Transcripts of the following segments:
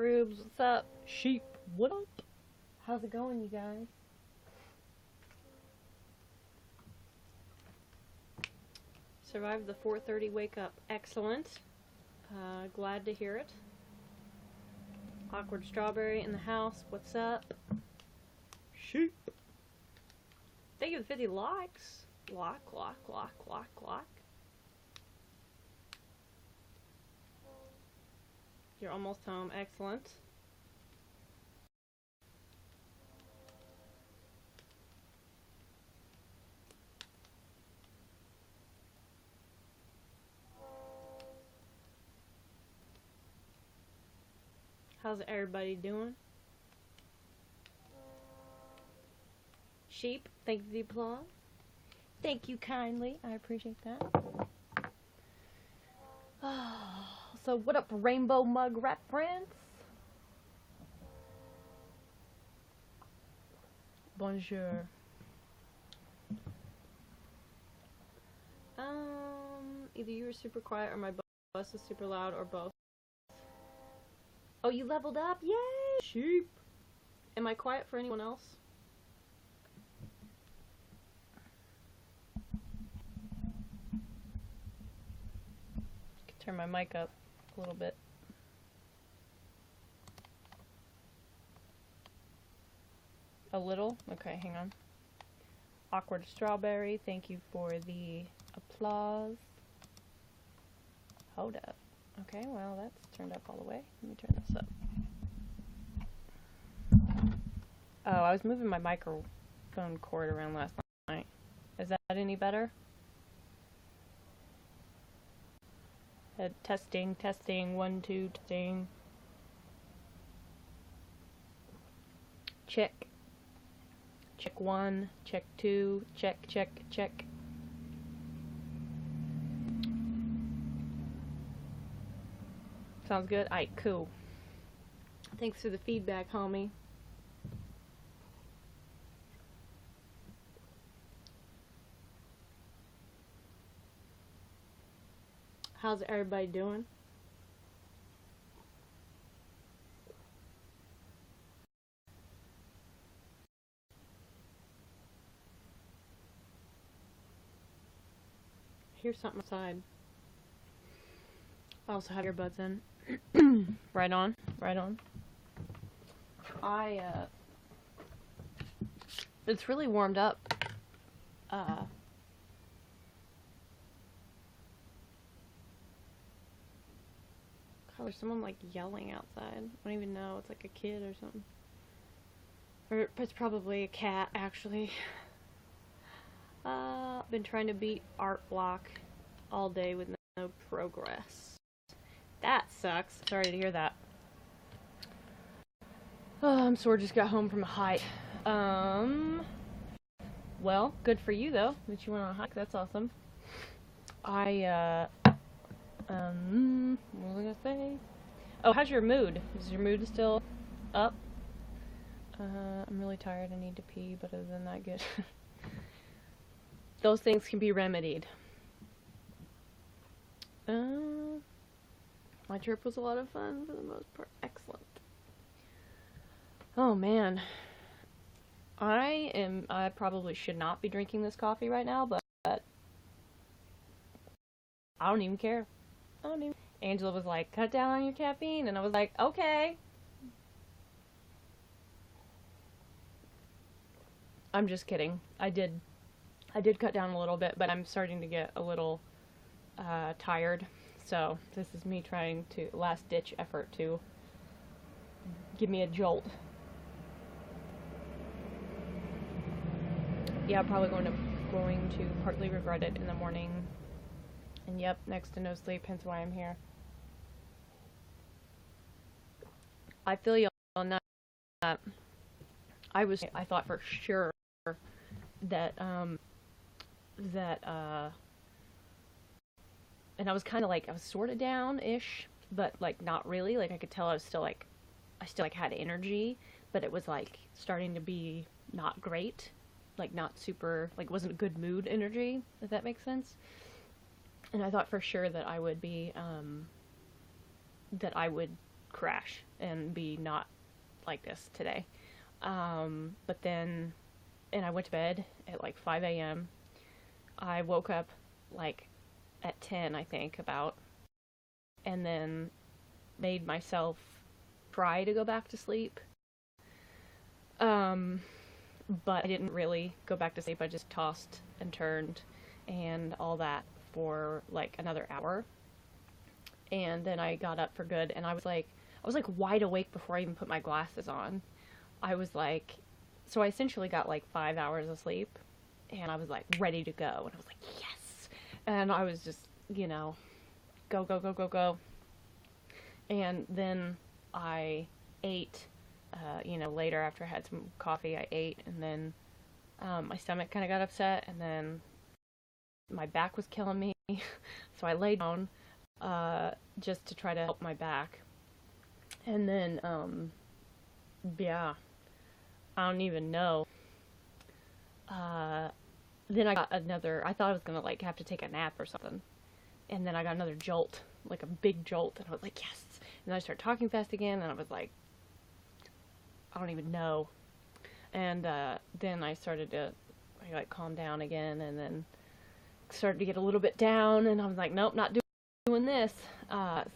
Rubes, what's up? Sheep, what up? How's it going, you guys? Survived the 4:30 wake up. Excellent. Glad to hear it. Awkward Strawberry in the house. What's up? Sheep. Thank you for the 50 likes. Lock. You're almost home. Excellent. How's everybody doing? Sheep, thank you for the applause. Thank you kindly. I appreciate that. So what up, Rainbow Mug Rat friends? Bonjour. Either you were super quiet or my bus is super loud or both. Oh, you leveled up? Yay! Sheep. Am I quiet for anyone else? Turn my mic up a little bit. A little? Okay, hang on. Awkward Strawberry, thank you for the applause. Hold up. Okay, well, that's turned up all the way. Let me turn this up. Oh, I was moving my microphone cord around last night. Is that any better? Testing, 1, 2, testing. Check. Check 1, check 2, check. Sounds good? Aight, cool. Thanks for the feedback, homie. How's everybody doing? Here's something outside. I also have earbuds in. Right on. It's really warmed up. God, there's someone like yelling outside. I don't even know. It's like a kid or something. Or it's probably a cat, actually. I've been trying to beat art block all day with no progress. That sucks. Sorry to hear that. Oh, I'm sore. Just got home from a hike. Well, good for you though that you went on a hike. That's awesome. What was I gonna say? Oh, how's your mood? Is your mood still up? I'm really tired. I need to pee, but other than that, good. Those things can be remedied. My trip was a lot of fun for the most part. Excellent. Oh man. I probably should not be drinking this coffee right now, but I don't even care. Angela was like, cut down on your caffeine, and I was like, okay. I'm just kidding. I did cut down a little bit, but I'm starting to get a little tired. So this is me trying to last ditch effort to give me a jolt. Yeah, I'm probably going to partly regret it in the morning. And yep, next to no sleep, hence why I'm here. I feel you on that. I thought for sure that and I was kind of like, I was sort of down-ish, but like not really. Like I could tell I still had energy, but it was like starting to be not great, like not super, like wasn't a good mood energy, if that makes sense. And I thought for sure that I would be, crash and be not like this today. But then, and I went to bed at like 5 a.m. I woke up like at 10, I think, about, and then made myself try to go back to sleep. But I didn't really go back to sleep. I just tossed and turned and all that for like another hour. And then I got up for good, and I was like wide awake before I even put my glasses on. I was like, so I essentially got like 5 hours of sleep, and I was like ready to go. And I was like, yes. And I was just, go, go, go, go, go. And then I ate, later after I had some coffee, I ate, and then my stomach kind of got upset, and then my back was killing me. So I laid down just to try to help my back. And then, yeah, I don't even know. Then I got another, I thought I was going to like have to take a nap or something. And then I got another jolt, like a big jolt, and I was like, yes. And then I started talking fast again, and I was like, I don't even know. And then I calmed down again, and then started to get a little bit down, and I was like, nope, not doing this.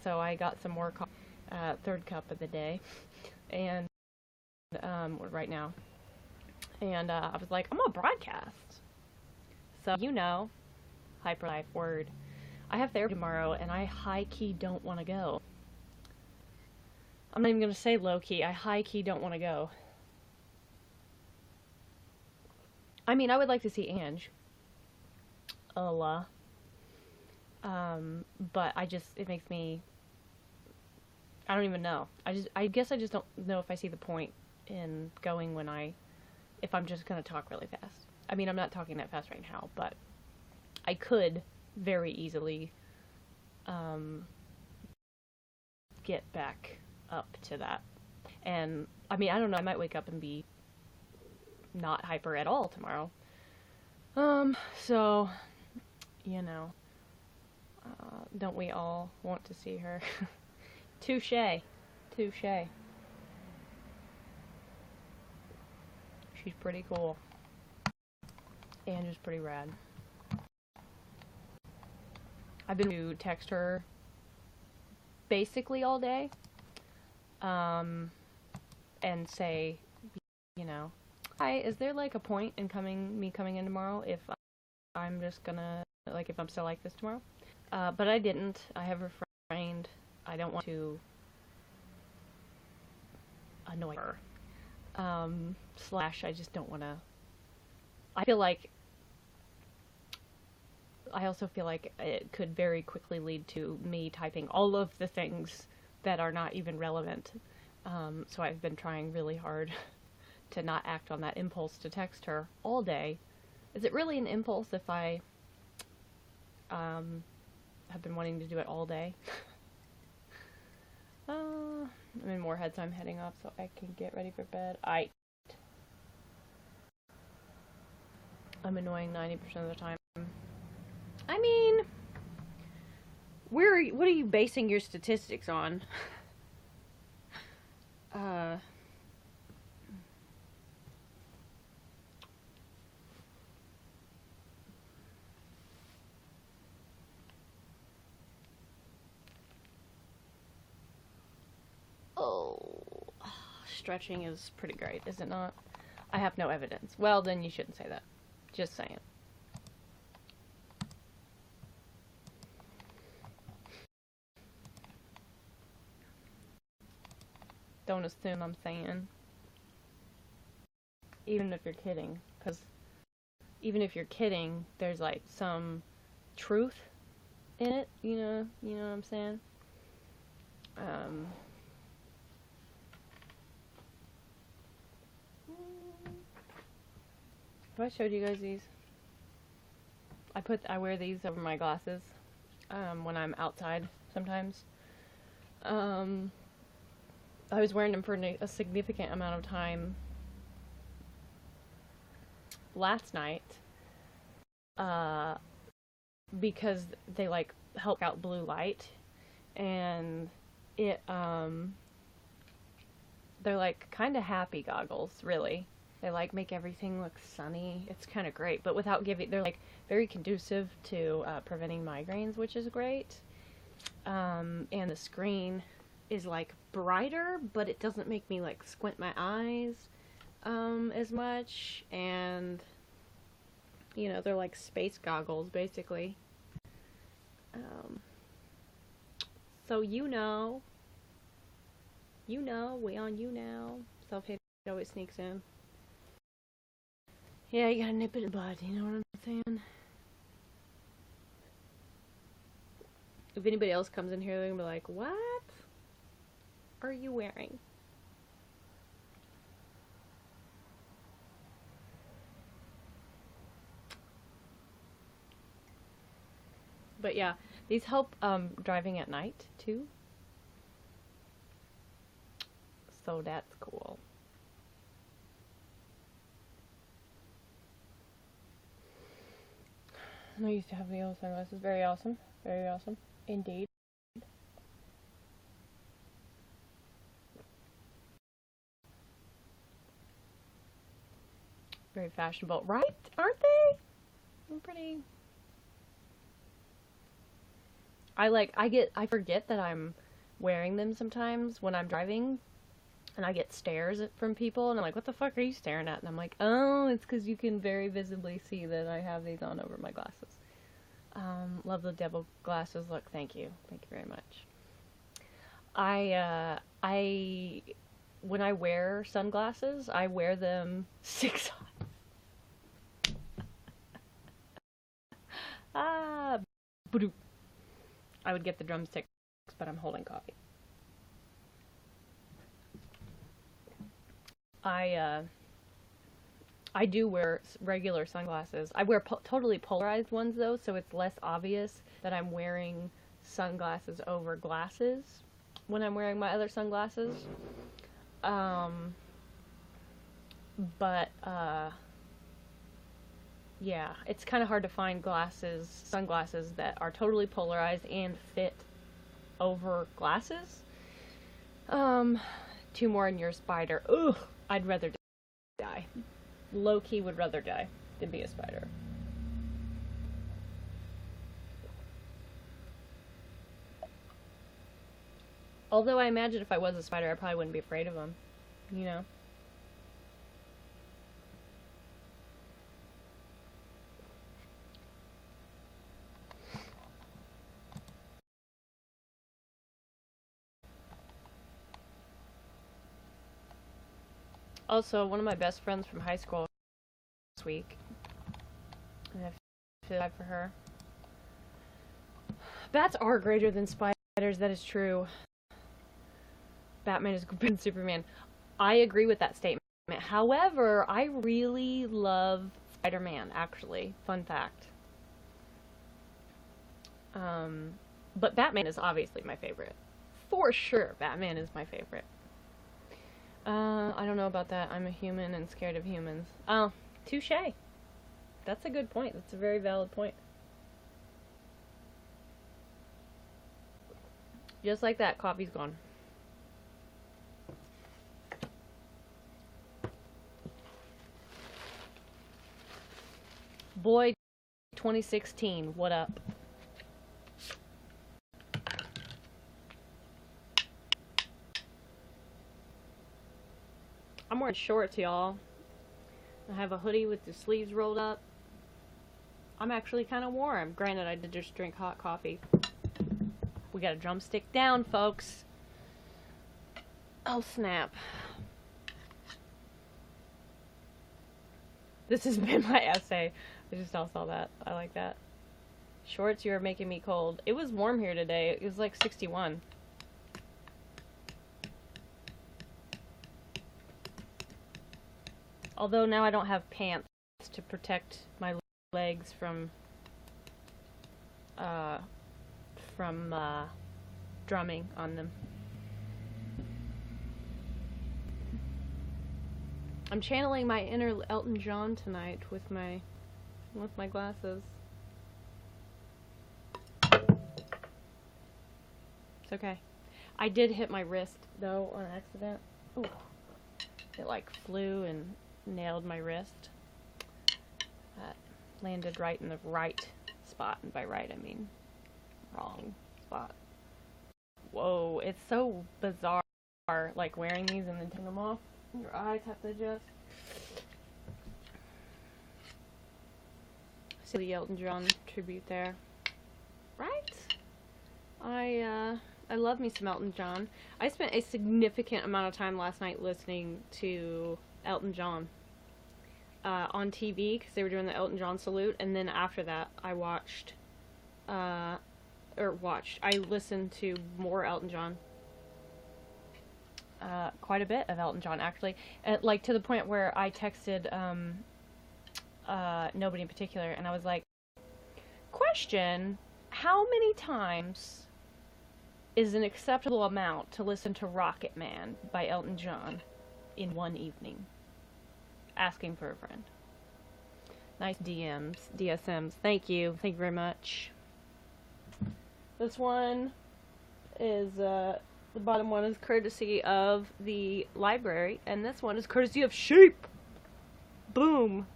So I got some more coffee, third cup of the day, and right now. And I was like, I'm gonna broadcast. So hyper life word. I have therapy tomorrow, and I high-key don't want to go. I'm not even going to say low-key. I high-key don't want to go. I mean, I would like to see Ange. But it makes me, I don't even know. I guess I just don't know if I see the point in going if I'm just going to talk really fast. I mean, I'm not talking that fast right now, but I could very easily get back up to that. And I mean, I don't know, I might wake up and be not hyper at all tomorrow. So don't we all want to see her? Touche. She's pretty cool. And just pretty rad. I've been to text her basically all day, and say, hi, is there like a point in me coming in tomorrow if I'm just gonna, like, if I'm still like this tomorrow? But I didn't. I have refrained. I don't want to annoy her. I just don't want to. I also feel like it could very quickly lead to me typing all of the things that are not even relevant. So I've been trying really hard to not act on that impulse to text her all day. Is it really an impulse if I have been wanting to do it all day? I'm in Moorhead, so I'm heading off so I can get ready for bed. I'm annoying 90% of the time. I mean, what are you basing your statistics on? Stretching is pretty great, is it not? I have no evidence. Well, then you shouldn't say that. Just saying. Don't assume I'm saying. Even if you're kidding. Because even if you're kidding, there's like some truth in it. You know what I'm saying? Have I showed you guys these? I wear these over my glasses when I'm outside sometimes. I was wearing them for a significant amount of time last night because they like help out blue light, and it They're like kind of happy goggles, really. They like make everything look sunny. It's kind of great, but without giving, they're like very conducive to preventing migraines, which is great. And the screen is like brighter, but it doesn't make me like squint my eyes as much. And you know, they're like space goggles basically. So YouNow, we on YouNow. Self-hate always sneaks in. Yeah, you gotta nip it in the bud, you know what I'm saying? If anybody else comes in here, they're gonna be like, what are you wearing? But yeah, these help driving at night too. So that's cool. I used to have the old sunglasses. Very awesome. Very awesome. Indeed. Very fashionable. Right? Aren't they? I'm pretty... I forget that I'm wearing them sometimes when I'm driving, and I get stares from people, and I'm like, what the fuck are you staring at? And I'm like, oh, it's because you can very visibly see that I have these on over my glasses. Love the double glasses look. Thank you. Thank you very much. When I wear sunglasses, I wear them 6 ah, I would get the drumsticks, but I'm holding coffee. I do wear regular sunglasses. I wear totally polarized ones though, so it's less obvious that I'm wearing sunglasses over glasses when I'm wearing my other sunglasses. Yeah, it's kind of hard to find sunglasses that are totally polarized and fit over glasses. 2 more in your spider. Ugh, I'd rather die. Low-key would rather die than be a spider. Although I imagine if I was a spider, I probably wouldn't be afraid of them. You know? Also, one of my best friends from high school this week. And I feel bad for her. Bats are greater than spiders, that is true. Batman is greater than Superman. I agree with that statement. However, I really love Spider-Man, actually. Fun fact. But Batman is obviously my favorite. For sure, Batman is my favorite. I don't know about that. I'm a human and scared of humans. Oh, touche. That's a good point. That's a very valid point. Just like that, coffee's gone. Boy, 2016, what up? I'm wearing shorts, y'all. I have a hoodie with the sleeves rolled up. I'm actually kind of warm. Granted, I did just drink hot coffee. We got a drumstick down, folks. Oh, snap. This has been my essay. I just all saw that. I like that. Shorts, you're making me cold. It was warm here today. It was like 61. Although now I don't have pants to protect my legs from drumming on them. I'm channeling my inner Elton John tonight with my glasses. It's okay. I did hit my wrist though on accident. Ooh. It like flew and nailed my wrist. That landed right in the right spot, and by right I mean wrong spot. Whoa, it's so bizarre, like wearing these and then taking them off. Your eyes have to adjust. See the Elton John tribute there, right? I love me some Elton John. I spent a significant amount of time last night listening to Elton John on TV because they were doing the Elton John salute, and then after that I listened to more Elton John. Quite a bit of Elton John, actually. Like, to the point where I texted nobody in particular, and I was like, question, how many times is an acceptable amount to listen to Rocket Man by Elton John in one evening? Asking for a friend. Nice DSMs. Thank you very much. This one is, the bottom one is courtesy of the library, and this one is courtesy of Sheep. Boom.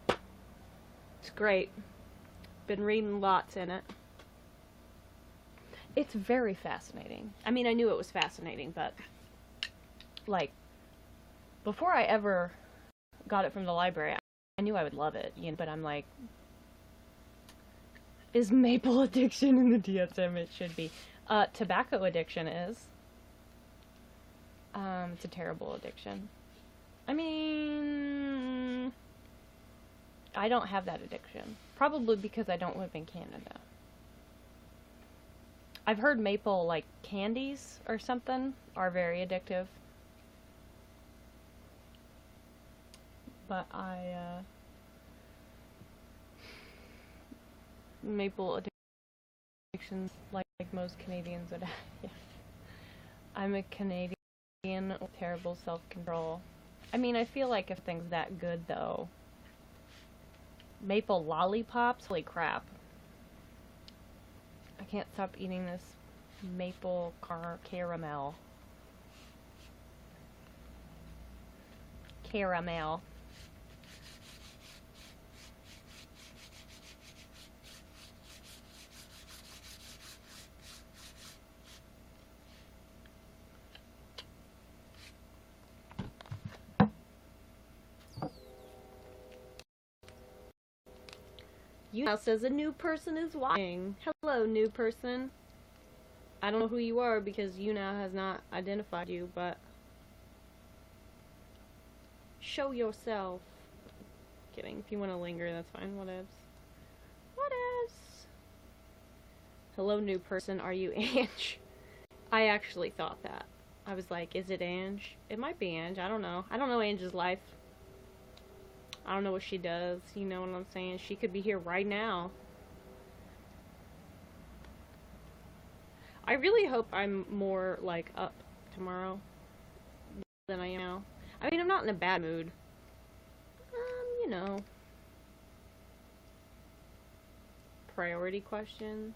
It's great. Been reading lots in it. It's very fascinating. I mean, I knew it was fascinating, but, like, before I ever got it from the library, I knew I would love it, you know, but I'm like, is maple addiction in the DSM? It should be. Tobacco addiction is. It's a terrible addiction. I mean, I don't have that addiction. Probably because I don't live in Canada. I've heard maple, like, candies or something are very addictive. But maple addictions, like most Canadians would have. Yeah. I'm a Canadian with terrible self-control. I mean, I feel like if things that good, though. Maple lollipops? Holy crap. I can't stop eating this maple caramel. Caramel. YouNow says a new person is watching. Hello, new person. I don't know who you are because YouNow has not identified you, but show yourself. Kidding. If you want to linger, that's fine. Whatevs. Whatevs. Hello, new person. Are you Ange? I actually thought that. I was like, is it Ange? It might be Ange. I don't know. I don't know Ange's life. I don't know what she does, you know what I'm saying? She could be here right now. I really hope I'm more, like, up tomorrow than I am now. I mean, I'm not in a bad mood. You know. Priority questions.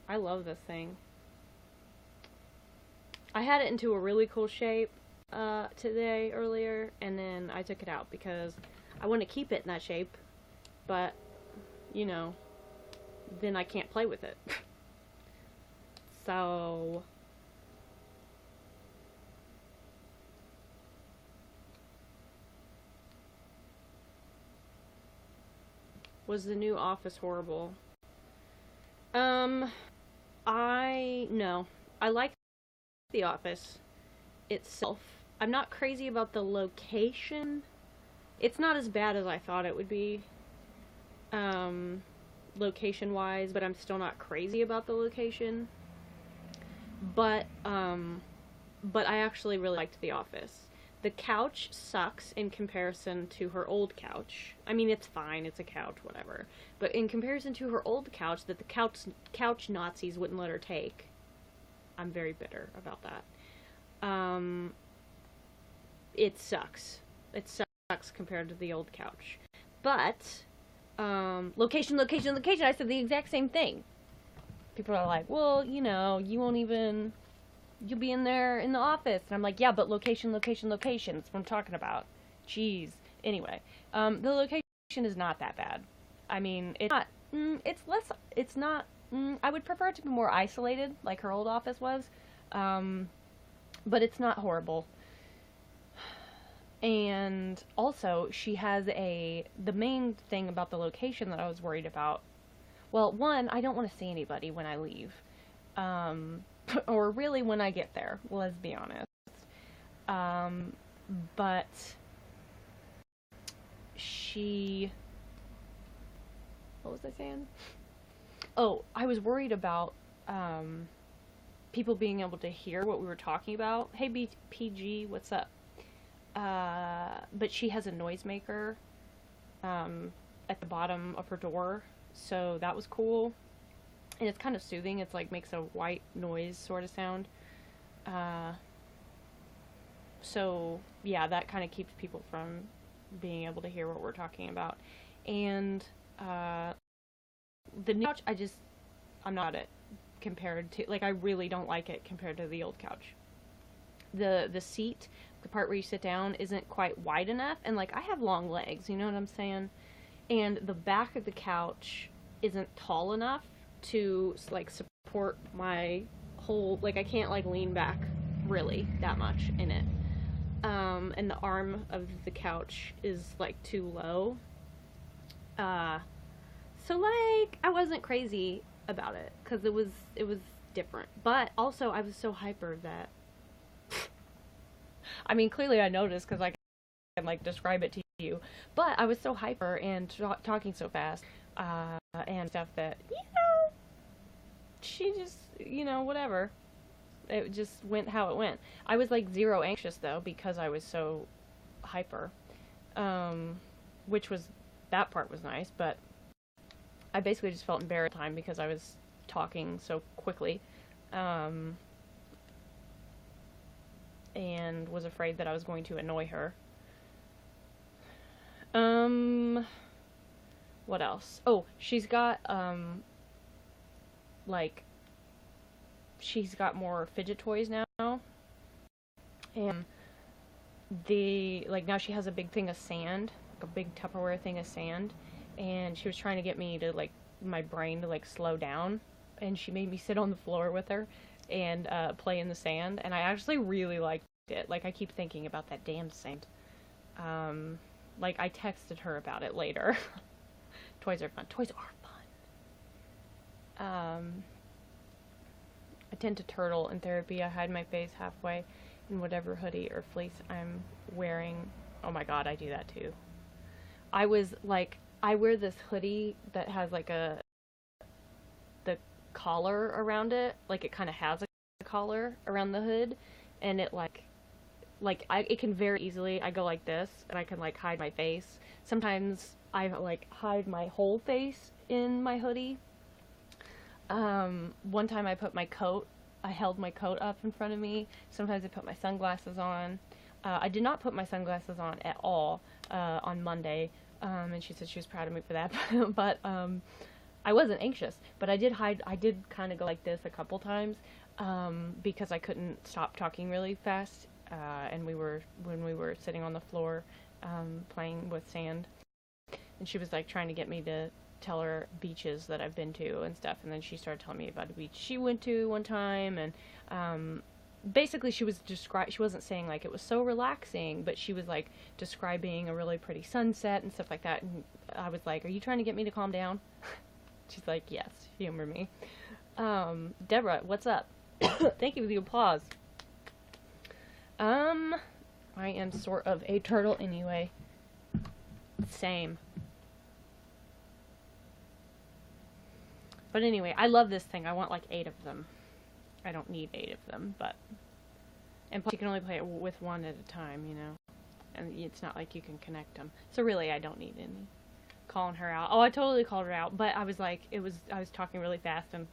I love this thing. I had it into a really cool shape today, earlier, and then I took it out because I want to keep it in that shape, but, you know, then I can't play with it. So, was the new Office horrible? No. I like The Office itself. I'm not crazy about the location. It's not as bad as I thought it would be, location-wise, but I'm still not crazy about the location. But I actually really liked The Office. The couch sucks in comparison to her old couch. I mean, it's fine, it's a couch, whatever. But in comparison to her old couch that the couch Nazis wouldn't let her take, I'm very bitter about that. It sucks. It sucks compared to the old couch. But, location, I said the exact same thing. people are like, well, you won't even, you'll be in there in the office. And I'm like, yeah, but location, location, location. That's what I'm talking about. Jeez. Anyway, the location is not that bad. I mean, it's not, it's less, it's not, I would prefer it to be more isolated, like her old office was. But it's not horrible. And also, she has the main thing about the location that I was worried about. Well, one, I don't want to see anybody when I leave. Or really when I get there, let's be honest. But what was I saying? Oh, I was worried about, people being able to hear what we were talking about. Hey, PG, what's up? But she has a noisemaker at the bottom of her door, so that was cool. And it's kind of soothing. It's like makes a white noise sort of sound. So yeah, that kind of keeps people from being able to hear what we're talking about. And the new couch, I'm not it compared to, like, I really don't like it compared to the old couch. The seat, the part where you sit down, isn't quite wide enough, and like I have long legs, you know what I'm saying? And the back of the couch isn't tall enough to like support my whole, like I can't like lean back really that much in it. And the arm of the couch is like too low. So like I wasn't crazy about it because it was different, but also I was so hyper that I mean, clearly I noticed because I can like describe it to you, but I was so hyper and talking so fast and stuff that, she just, whatever. It just went how it went. I was like zero anxious though because I was so hyper, which was, that part was nice, but I basically just felt embarrassed all the time because I was talking so quickly. And was afraid that I was going to annoy her. What else? Oh, she's got, she's got more fidget toys now. And now she has a big thing of sand, like a big Tupperware thing of sand. And she was trying to get me to, like, my brain to, like, slow down. And she made me sit on the floor with her and play in the sand, and I actually really liked it. Like, I keep thinking about that damn sand. Like, I texted her about it later. Toys are fun. Toys are fun. I tend to turtle in therapy. I hide my face halfway in whatever hoodie or fleece I'm wearing. Oh my god, I do that too. I wear this hoodie that has like the collar around it, like it kind of has a collar around the hood, and it it can very easily, I go like this, and I can like hide my face. Sometimes I like hide my whole face in my hoodie. One time I held my coat up in front of me. Sometimes I put my sunglasses on. I did not put my sunglasses on at all on Monday, and she said she was proud of me for that, but I wasn't anxious, but I did kind of go like this a couple times, because I couldn't stop talking really fast, and when we were sitting on the floor, playing with sand, and she was like trying to get me to tell her beaches that I've been to and stuff, and then she started telling me about a beach she went to one time, and, basically she wasn't saying like it was so relaxing, but she was like describing a really pretty sunset and stuff like that, and I was like, are you trying to get me to calm down? She's like, yes, humor me. Deborah, what's up? Thank you for the applause. I am sort of a turtle anyway. Same. But anyway, I love this thing. I want like 8 of them. I don't need 8 of them, but... And plus you can only play it with one at a time, And it's not like you can connect them. So really, I don't need any. Calling her out. Oh, I totally called her out, but I was like, I was talking really fast and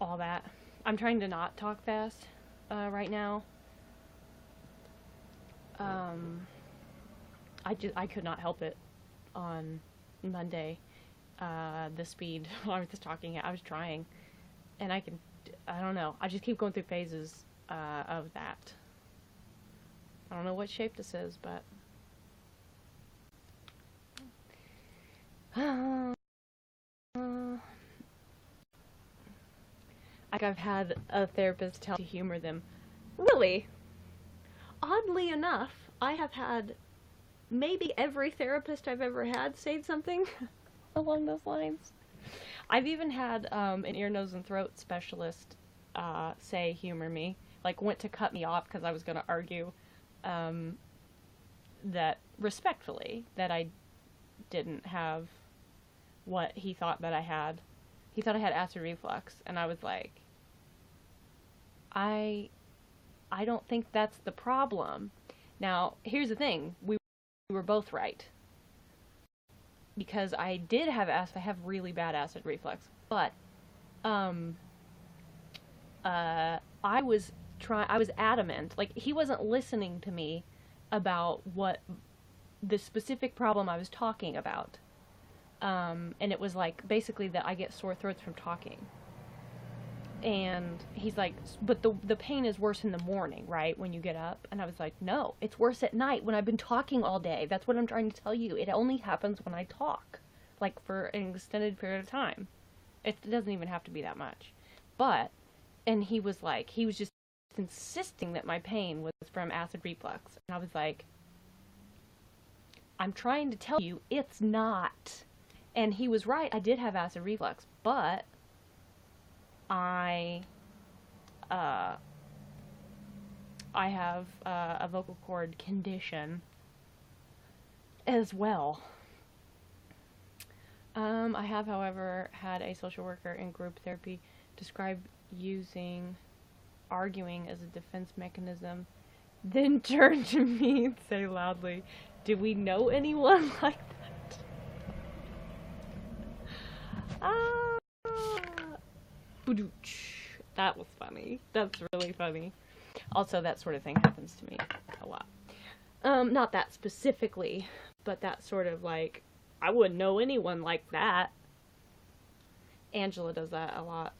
all that. I'm trying to not talk fast, right now. I could not help it on Monday. The speed I was talking at, I was trying. And I don't know, I just keep going through phases of that. I don't know what shape this is, but like I've had a therapist tell me to humor them. Really, oddly enough, I have had maybe every therapist I've ever had say something along those lines. I've even had an ear, nose, and throat specialist say humor me. Like, went to cut me off because I was going to argue that, respectfully, that I didn't have what he thought that I had. He thought I had acid reflux, and I was like, I don't think that's the problem. Now, here's the thing. We were both right. Because I did have acid, I have really bad acid reflux. But, I was adamant. Like, he wasn't listening to me about what the specific problem I was talking about. And it was like, basically that I get sore throats from talking. And he's like, but the pain is worse in the morning, right? When you get up. And I was like, no, it's worse at night when I've been talking all day. That's what I'm trying to tell you. It only happens when I talk. Like, for an extended period of time. It doesn't even have to be that much. But, and he was just insisting that my pain was from acid reflux. And I was like, I'm trying to tell you, it's not. And he was right, I did have acid reflux, but I have a vocal cord condition as well. I have, however, had a social worker in group therapy describe using arguing as a defense mechanism, then turn to me and say loudly, "Do we know anyone like that?" That was funny. That's really funny. Also, that sort of thing happens to me a lot. Not that specifically, but that sort of like, I wouldn't know anyone like that. Angela does that a lot.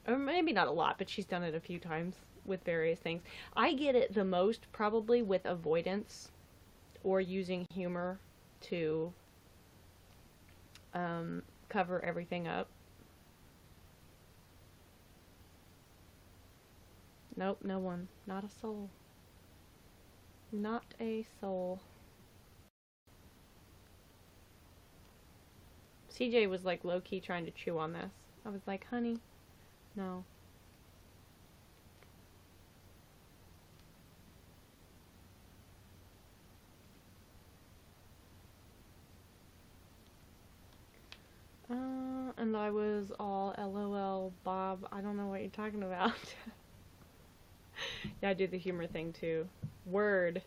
Or maybe not a lot, but she's done it a few times with various things. I get it the most probably with avoidance or using humor to cover everything up. Nope, no one. Not a soul. Not a soul. CJ was like low-key trying to chew on this. I was like, honey, no. And I was all LOL, Bob, I don't know what you're talking about. Yeah, I do the humor thing too. Word.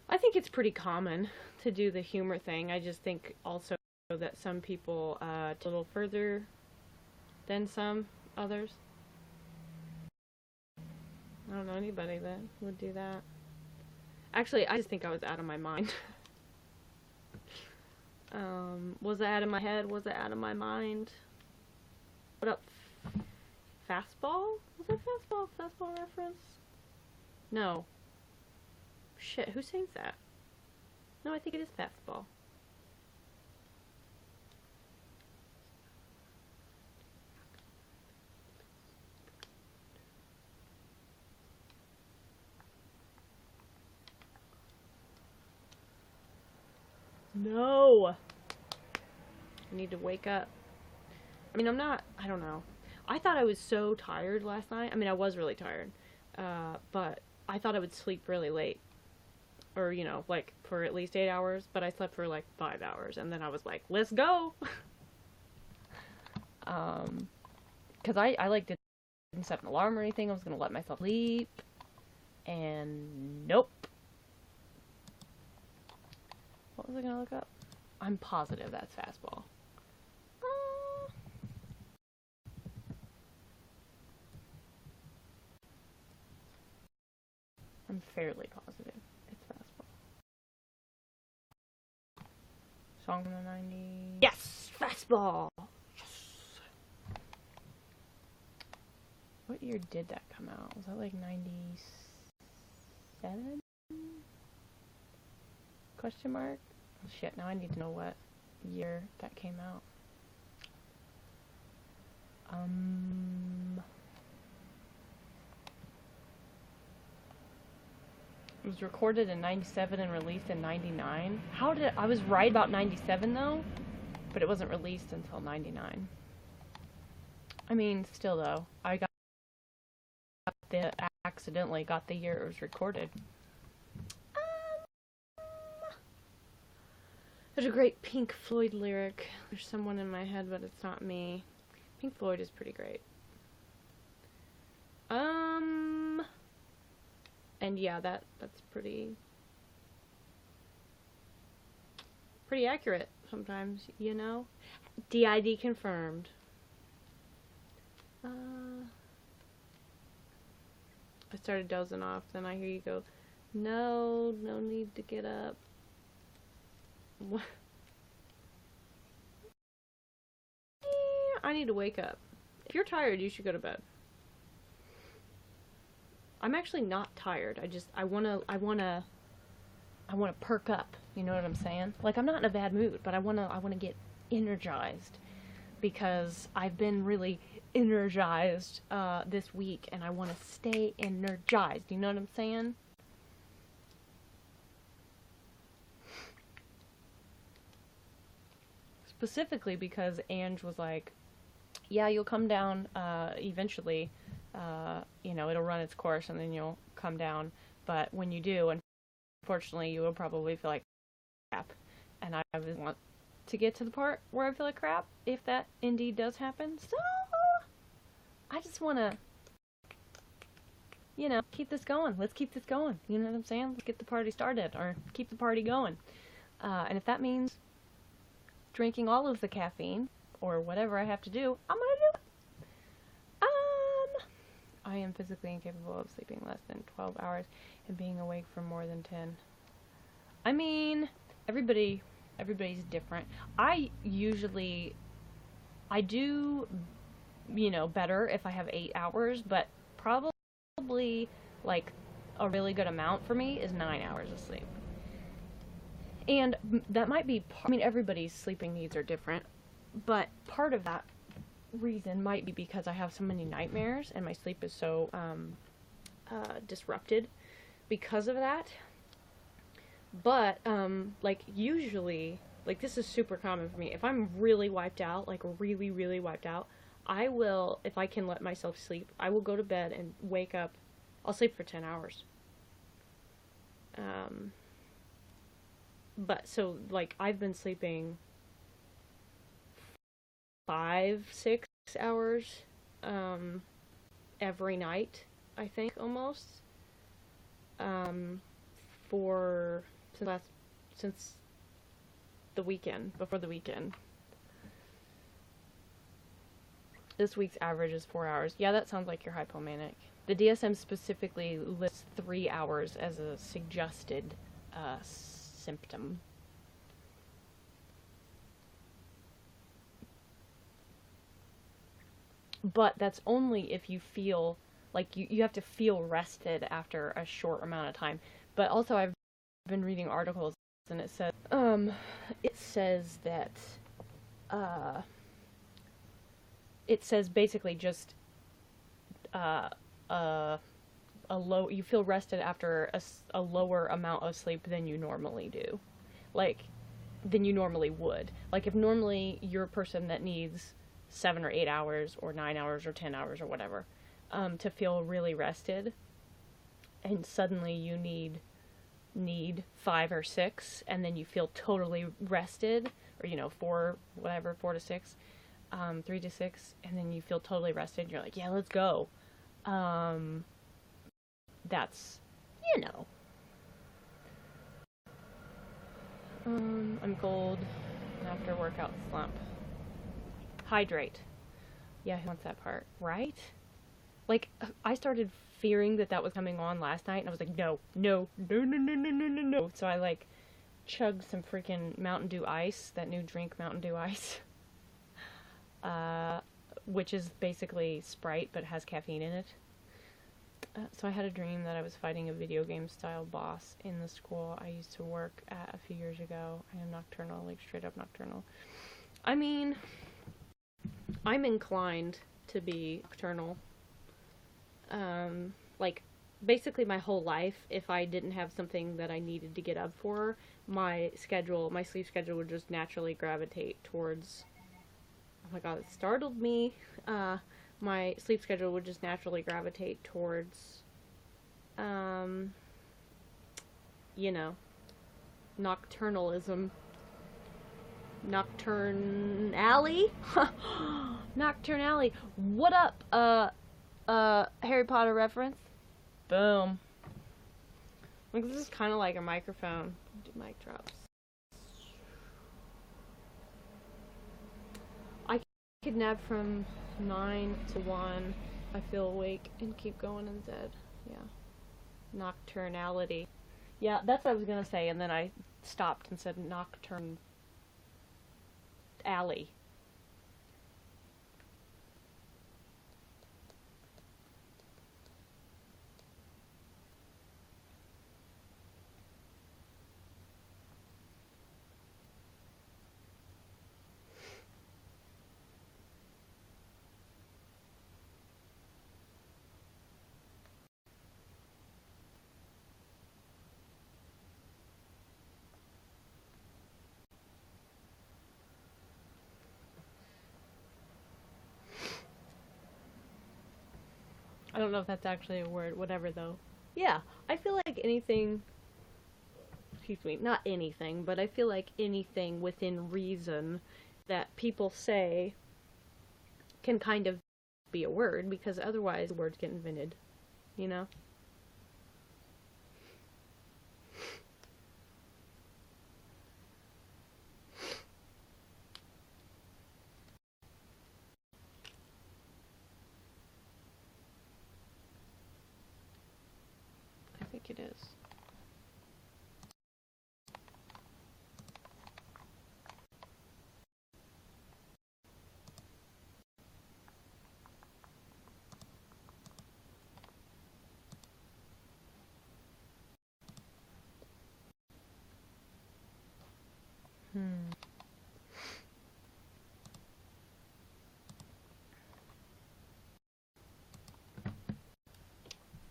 I think it's pretty common to do the humor thing. I just think also that some people a little further than some others. I don't know anybody that would do that. Actually, I just think I was out of my mind. Was it out of my head? Was it out of my mind? What up? Fastball? Was it Fastball? Fastball reference? No. Shit, who sings that? No, I think it is Fastball. No! I need to wake up. I mean, I don't know. I thought I was so tired last night. I mean, I was really tired. But I thought I would sleep really late. Or, you know, like, for at least 8 hours. But I slept for, like, 5 hours. And then I was like, let's go! Because I like, didn't set an alarm or anything. I was gonna let myself sleep. And nope. What was I gonna look up? I'm positive that's Fastball. I'm fairly positive it's Fastball. Song from the 90s. Yes! Fastball! Yes! year did that come out? Was that like 97? Question mark? Oh, shit, now I need to know what year that came out. It was recorded in 97 and released in 99. I was right about 97 though, but it wasn't released until 99. I mean, still though, accidentally got the year it was recorded. There's a great Pink Floyd lyric. There's someone in my head, but it's not me. Pink Floyd is pretty great. And yeah, that's pretty accurate sometimes, you know? DID confirmed. I started dozing off, then I hear you go, no need to get up. What? I need to wake up. If you're tired, you should go to bed. I'm actually not tired. I wanna perk up. You know what I'm saying? Like, I'm not in a bad mood, but I wanna get energized because I've been really energized this week, and I wanna stay energized. You know what I'm saying? Specifically because Ange was like, yeah, you'll come down eventually. You know, it'll run its course and then you'll come down. But when you do, unfortunately, you will probably feel like crap. And I want to get to the part where I feel like crap, if that indeed does happen. So, I just want to, you know, keep this going. Let's keep this going. You know what I'm saying? Let's get the party started, or keep the party going. And if that means drinking all of the caffeine, or whatever I have to do, I'm gonna do it. I am physically incapable of sleeping less than 12 hours and being awake for more than 10. I mean, everybody's different. I do, you know, better if I have 8 hours, but probably, like, a really good amount for me is 9 hours of sleep. And that might be, I mean, everybody's sleeping needs are different, but part of that reason might be because I have so many nightmares and my sleep is so disrupted because of that. But like, usually, like, this is super common for me. If I'm really wiped out, like really, really wiped out, I will, if I can let myself sleep, I will go to bed and wake up. I'll sleep for 10 hours. But so, like, I've been sleeping 5-6 hours every night, I think, almost, since the weekend, before the weekend. This week's average is 4 hours. Yeah, that sounds like you're hypomanic. The DSM specifically lists 3 hours as a suggested symptom. But that's only if you feel like you have to feel rested after a short amount of time. But also, I've been reading articles, and it says that it says basically just you feel rested after a lower amount of sleep than you normally do, like than you normally would. Like, if normally you're a person that needs 7 or 8 hours or 9 hours or 10 hours or whatever to feel really rested, and suddenly you need 5 or 6, and then you feel totally rested, or, you know, 4 to 6, 3 to 6, and then you feel totally rested and you're like, yeah, let's go. That's, you know, I'm cold after workout slump. Hydrate. Yeah, who wants that part, right? Like, I started fearing that was coming on last night, and I was like, no. So I, like, chugged some freaking Mountain Dew Ice, that new drink, Mountain Dew Ice, which is basically Sprite, but has caffeine in it. So I had a dream that I was fighting a video game style boss in the school I used to work at a few years ago. I am nocturnal, like straight up nocturnal. I mean, I'm inclined to be nocturnal. Like, basically my whole life, if I didn't have something that I needed to get up for, my sleep schedule would just naturally gravitate towards, oh my god, it startled me. My sleep schedule would just naturally gravitate towards, you know, nocturnalism. Nocturnally? Nocturnally. What up, Harry Potter reference? Boom. Like, this is kind of like a microphone. Do mic drops. I could nap from 9 to 1. I feel awake and keep going in bed. Yeah. Nocturnality. Yeah, that's what I was gonna say, and then I stopped and said nocturne alley. I don't know if that's actually a word, whatever though. Yeah, I feel like anything, excuse me, not anything, but I feel like anything within reason that people say can kind of be a word, because otherwise words get invented, you know? I think it is.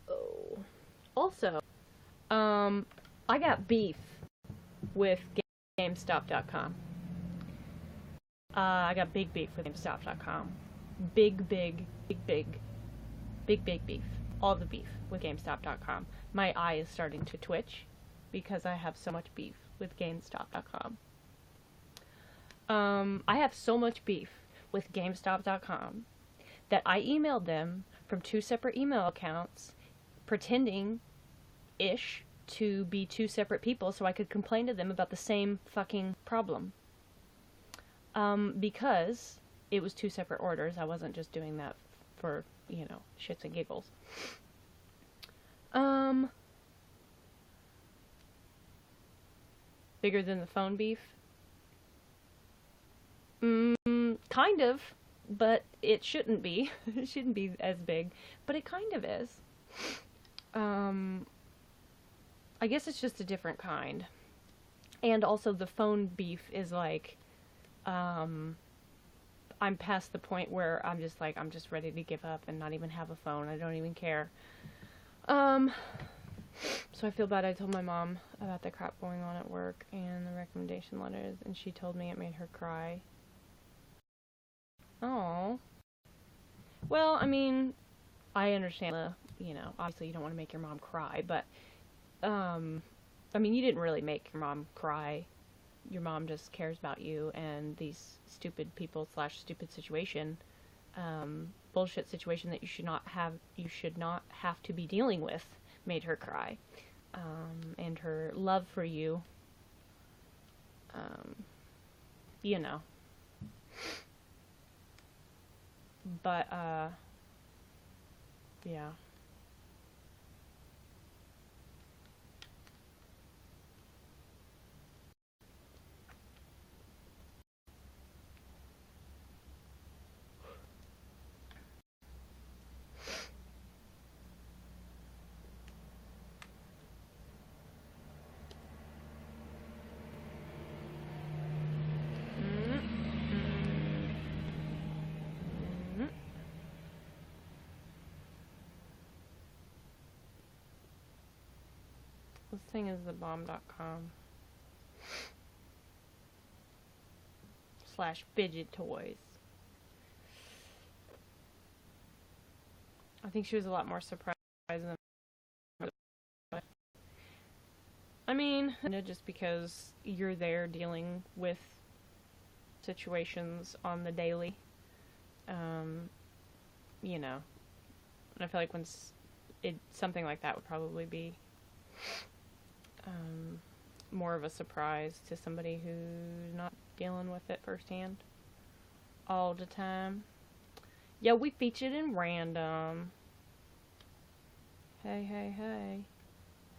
Oh. Also, I got beef with GameStop.com. I got big beef with GameStop.com. Big beef. All the beef with GameStop.com. My eye is starting to twitch because I have so much beef with GameStop.com. I have so much beef with GameStop.com that I emailed them from 2 separate email accounts, pretending-ish to be 2 separate people so I could complain to them about the same fucking problem. Because it was 2 separate orders. I wasn't just doing that for, you know, shits and giggles. Bigger than the phone beef? Kind of, but it shouldn't be. It shouldn't be as big, but it kind of is. I guess it's just a different kind. And also the phone beef is like, I'm past the point where I'm just ready to give up and not even have a phone. I don't even care. So I feel bad. I told my mom about the crap going on at work and the recommendation letters, and she told me it made her cry. Oh. Well, I mean, I understand you know, obviously you don't want to make your mom cry, but, I mean, you didn't really make your mom cry. Your mom just cares about you, and these stupid people / stupid situation, bullshit situation that you should not have to be dealing with made her cry. And her love for you, you know. But, yeah. This thing is thebomb.com /fidget toys. I think she was a lot more surprised than I mean, just because you're there dealing with situations on the daily, you know, and I feel like when something like that would probably be more of a surprise to somebody who's not dealing with it firsthand all the time. Yeah, we featured in random. Hey, hey, hey.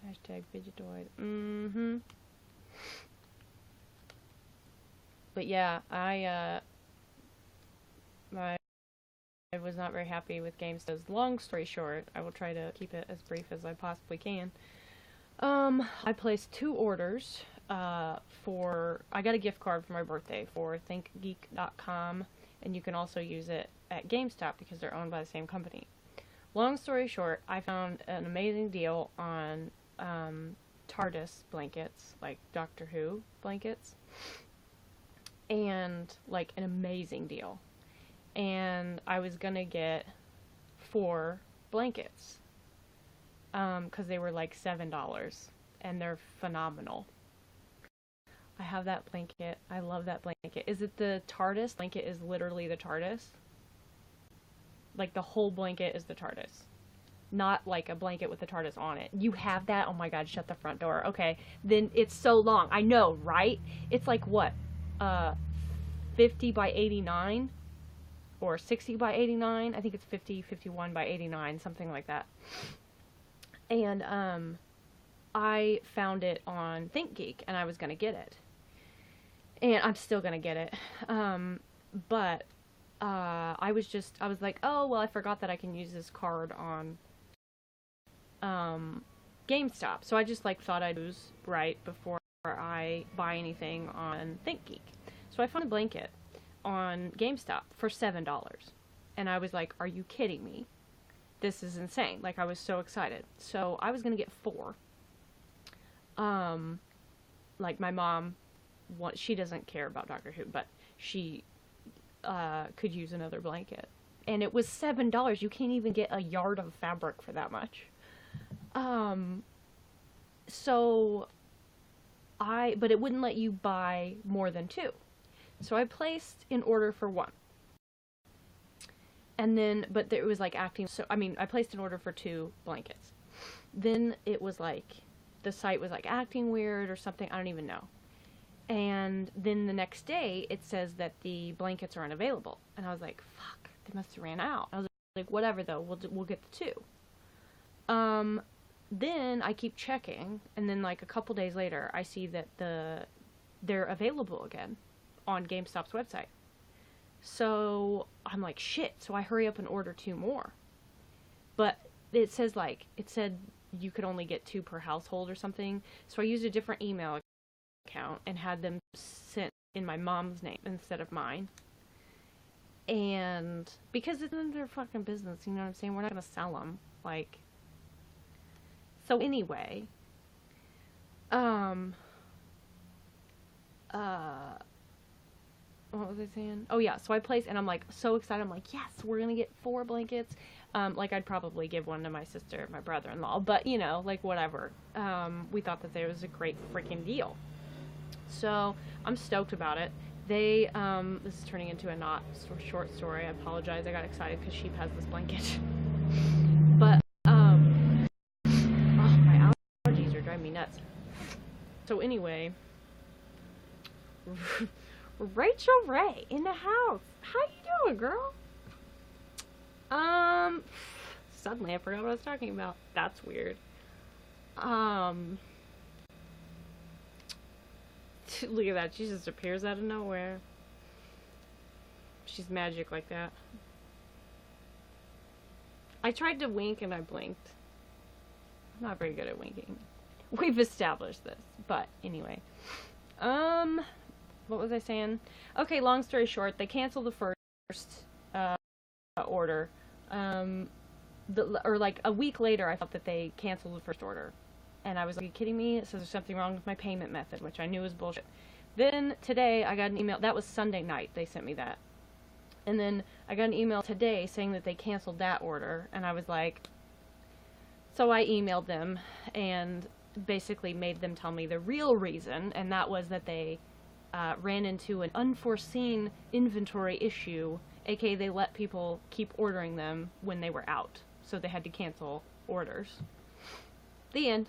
Hashtag Fidgetoid. But yeah, I was not very happy with GameStop. Long story short, I will try to keep it as brief as I possibly can. I placed 2 orders I got a gift card for my birthday for thinkgeek.com, and you can also use it at GameStop because they're owned by the same company. Long story short, I found an amazing deal on TARDIS blankets, like Doctor Who blankets, and like an amazing deal. And I was gonna get 4 blankets because they were like $7 and they're phenomenal. I have that blanket. I love that blanket. Is it the TARDIS? Blanket is literally the TARDIS. Like the whole blanket is the TARDIS. Not like a blanket with the TARDIS on it. You have that? Oh my god, shut the front door. Okay, then it's so long. I know, right? It's like what? 50 by 89? Or 60 by 89? I think it's 51 by 89, something like that. And I found it on ThinkGeek, and I was gonna get it. And I'm still gonna get it. But I was like, oh, well, I forgot that I can use this card on GameStop. So I just like thought I'd use right before I buy anything on ThinkGeek. So I found a blanket on GameStop for $7. And I was like, are you kidding me? This is insane. Like, I was so excited. So I was gonna get 4. Like my mom, she doesn't care about Doctor Who, but she could use another blanket. And it was $7. You can't even get a yard of fabric for that much. But it wouldn't let you buy more than 2. So I placed an order for 1. And then, but it was like acting, so, I mean, I placed an order for 2 blankets. Then it was like, the site was like acting weird or something, I don't even know. And then the next day, it says that the blankets are unavailable. And I was like, fuck, they must have ran out. I was like, whatever though, we'll get the 2. Then I keep checking, and then like a couple days later, I see that they're available again on GameStop's website. So I'm like, shit. So I hurry up and order 2 more. But it said you could only get 2 per household or something. So I used a different email account and had them sent in my mom's name instead of mine. And because it's none of their fucking business, you know what I'm saying? We're not gonna sell them. Like, so anyway, what was I saying? Oh yeah, so I placed, and I'm like so excited. I'm like, yes, we're gonna get 4 blankets. Like I'd probably give one to my sister, my brother-in-law, but you know, like whatever. We thought that there was a great freaking deal. So I'm stoked about it. They, this is turning into a not short story. I apologize. I got excited because Sheep has this blanket. But, oh, my allergies are driving me nuts. So anyway, Rachel Ray in the house. How you doing, girl? Suddenly I forgot what I was talking about. That's weird. Look at that. She just appears out of nowhere. She's magic like that. I tried to wink and I blinked. I'm not very good at winking. We've established this. But anyway. What was I saying? Okay, long story short, they canceled the first order. Or like a week later, I thought that they canceled the first order. And I was like, are you kidding me? It says there's something wrong with my payment method, which I knew was bullshit. Then today I got an email. That was Sunday night. They sent me that. And then I got an email today saying that they canceled that order. And I was like, so I emailed them and basically made them tell me the real reason. And that was that they ran into an unforeseen inventory issue. AKA they let people keep ordering them when they were out. So they had to cancel orders. The end.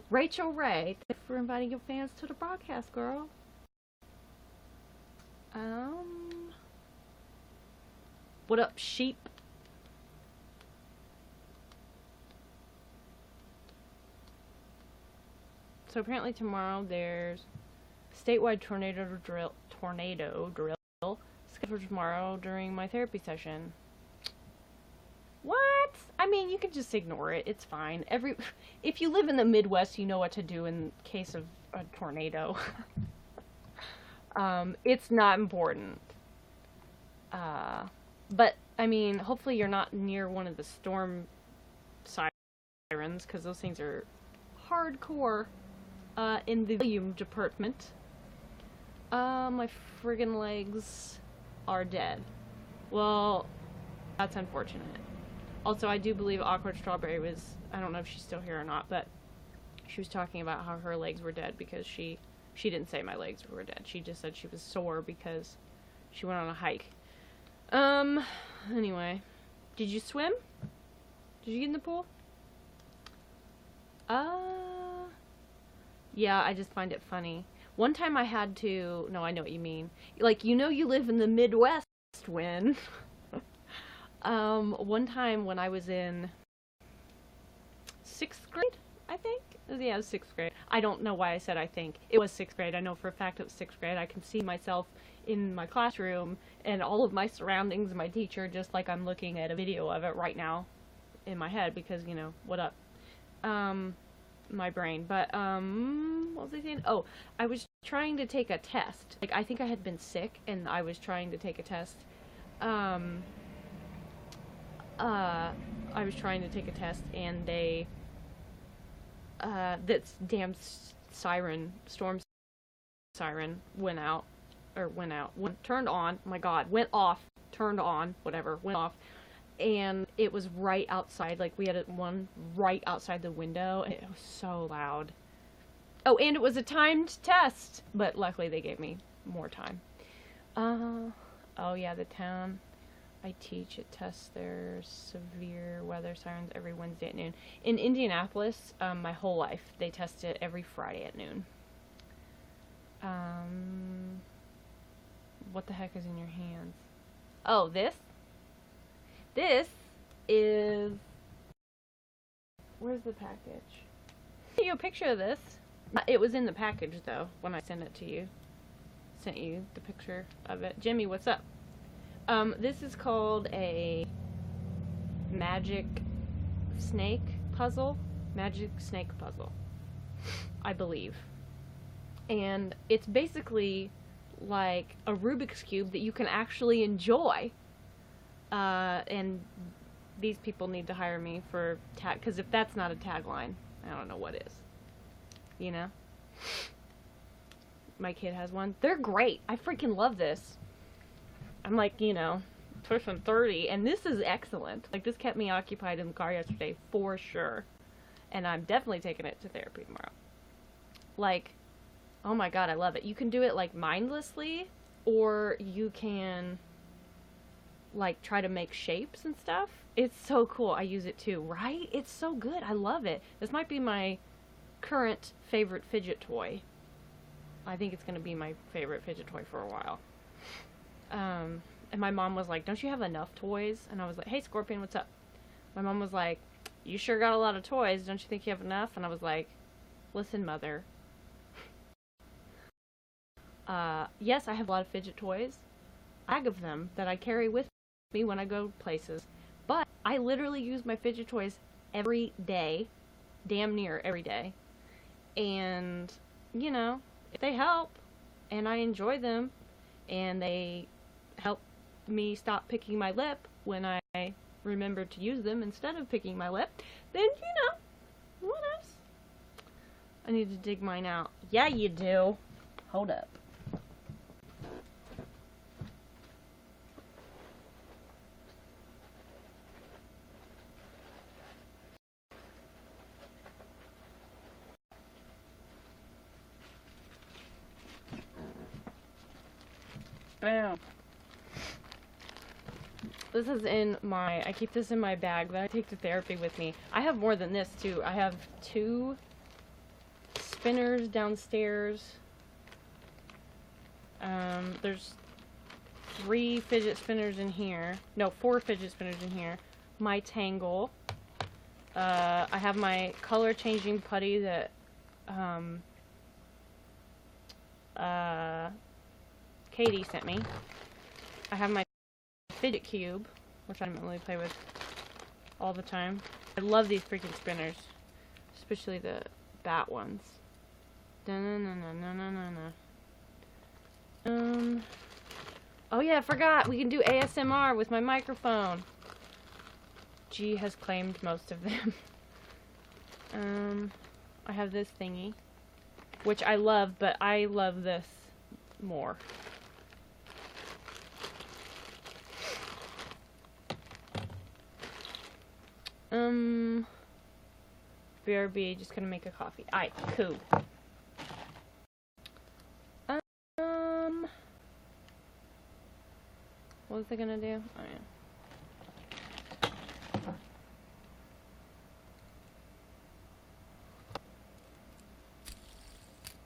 Rachel Ray, thanks for inviting your fans to the broadcast, girl. What up, sheep? So apparently tomorrow there's statewide tornado drill scheduled tomorrow during my therapy session. What? I mean, you can just ignore it. It's fine. If you live in the Midwest, you know what to do in case of a tornado. It's not important. But, I mean, hopefully you're not near one of the storm sirens, because those things are hardcore in the volume department. My friggin' legs are dead. Well, that's unfortunate. Also, I do believe Awkward Strawberry was, I don't know if she's still here or not, but she was talking about how her legs were dead because she didn't say my legs were dead. She just said she was sore because she went on a hike. Anyway. Did you swim? Did you get in the pool? Yeah, I just find it funny. One time I had to, no, I know what you mean. Like, you know you live in the Midwest when... one time when I was in 6th grade, I think? Yeah, it was 6th grade. I don't know why I said I think. It was 6th grade. I know for a fact it was 6th grade. I can see myself in my classroom and all of my surroundings, my teacher, just like I'm looking at a video of it right now in my head because, you know, what up? My brain. But, what was I saying? Oh, I was trying to take a test. Like, I think I had been sick and I was trying to take a test. I was trying to take a test and they, that damn storm siren went turned on, my god, went off, turned on, whatever, went off, and it was right outside, like we had one right outside the window, and it was so loud. Oh, and it was a timed test, but luckily they gave me more time. Oh yeah, the town I teach, it tests their severe weather sirens every Wednesday at noon. In Indianapolis, my whole life, they test it every Friday at noon. What the heck is in your hands? Oh, this? This is... Where's the package? I'll give you a picture of this. It was in the package, though, when I sent it to you. Sent you the picture of it. Jimmy, what's up? This is called a magic snake puzzle. Magic snake puzzle, I believe. And it's basically like a Rubik's Cube that you can actually enjoy. And these people need to hire me for tag, because if that's not a tagline, I don't know what is. You know? My kid has one. They're great. I freaking love this. I'm like, you know, pushing 30, and this is excellent. Like, this kept me occupied in the car yesterday, for sure. And I'm definitely taking it to therapy tomorrow. Like, oh my god, I love it. You can do it, like, mindlessly, or you can, like, try to make shapes and stuff. It's so cool. I use it too, right? It's so good. I love it. This might be my current favorite fidget toy. I think it's going to be my favorite fidget toy for a while. And my mom was like, don't you have enough toys? And I was like, hey, Scorpion, what's up? My mom was like, you sure got a lot of toys. Don't you think you have enough? And I was like, listen, mother. Yes, I have a lot of fidget toys. A bag of them that I carry with me when I go places. But I literally use my fidget toys every day. Damn near every day. And, you know, if they help, and I enjoy them, and they help me stop picking my lip when I remember to use them instead of picking my lip, then, you know, what else? I need to dig mine out. Yeah, you do. Hold up. Boom. This is in my, I keep this in my bag that I take to therapy with me. I have more than this too. I have 2 spinners downstairs. There's 3 fidget spinners in here. No, 4 fidget spinners in here. My Tangle. I have my color changing putty that, Katie sent me. I have my fidget cube, which I don't really play with all the time. I love these freaking spinners, especially the bat ones. Oh yeah, I forgot. We can do ASMR with my microphone. G has claimed most of them. I have this thingy, which I love, but I love this more. BRB, just gonna make a coffee. Aight, cool. What was I gonna do? Oh yeah.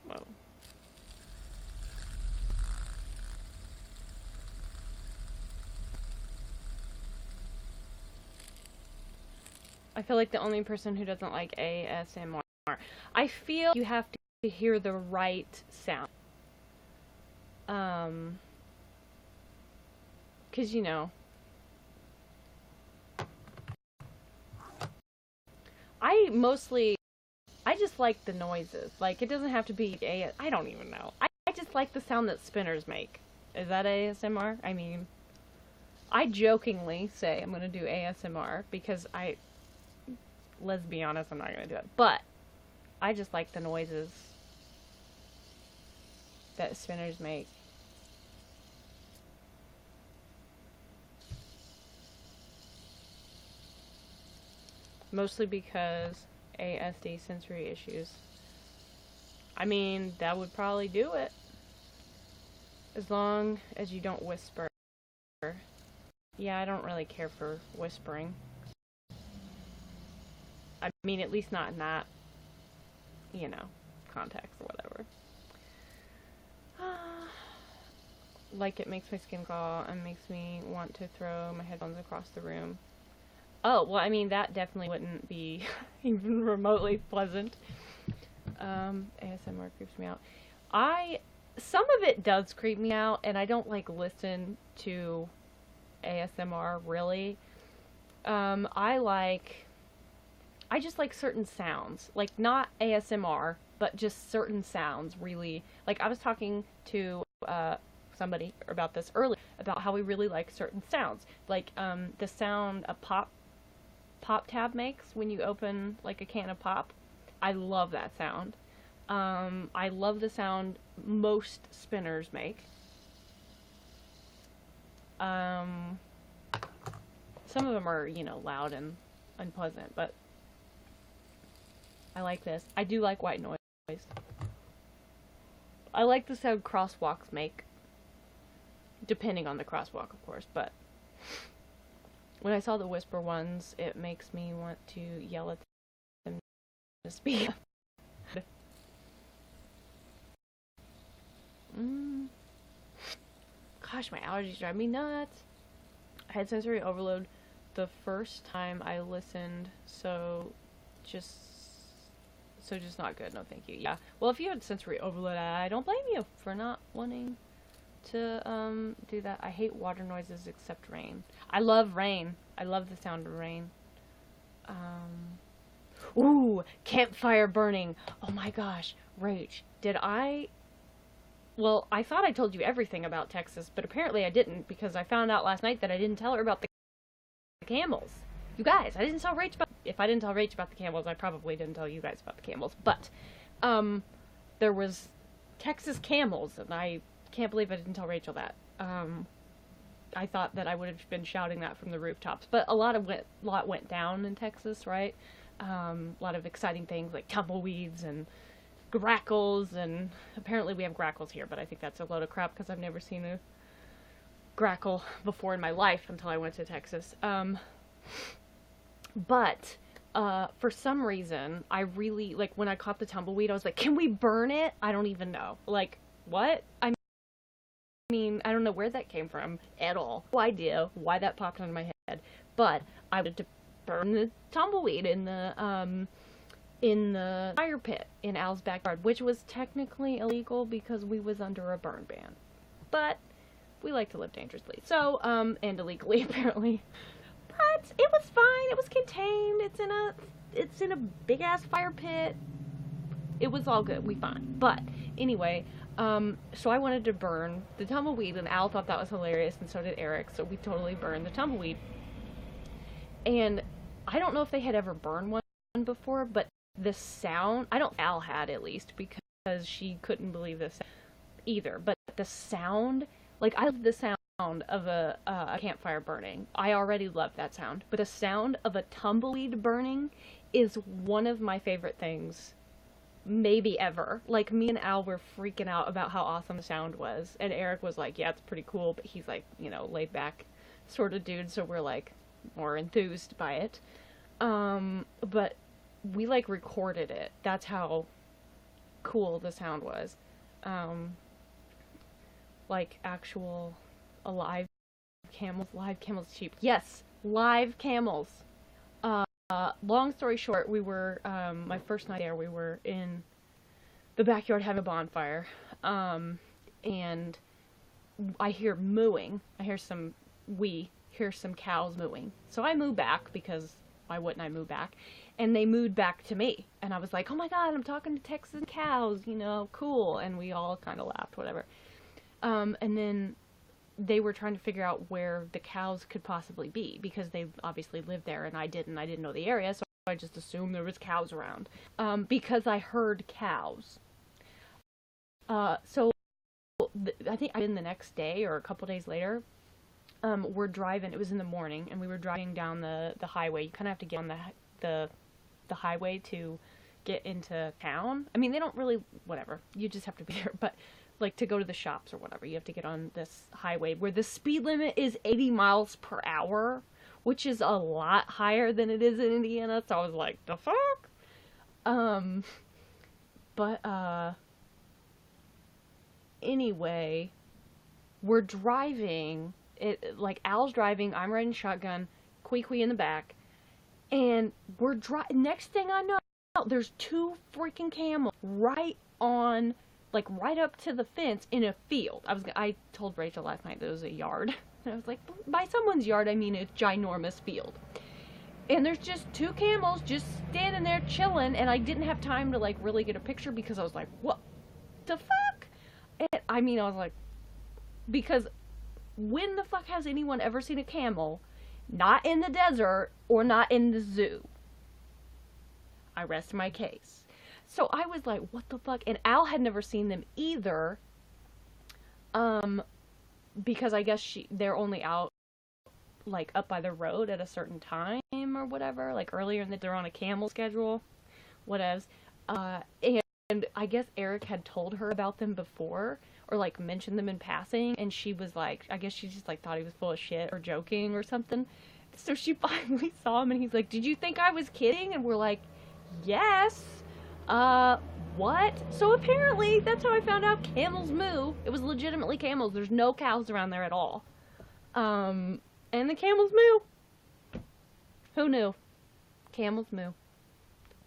Whoa. I feel like the only person who doesn't like ASMR. I feel you have to hear the right sound. 'Cause you know, I just like the noises. Like, it doesn't have to be I don't even know. I just like the sound that spinners make. Is that ASMR? I mean, I jokingly say I'm gonna do ASMR because let's be honest, I'm not gonna do it. But I just like the noises that spinners make. Mostly because ASD sensory issues. I mean, that would probably do it. As long as you don't whisper. Yeah, I don't really care for whispering. I mean, at least not in that, you know, context or whatever. Like, it makes my skin crawl and makes me want to throw my headphones across the room. Oh, well, I mean, that definitely wouldn't be even remotely pleasant. ASMR creeps me out. Some of it does creep me out, and I don't, like, listen to ASMR, really. I just like certain sounds. Like, not ASMR, but just certain sounds, really. Like, I was talking to, somebody about this earlier, about how we really like certain sounds. Like, the sound a pop tab makes when you open, like, a can of pop. I love that sound. I love the sound most spinners make. Some of them are, you know, loud and unpleasant, but I like this. I do like white noise. I like the sound crosswalks make. Depending on the crosswalk, of course, but when I saw the whisper ones, it makes me want to yell at them to speak. Gosh, my allergies drive me nuts. I had sensory overload the first time I listened, so just not good. No, thank you. Yeah. Well, if you had sensory overload, I don't blame you for not wanting to do that. I hate water noises except rain. I love rain. I love the sound of rain. Ooh, campfire burning. Oh my gosh, Rach, well, I thought I told you everything about Texas, but apparently I didn't, because I found out last night that I didn't tell her about the camels. You guys, I didn't tell Rach about... If I didn't tell Rach about the camels, I probably didn't tell you guys about the camels. But There was Texas camels, and I can't believe I didn't tell Rachel that. I thought that I would have been shouting that from the rooftops, but a lot went down in Texas, right? A lot of exciting things like tumbleweeds and grackles, and apparently we have grackles here, but I think that's a load of crap because I've never seen a grackle before in my life until I went to Texas. But for some reason, I really, like, when I caught the tumbleweed, I was like, can we burn it? I don't even know. Like, what? I mean, I don't know where that came from at all. No idea why that popped into my head. But I wanted to burn the tumbleweed in the fire pit in Al's backyard, which was technically illegal because we was under a burn ban. But we like to live dangerously. So, and illegally, apparently. But it was fine. It was contained. It's in a big ass fire pit. It was all good. We fine. But anyway, so I wanted to burn the tumbleweed, and Al thought that was hilarious, and so did Eric. So we totally burned the tumbleweed. And I don't know if they had ever burned one before, but the sound, I don't, Al had at least, because she couldn't believe this either. But the sound, like, I love the sound of a campfire burning. I already love that sound, but the sound of a tumbleweed burning is one of my favorite things maybe ever. Like, me and Al were freaking out about how awesome the sound was, and Eric was like, yeah, it's pretty cool, but he's like, you know, laid back sort of dude, so we're like more enthused by it. But we like recorded it. That's how cool the sound was. Like actual live camels cheap. Yes, live camels. Long story short, we were, my first night there, we were in the backyard having a bonfire, and I hear mooing. We hear some cows mooing. So I moo back, because why wouldn't I moo back? And they mooed back to me. And I was like, oh my god, I'm talking to Texas cows, you know, cool. And we all kind of laughed, whatever. And then they were trying to figure out where the cows could possibly be, because they obviously lived there and I didn't know the area, so I just assumed there was cows around, because I heard cows. So I think in the next day or a couple days later, we're driving, it was in the morning, and we were driving down the highway. You kind of have to get on the highway to get into town. I mean, they don't really, whatever, you just have to be there, but like to go to the shops or whatever, you have to get on this highway where the speed limit is 80 miles per hour, which is a lot higher than it is in Indiana. So I was like, the fuck? Anyway, we're driving, like Al's driving, I'm riding shotgun, Kwee in the back, and we're next thing I know, there's two freaking camels right on, like, right up to the fence in a field. I told Rachel last night that it was a yard. And I was like, by someone's yard, I mean a ginormous field. And there's just two camels just standing there chilling, and I didn't have time to, like, really get a picture because I was like, what the fuck? And, I mean, I was like, because when the fuck has anyone ever seen a camel not in the desert or not in the zoo? I rest my case. So I was like, what the fuck? And Al had never seen them either. Because I guess they're only out, like, up by the road at a certain time or whatever. Like, earlier in they're on a camel schedule. Whatevs. And I guess Eric had told her about them before, or, like, mentioned them in passing. And she was like, I guess she just, like, thought he was full of shit or joking or something. So she finally saw him, and he's like, did you think I was kidding? And we're like, yes. What? So apparently, that's how I found out camels moo. It was legitimately camels. There's no cows around there at all. And the camels moo. Who knew? Camels moo.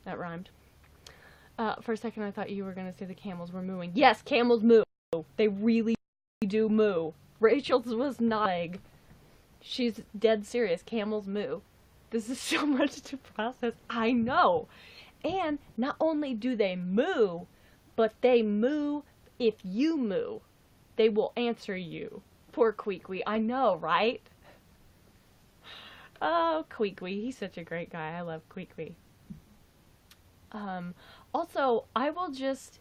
That rhymed. For a second, I thought you were gonna say the camels were mooing. Yes, camels moo. They really do moo. Rachel's was not egg. She's dead serious. Camels moo. This is so much to process. I know. And not only do they moo, but they moo if you moo. They will answer you. Poor Kwee. I know, right? Oh, Kwee. He's such a great guy. I love Kwee. Also, I will just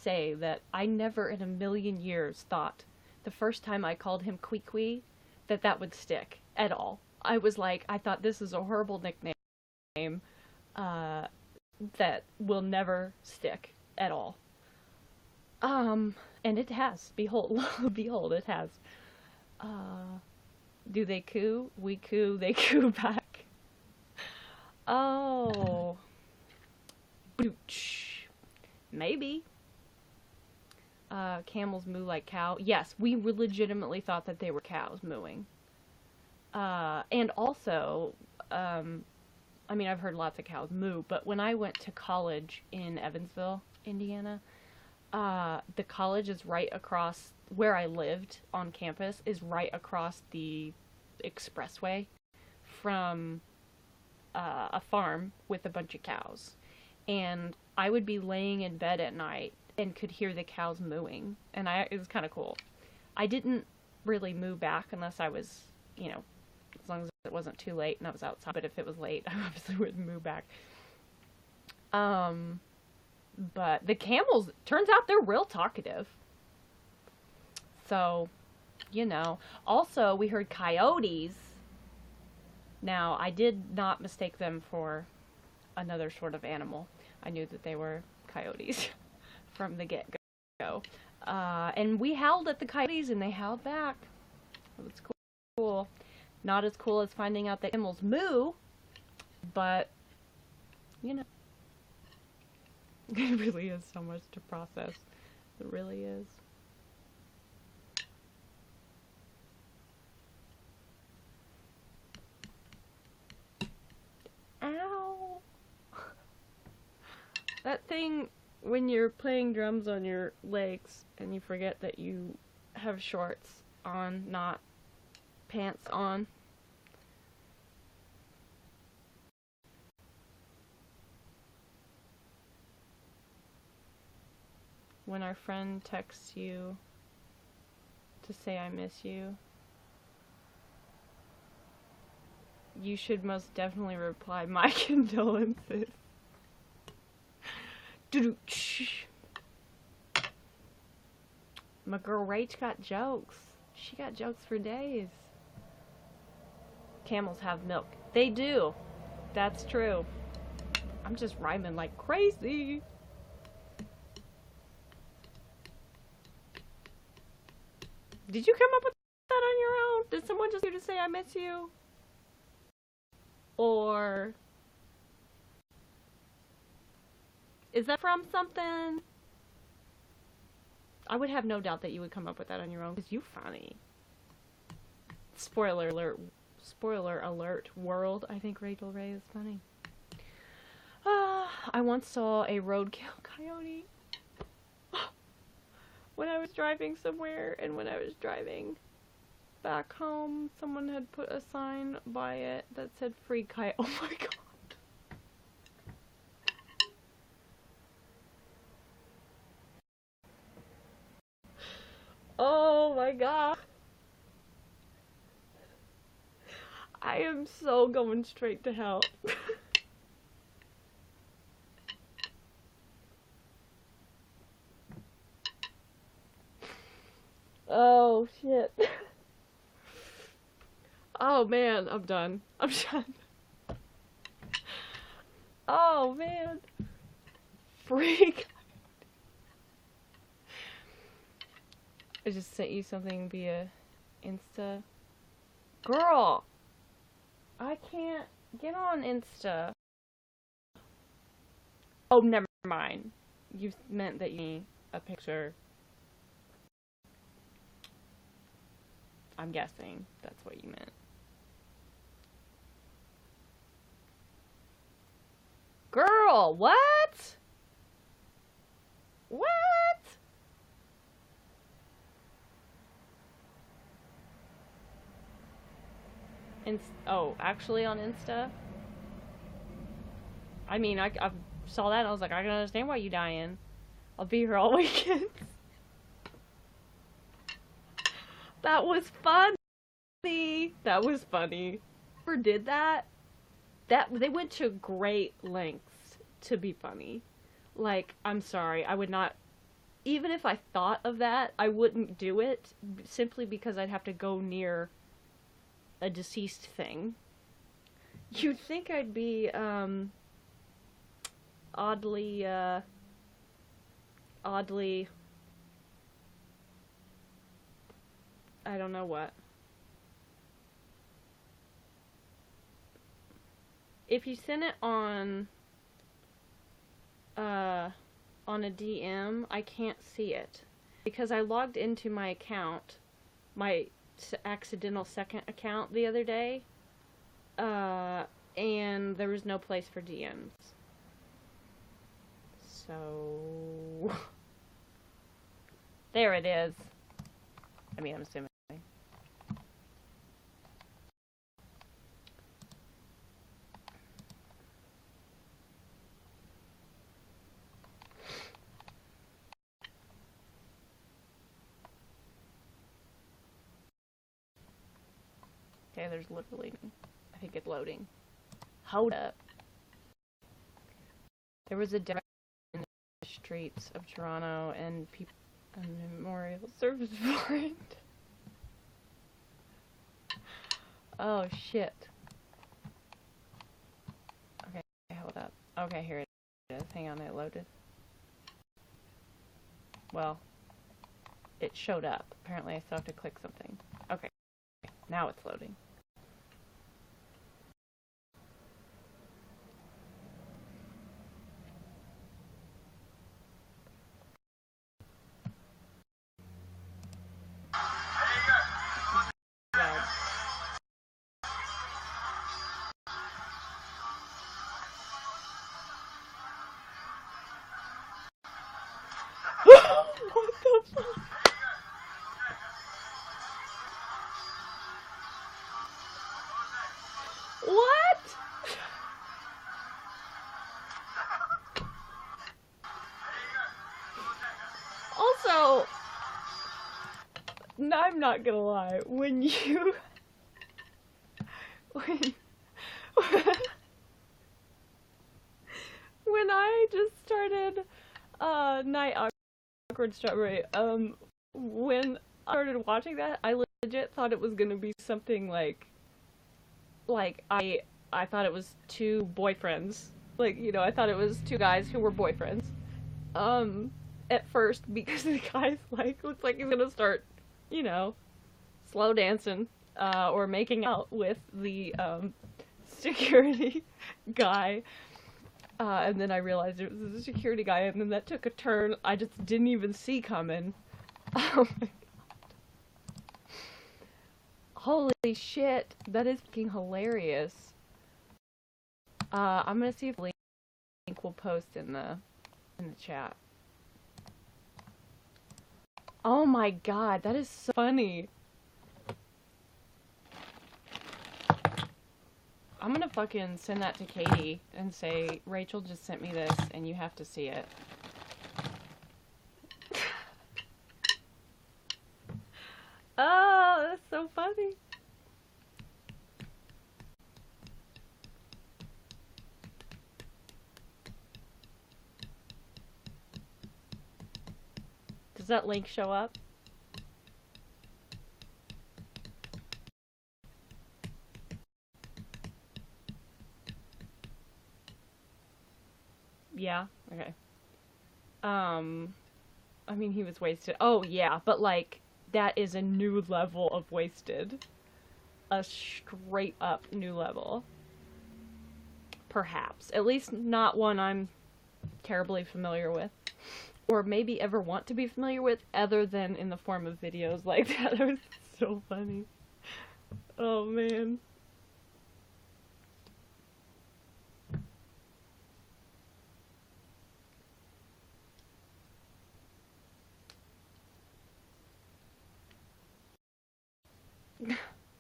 say that I never in a million years thought the first time I called him Kwee that that would stick at all. I was like, I thought this is a horrible nickname uh, that will never stick at all. And it has. Behold, behold, it has. Uh, do they coo? We coo, they coo back. Oh. Booch. Maybe. Camels moo like cow. Yes, we legitimately thought that they were cows mooing. And also, I mean, I've heard lots of cows moo, but when I went to college in Evansville, Indiana, the college is right across where I lived on campus, is right across the expressway from a farm with a bunch of cows. And I would be laying in bed at night and could hear the cows mooing, and it was kind of cool. I didn't really moo back unless I was, you know, as long as it wasn't too late and I was outside. But if it was late, I obviously wouldn't moo back. But the camels, turns out they're real talkative. So, you know. Also, we heard coyotes. Now, I did not mistake them for another sort of animal. I knew that they were coyotes from the get-go. And we howled at the coyotes, and they howled back. It was cool. Not as cool as finding out that camels moo, but, you know. It really is so much to process. It really is. Ow! That thing when you're playing drums on your legs and you forget that you have shorts on, not pants on. When our friend texts you to say I miss you, you should most definitely reply, my condolences. My girl Rach got jokes. She got jokes for days. Camels have milk. They do. That's true. I'm just rhyming like crazy. Did you come up with that on your own? Did someone just do to say I miss you? Or is that from something? I would have no doubt that you would come up with that on your own because you're funny. Spoiler alert, world. I think Rachel Ray is funny. I once saw a roadkill coyote when I was driving somewhere, and when I was driving back home, someone had put a sign by it that said free coyote. Oh my god. Oh my god. I am so going straight to hell. Oh shit. Oh man, I'm done. I'm done. Oh man. Freak. I just sent you something via Insta. Girl! I can't get on Insta. Oh, never mind. You meant that you need a picture. I'm guessing that's what you meant. Girl, what? What? Oh, actually on Insta? I mean, I saw that and I was like, I can understand why you dying. I'll be here all weekend. That was funny. That was funny. Whoever did that, they went to great lengths to be funny. Like, I'm sorry, I would not, even if I thought of that, I wouldn't do it, simply because I'd have to go near a deceased thing. You'd think I'd be, oddly, I don't know what. If you send it on a DM, I can't see it. Because I logged into my account, my accidental second account the other day, and there was no place for DMs. So... there it is. I mean, I'm assuming. Okay, there's literally, I think it's loading. Hold up. There was a death in the streets of Toronto, and people, a memorial service for it. Oh shit. Okay, hold up. Okay, here it is. Hang on, it loaded. Well, it showed up. Apparently I still have to click something. Okay, now it's loading. What the fuck? What? Also, no, I'm not gonna lie. When you, when I just started Night Awkward Strawberry, when I started watching that, I legit thought it was gonna be something like I thought it was two boyfriends. Like, you know, I thought it was two guys who were boyfriends. At first, because the guy's like, looks like he's gonna start, you know, slow dancing, or making out with the, security guy. And then I realized it was a security guy, and then that took a turn I just didn't even see coming. Oh my god. Holy shit, that is fucking hilarious. I'm gonna see if the link will post in the chat. Oh my god, that is so funny. I'm gonna fucking send that to Katie and say, Rachel just sent me this and you have to see it. Oh, that's so funny. Does that link show up? Yeah, okay. I mean, he was wasted. Oh, yeah, but like, that is a new level of wasted. A straight up new level. Perhaps. At least not one I'm terribly familiar with. Or maybe ever want to be familiar with, other than in the form of videos like that. That was so funny. Oh, man.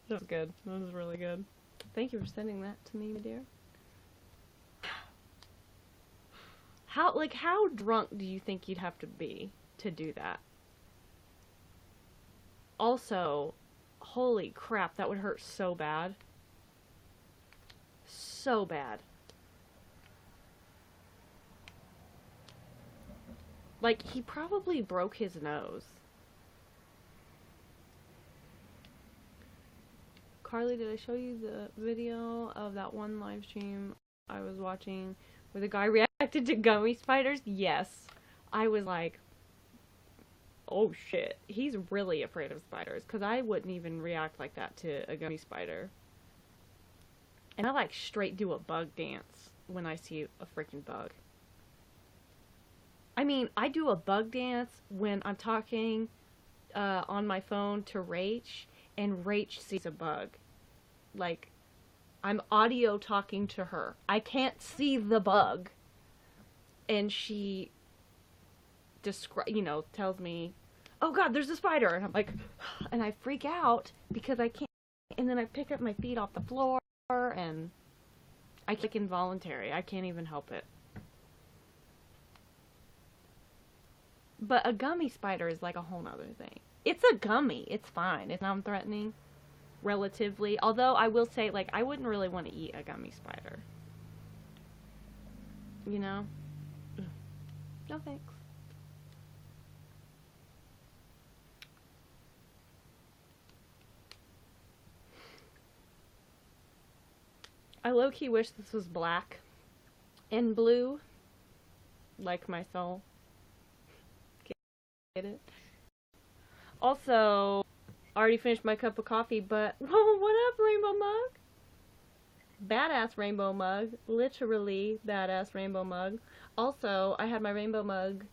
That was good. That was really good. Thank you for sending that to me, my dear. How drunk do you think you'd have to be to do that? Also, holy crap, that would hurt so bad. So bad. Like, he probably broke his nose. Carly, did I show you the video of that one live stream I was watching where the guy reacted to gummy spiders? Yes. I was like, oh shit, he's really afraid of spiders, because I wouldn't even react like that to a gummy spider. And I like straight do a bug dance when I see a freaking bug. I mean, I do a bug dance when I'm talking on my phone to Rach, and Rach sees a bug. Like, I'm audio talking to her. I can't see the bug. And she tells me, oh god, there's a spider. And I'm like, and I freak out because I can't. And then I pick up my feet off the floor, and I click involuntary. I can't even help it. But a gummy spider is like a whole nother thing. It's a gummy. It's fine. It's non-threatening, relatively. Although I will say, like, I wouldn't really want to eat a gummy spider. You know? No thanks. I low-key wish this was black and blue, like my soul. Get it? Also, I already finished my cup of coffee, but whoa, what up, Rainbow Mug? Badass Rainbow Mug. Literally badass Rainbow Mug. Also, I had my Rainbow Mug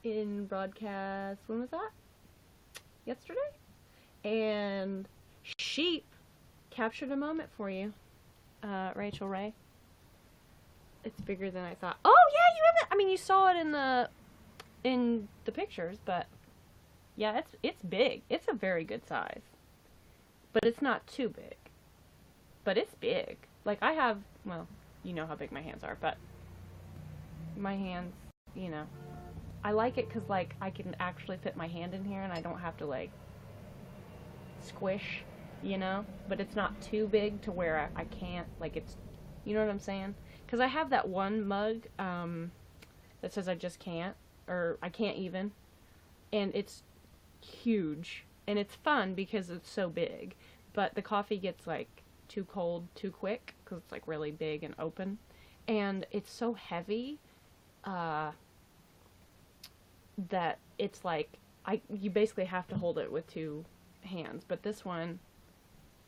in broadcast, when was that? Yesterday? And Sheep captured a moment for you, Rachel Ray. It's bigger than I thought. Oh, yeah, you haven't, I mean, you saw it in the pictures, but yeah, it's big. It's a very good size. But it's not too big. But it's big. Like, I have, well, you know how big my hands are, but my hands, you know. I like it because, like, I can actually fit my hand in here and I don't have to, like, squish, you know? But it's not too big to where I can't, like, it's, you know what I'm saying? Because I have that one mug that says I just can't, or I can't even, and it's huge, and it's fun because it's so big, but the coffee gets, like, too cold too quick because it's, like, really big and open, and it's so heavy that it's like you basically have to hold it with two hands. But this one,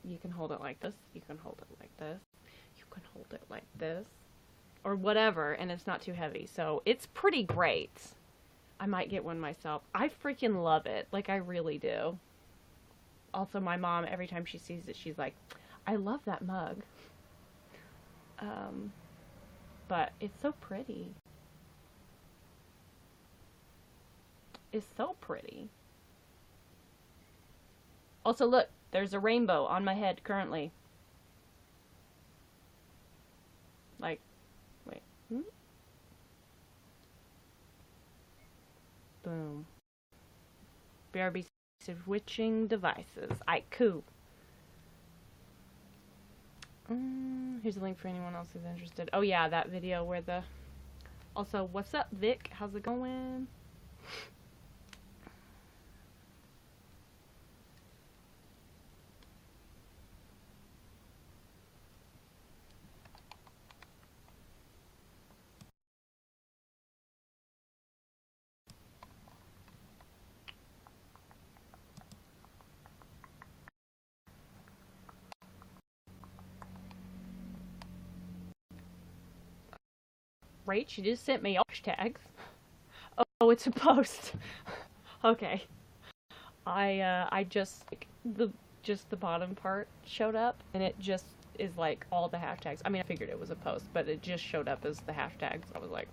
you can hold it like this, you can hold it like this, you can hold it like this, or whatever, and it's not too heavy, so it's pretty great. I might get one myself. I freaking love it. Like, I really do. Also, my mom, every time she sees it, she's like, I love that mug. But it's so pretty. It's so pretty. Also, look, there's a rainbow on my head currently. Like, wait. Boom. BRB switching devices. Aiku. Here's a link for anyone else who's interested. Oh yeah, that video where the... Also, what's up, Vic? How's it going? Rach, you just sent me hashtags. Oh, it's a post. Okay. I just, like, the bottom part showed up, and it just is like all the hashtags. I mean, I figured it was a post, but it just showed up as the hashtags. I was like,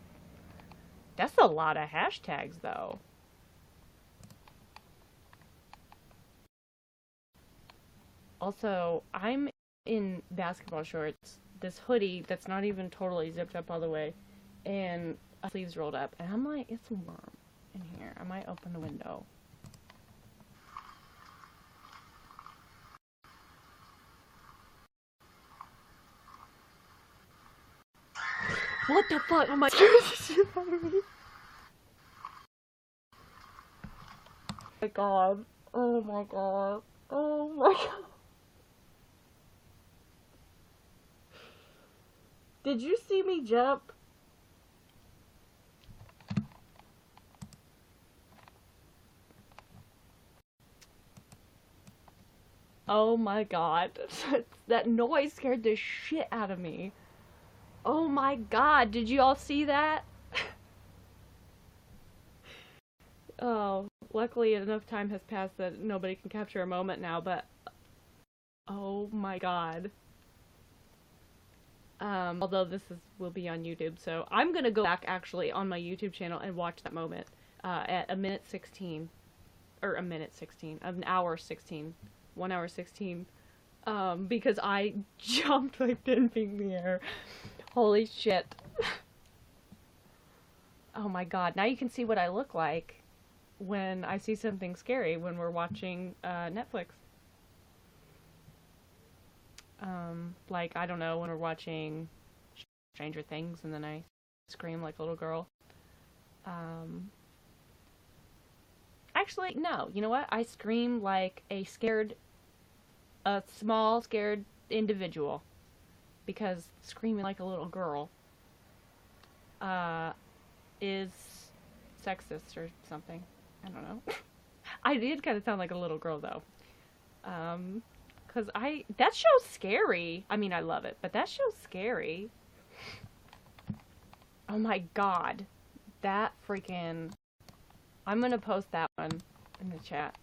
that's a lot of hashtags, though. Also, I'm in basketball shorts, this hoodie that's not even totally zipped up all the way, and sleeves rolled up, and I'm like, it's warm in here. I might open the window. What the fuck? Oh my god. my god. Oh my god. Oh my god. Did you see me jump? Oh my god. That noise scared the shit out of me. Oh my god, did you all see that? Oh, luckily enough time has passed that nobody can capture a moment now, but oh my god. Although this will be on YouTube, so I'm gonna go back actually on my YouTube channel and watch that moment at a minute 16, or a minute 16, an hour 16, 1 hour 16, because I jumped like 10 feet in the air. Holy shit. Oh my god, now you can see what I look like when I see something scary when we're watching Netflix. Like, I don't know, when we're watching Stranger Things and then I scream like a little girl. Actually, no, you know what? I scream like a small, scared individual. Because screaming like a little girl, is sexist or something. I don't know. I did kind of sound like a little girl, though. Because that show's scary. I mean, I love it, but that show's scary. Oh my god. That freaking... I'm gonna post that one in the chat.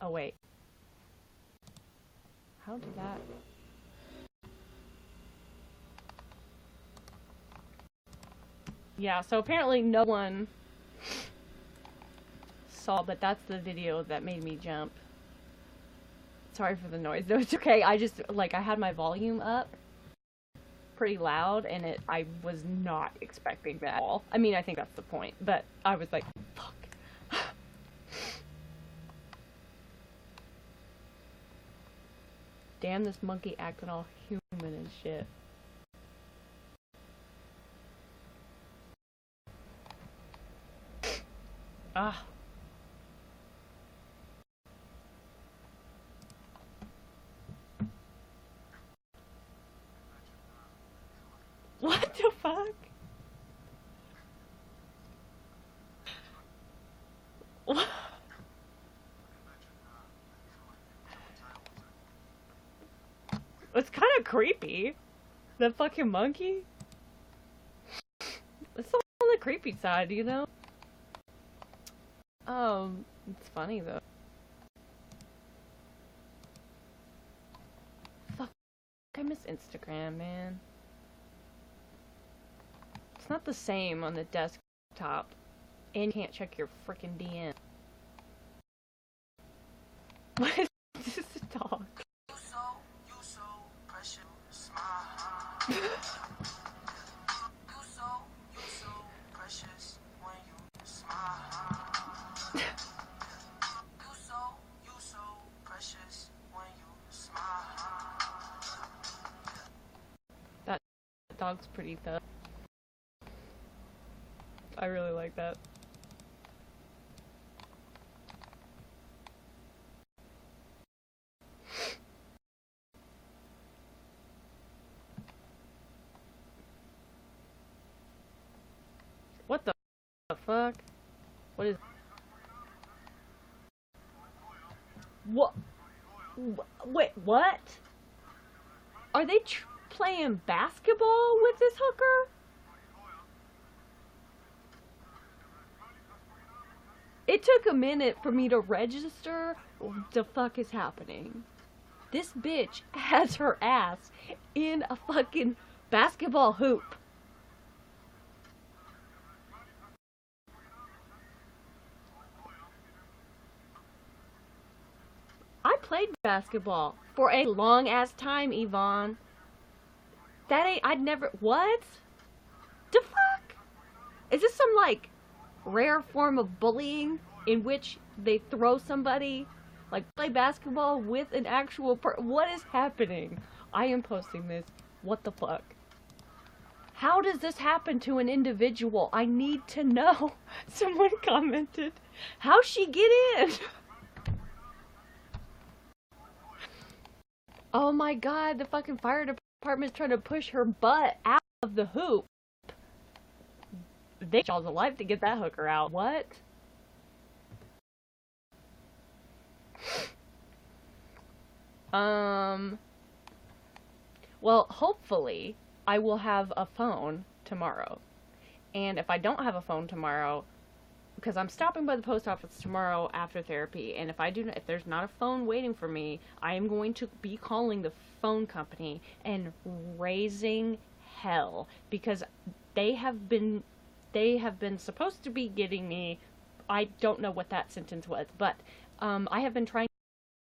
Oh, wait. How did that... Yeah, so apparently no one saw, but that's the video that made me jump. Sorry for the noise. No, it's okay. I just, like, I had my volume up pretty loud, and I was not expecting that at all. I mean, I think that's the point, but I was like, fuck. Damn, this monkey acting all human and shit. Ah. What the fuck? What? It's kind of creepy. The fucking monkey? It's on the creepy side, you know? It's funny though. Fuck, I miss Instagram, man. It's not the same on the desktop, and you can't check your frickin' DM. What is this dog? You so precious, my you so precious when you smile. You so precious when you smile. That dog's pretty tough. I really like that. What the fuck? What is... What? Wait, what? Are they playing basketball with this hooker? It took a minute for me to register what the fuck is happening. This bitch has her ass in a fucking basketball hoop. I played basketball for a long ass time, Yvonne. That ain't, I'd never, what? The fuck? Is this some, like, rare form of bullying in which they throw somebody, like, play basketball with an actual what is happening? I am posting this. What the fuck? How does this happen to an individual? I need to know. Someone commented, how'd she get in? Oh my god, the fucking fire department's trying to push her butt out of the hoop. They shaw's alive to get that hooker out. What? Well, hopefully I will have a phone tomorrow. And if I don't have a phone tomorrow, because I'm stopping by the post office tomorrow after therapy, and if there's not a phone waiting for me, I am going to be calling the phone company and raising hell, because they have been supposed to be getting me, I don't know what that sentence was, but I have been trying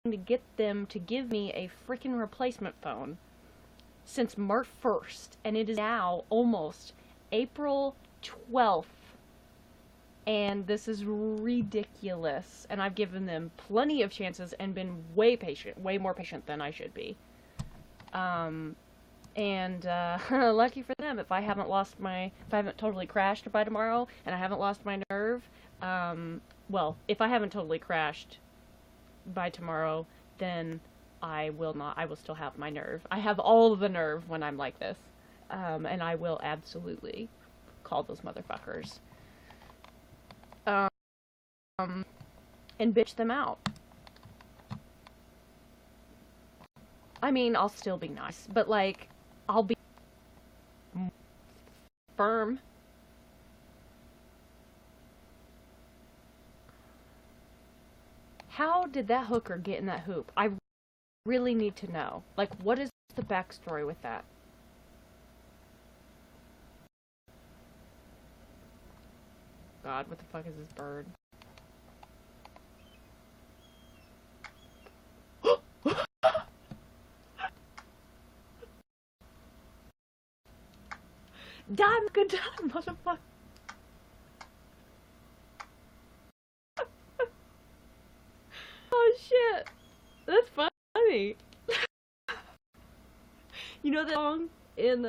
to get them to give me a freaking replacement phone since March 1st, and it is now almost April 12th. And this is ridiculous. And I've given them plenty of chances and been way more patient than I should be. Lucky for them, if I haven't totally crashed by tomorrow, and I haven't lost my nerve, well, if I haven't totally crashed by tomorrow, then I will still have my nerve. I have all of the nerve when I'm like this. And I will absolutely call those motherfuckers. And bitch them out. I mean, I'll still be nice, but like, I'll be firm. How did that hooker get in that hoop? I really need to know. Like, what is the backstory with that? God, what the fuck is this bird? Done! Good done, motherfucker! Oh shit! That's funny! You know that song in,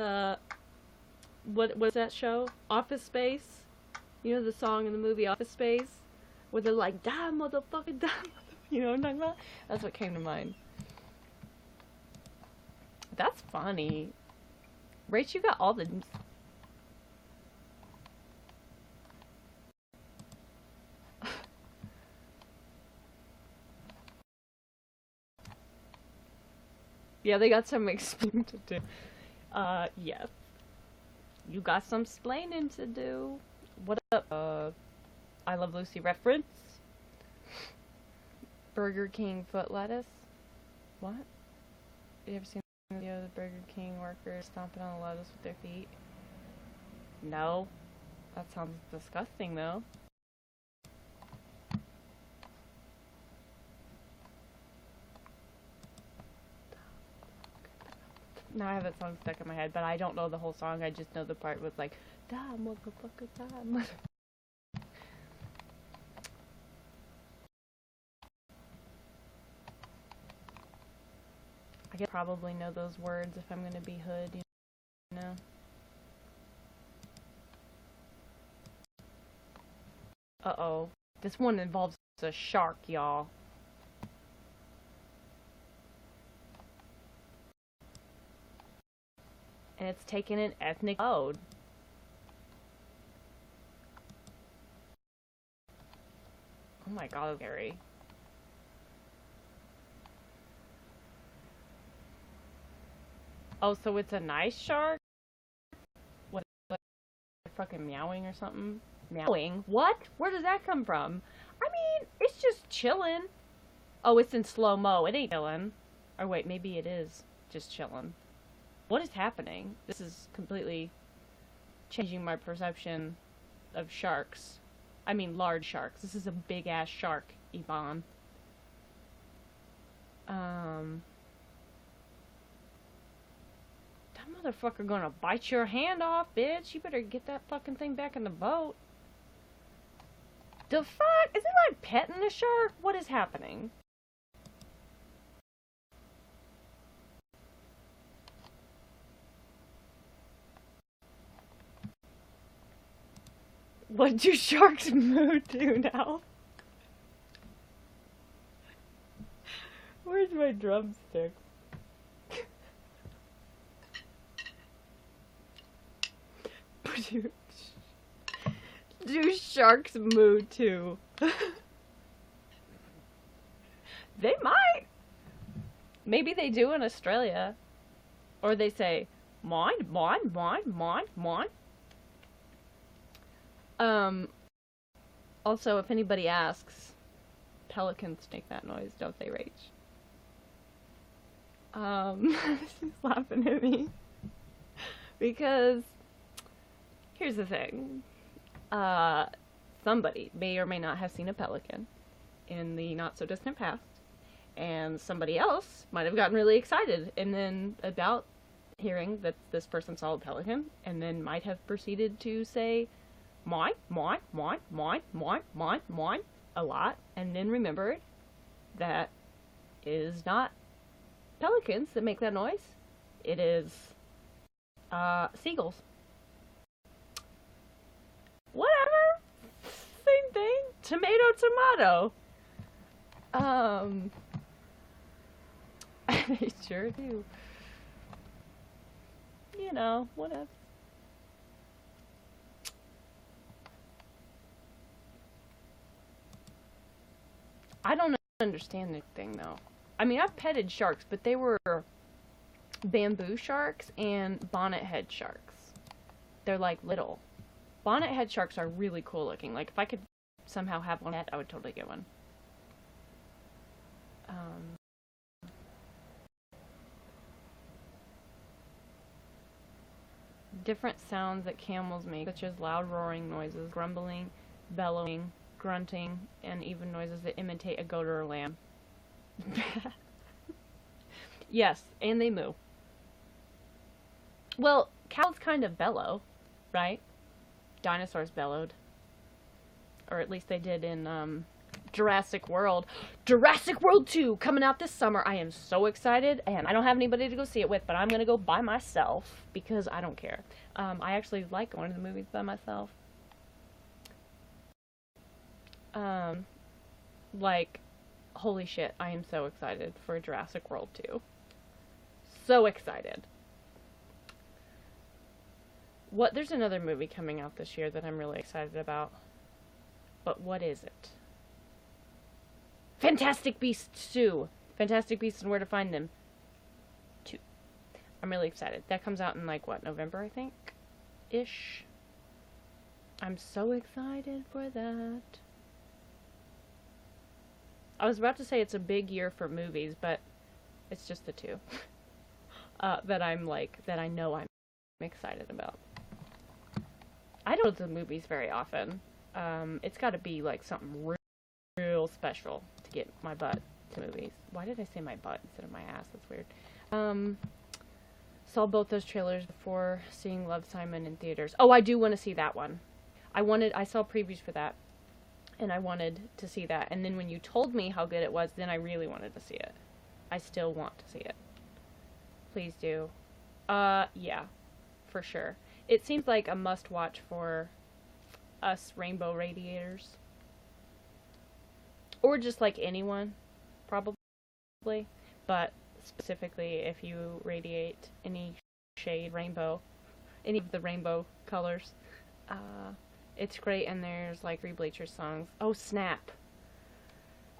what's that show? Office Space? You know the song in the movie Office Space? Where they're like, die motherfucker, die motherfucker. You know what I'm talking about? That's what came to mind. That's funny. Rach, you got all the... Yeah, they got some explaining to do. Yes. You got some splaining to do. What up, I Love Lucy reference? Burger King foot lettuce? What? You ever seen the video of the Burger King workers stomping on the lettuce with their feet? No. That sounds disgusting, though. Now I have that song stuck in my head, but I don't know the whole song. I just know the part with like, "Die, motherfucker, die, motherfucker." I could probably know those words if I'm gonna be hood, you know. Uh-oh. This one involves a shark, y'all. And it's taken an ethnic code. Oh my god, Gary. Oh, so it's a nice shark? What, like fucking meowing or something? Meowing? What? Where does that come from? I mean, it's just chilling. Oh, it's in slow-mo. It ain't chilling. Or wait, maybe it is just chilling. What is happening? This is completely changing my perception of sharks. I mean, large sharks. This is a big-ass shark, Yvonne. That motherfucker gonna bite your hand off, bitch. You better get that fucking thing back in the boat. The fuck? Is it like petting a shark? What is happening? What do sharks moo to now? Where's my drumsticks? Do sharks moo too? They might. Maybe they do in Australia. Or they say, mine, mine, mine, mine, mine. Also, if anybody asks, pelicans make that noise, don't they, Rach? She's laughing at me. Because, here's the thing. Somebody may or may not have seen a pelican in the not-so-distant past. And somebody else might have gotten really excited and then about hearing that this person saw a pelican and then might have proceeded to say, mine, mine, mine, mine, mine, mine, mine, a lot, and then remembered that it is not pelicans that make that noise. It is seagulls. Whatever. Same thing. Tomato, tomato. They sure do. You know, whatever. I don't understand the thing though. I mean, I've petted sharks, but they were bamboo sharks and bonnet head sharks. They're like little. Bonnet head sharks are really cool looking. Like if I could somehow have one, I would totally get one. Different sounds that camels make, such as loud roaring noises, grumbling, bellowing, grunting, and even noises that imitate a goat or a lamb. Yes, and they moo. Well, cows kind of bellow, right? Dinosaurs bellowed. Or at least they did in Jurassic World. Jurassic World 2 coming out this summer. I am so excited, and I don't have anybody to go see it with, but I'm going to go by myself because I don't care. I actually like going to the movies by myself. Like, holy shit, I am so excited for Jurassic World 2. So excited. There's another movie coming out this year that I'm really excited about. But what is it? Fantastic Beasts 2. Fantastic Beasts and Where to Find Them 2. I'm really excited. That comes out in like, what, November, I think? Ish. I'm so excited for that. I was about to say it's a big year for movies, but it's just the two. That I know I'm excited about. I don't go to the movies very often. It's gotta be like something real special to get my butt to movies. Why did I say my butt instead of my ass? That's weird. Saw both those trailers before seeing Love, Simon in theaters. Oh, I do want to see that one. I saw previews for that, and I wanted to see that. And then when you told me how good it was, then I really wanted to see it. I still want to see it. Please do. Yeah, for sure. It seems like a must-watch for us rainbow radiators. Or just like anyone, probably. But specifically if you radiate any shade rainbow, any of the rainbow colors. It's great, and there's like 3 Bleachers songs. Oh, snap.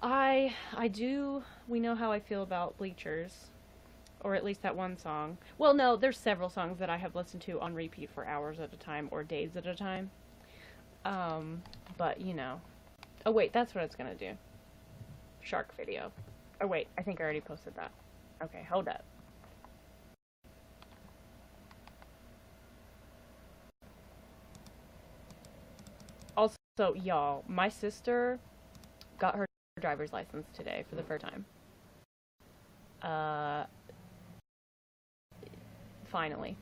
We know how I feel about Bleachers. Or at least that one song. Well, no, there's several songs that I have listened to on repeat for hours at a time or days at a time. But, you know. Oh, wait, that's what I was gonna do. Shark video. Oh, wait, I think I already posted that. Okay, hold up. Also, y'all, my sister got her driver's license today for the first time. Finally.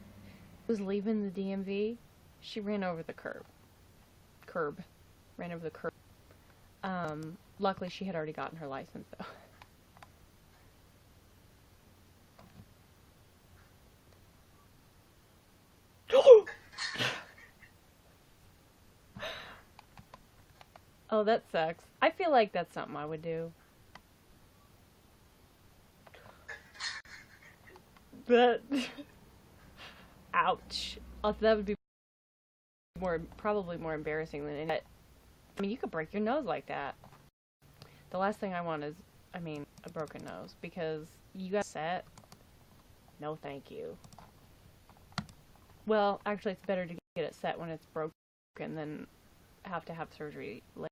Was leaving the DMV. She ran over the curb. Ran over the curb. Luckily she had already gotten her license though. Oh, that sucks. I feel like that's something I would do. But ouch. Also, that would be probably more embarrassing than any. I mean, you could break your nose like that. The last thing I want is, a broken nose, because you got set. No, thank you. Well, actually, it's better to get it set when it's broken than have to have surgery later.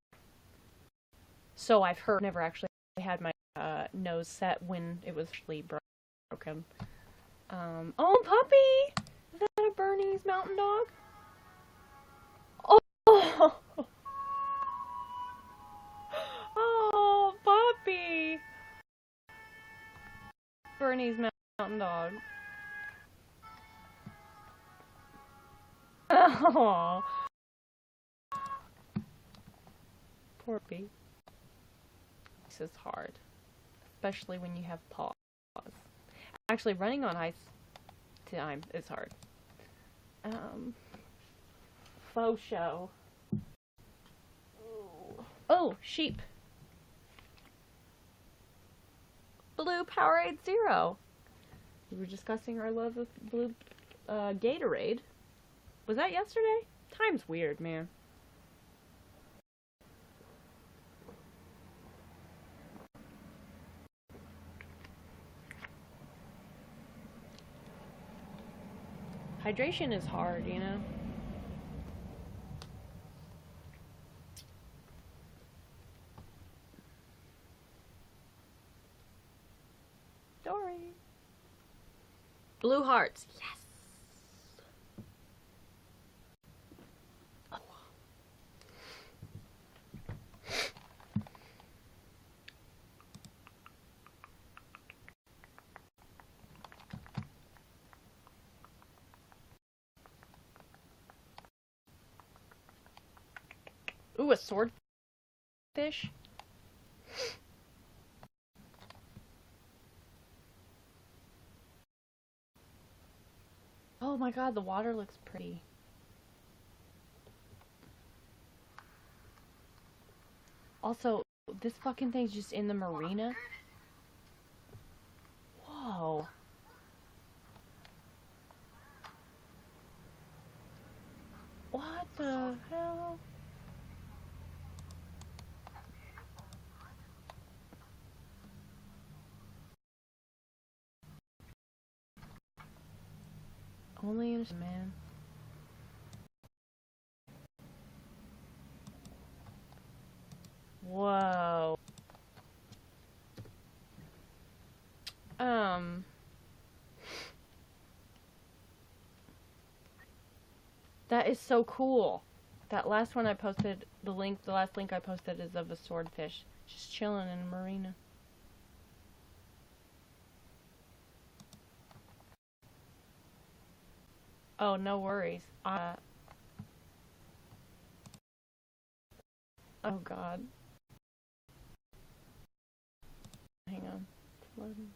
So I've heard. Never actually had my nose set when it was actually broken. Oh, puppy! Is that a Bernese mountain dog? Oh! Oh, puppy! Bernese mountain dog. Oh, poor puppy. This is hard, especially when you have paws. Actually, running on ice time is hard. Faux show. Oh, sheep. Blue Powerade Zero. We were discussing our love of blue Gatorade. Was that yesterday? Time's weird, man. Hydration is hard, you know? Dory. Blue hearts. Yes. Oh. Ooh, a swordfish. Oh my god, the water looks pretty. Also, this fucking thing's just in the marina. Whoa. What the hell? Only in man. Whoa. That is so cool. That last one I posted, the last link I posted is of a swordfish just chilling in a marina. Oh, no worries. Oh god. Hang on. It's loading.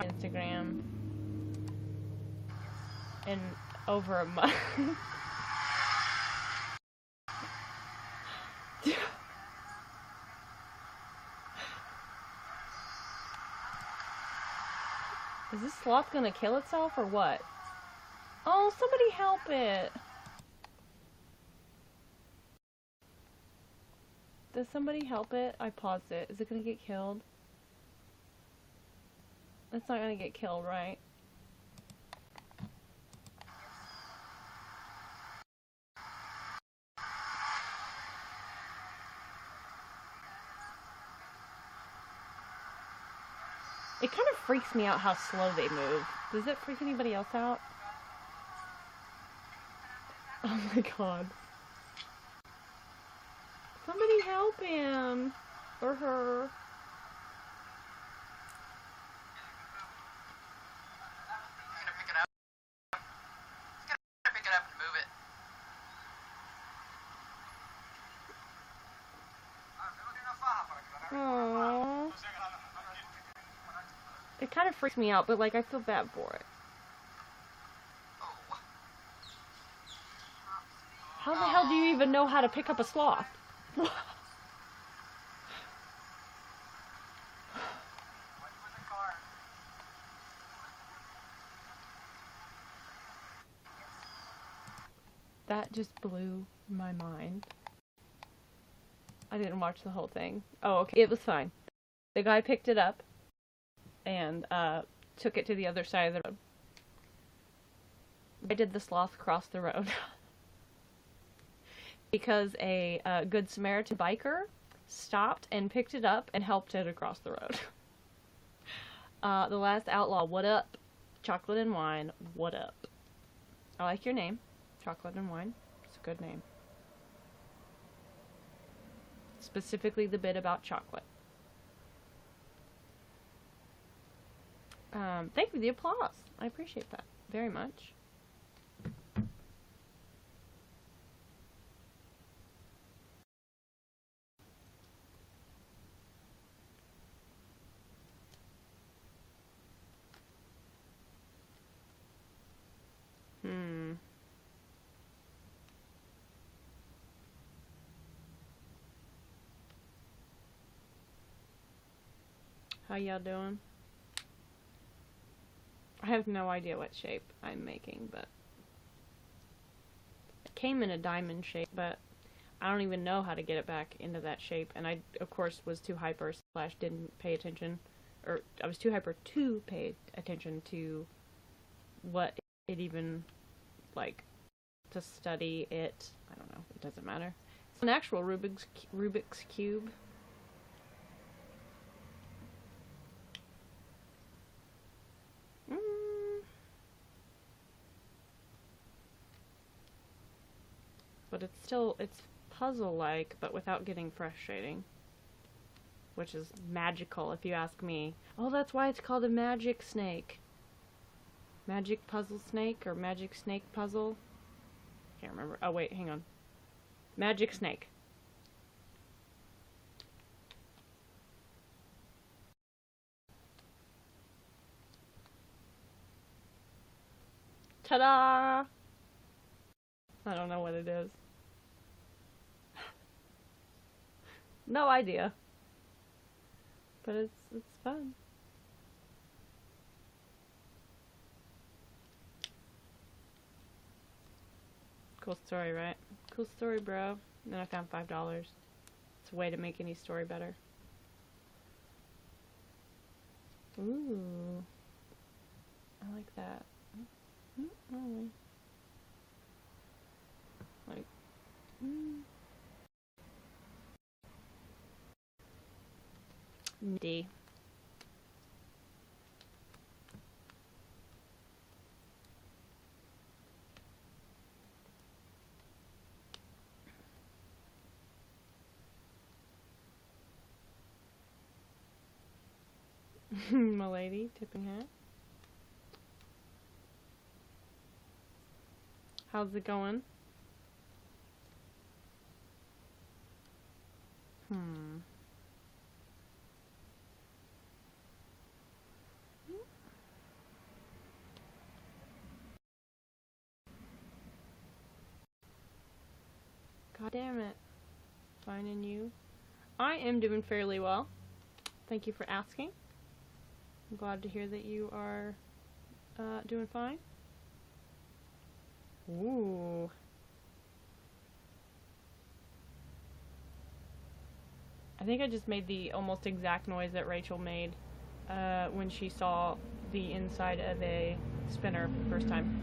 Instagram in over a month. Is this sloth gonna kill itself or what? Oh, somebody help it. Does somebody help it? I paused it. Is it gonna get killed? It's not gonna get killed, right? It kind of freaks me out how slow they move. Does it freak anybody else out? Oh my god. Somebody help him. Or her. Aww. It kind of freaks me out, but like I feel bad for it. How the hell do you even know how to pick up a sloth? That just blew my mind. I didn't watch the whole thing. Oh, okay. It was fine. The guy picked it up and took it to the other side of the road. Why did the sloth cross the road? Because a Good Samaritan biker stopped and picked it up and helped it across the road. The Last Outlaw, what up? Chocolate and Wine, what up? I like your name. Chocolate and Wine. It's a good name. Specifically the bit about chocolate. Thank you for the applause. I appreciate that very much. How y'all doing? I have no idea what shape I'm making, but it came in a diamond shape, but I don't even know how to get it back into that shape, and I, of course, was too hyper / didn't pay attention, or I was too hyper to pay attention to what it even, like, to study it. I don't know, it doesn't matter. It's an actual Rubik's Cube. But it's puzzle-like, but without getting frustrating. Which is magical, if you ask me. Oh, that's why it's called a magic snake. Magic puzzle snake, or magic snake puzzle? Can't remember. Oh, wait, hang on. Magic snake. Ta-da! I don't know what it is. No idea. But it's fun. Cool story, right? Cool story, bro. And then I found $5. It's a way to make any story better. Ooh. I like that. Oh. Like, D. My lady, tipping hat. How's it going? God damn it. Fine, and you? I am doing fairly well. Thank you for asking. I'm glad to hear that you are doing fine. Ooh. I think I just made the almost exact noise that Rachel made when she saw the inside of a spinner for the first time.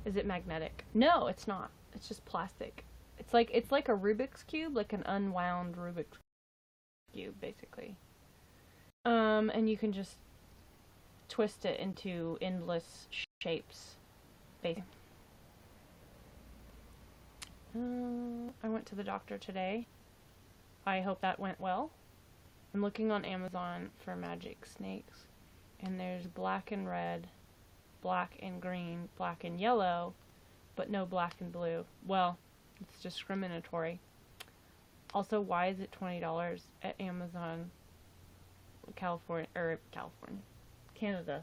Is it magnetic? No, it's not. It's just plastic. It's like a Rubik's Cube, like an unwound Rubik's Cube, basically. And you can just twist it into endless shapes. Basically. I went to the doctor today. I hope that went well. I'm looking on Amazon for magic snakes, and there's black and red, black and green, black and yellow, but no black and blue. Well, it's discriminatory. Also, why is it $20 at Amazon Canada.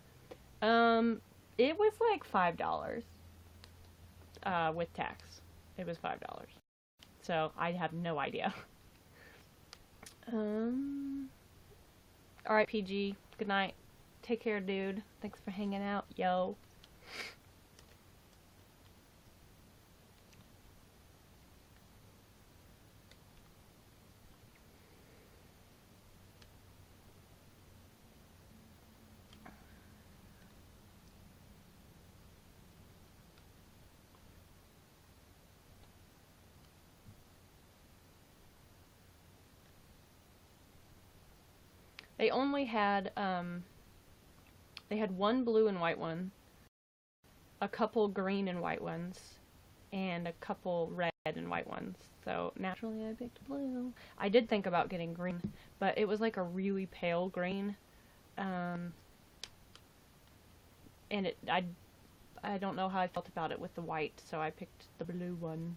It was like $5 with tax. It was $5. So I have no idea. Alright, PG. Good night. Take care, dude. Thanks for hanging out. Yo. They only had, they had one blue and white one, a couple green and white ones, and a couple red and white ones. So naturally I picked blue. I did think about getting green, but it was like a really pale green. And I don't know how I felt about it with the white, so I picked the blue one.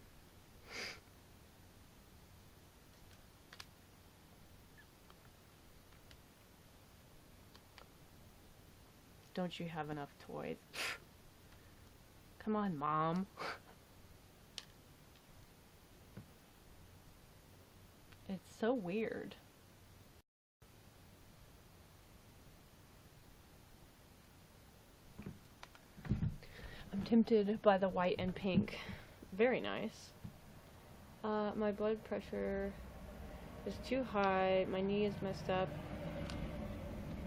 Don't you have enough toys? Come on, Mom. It's so weird. I'm tempted by the white and pink. Very nice. My blood pressure is too high, my knee is messed up,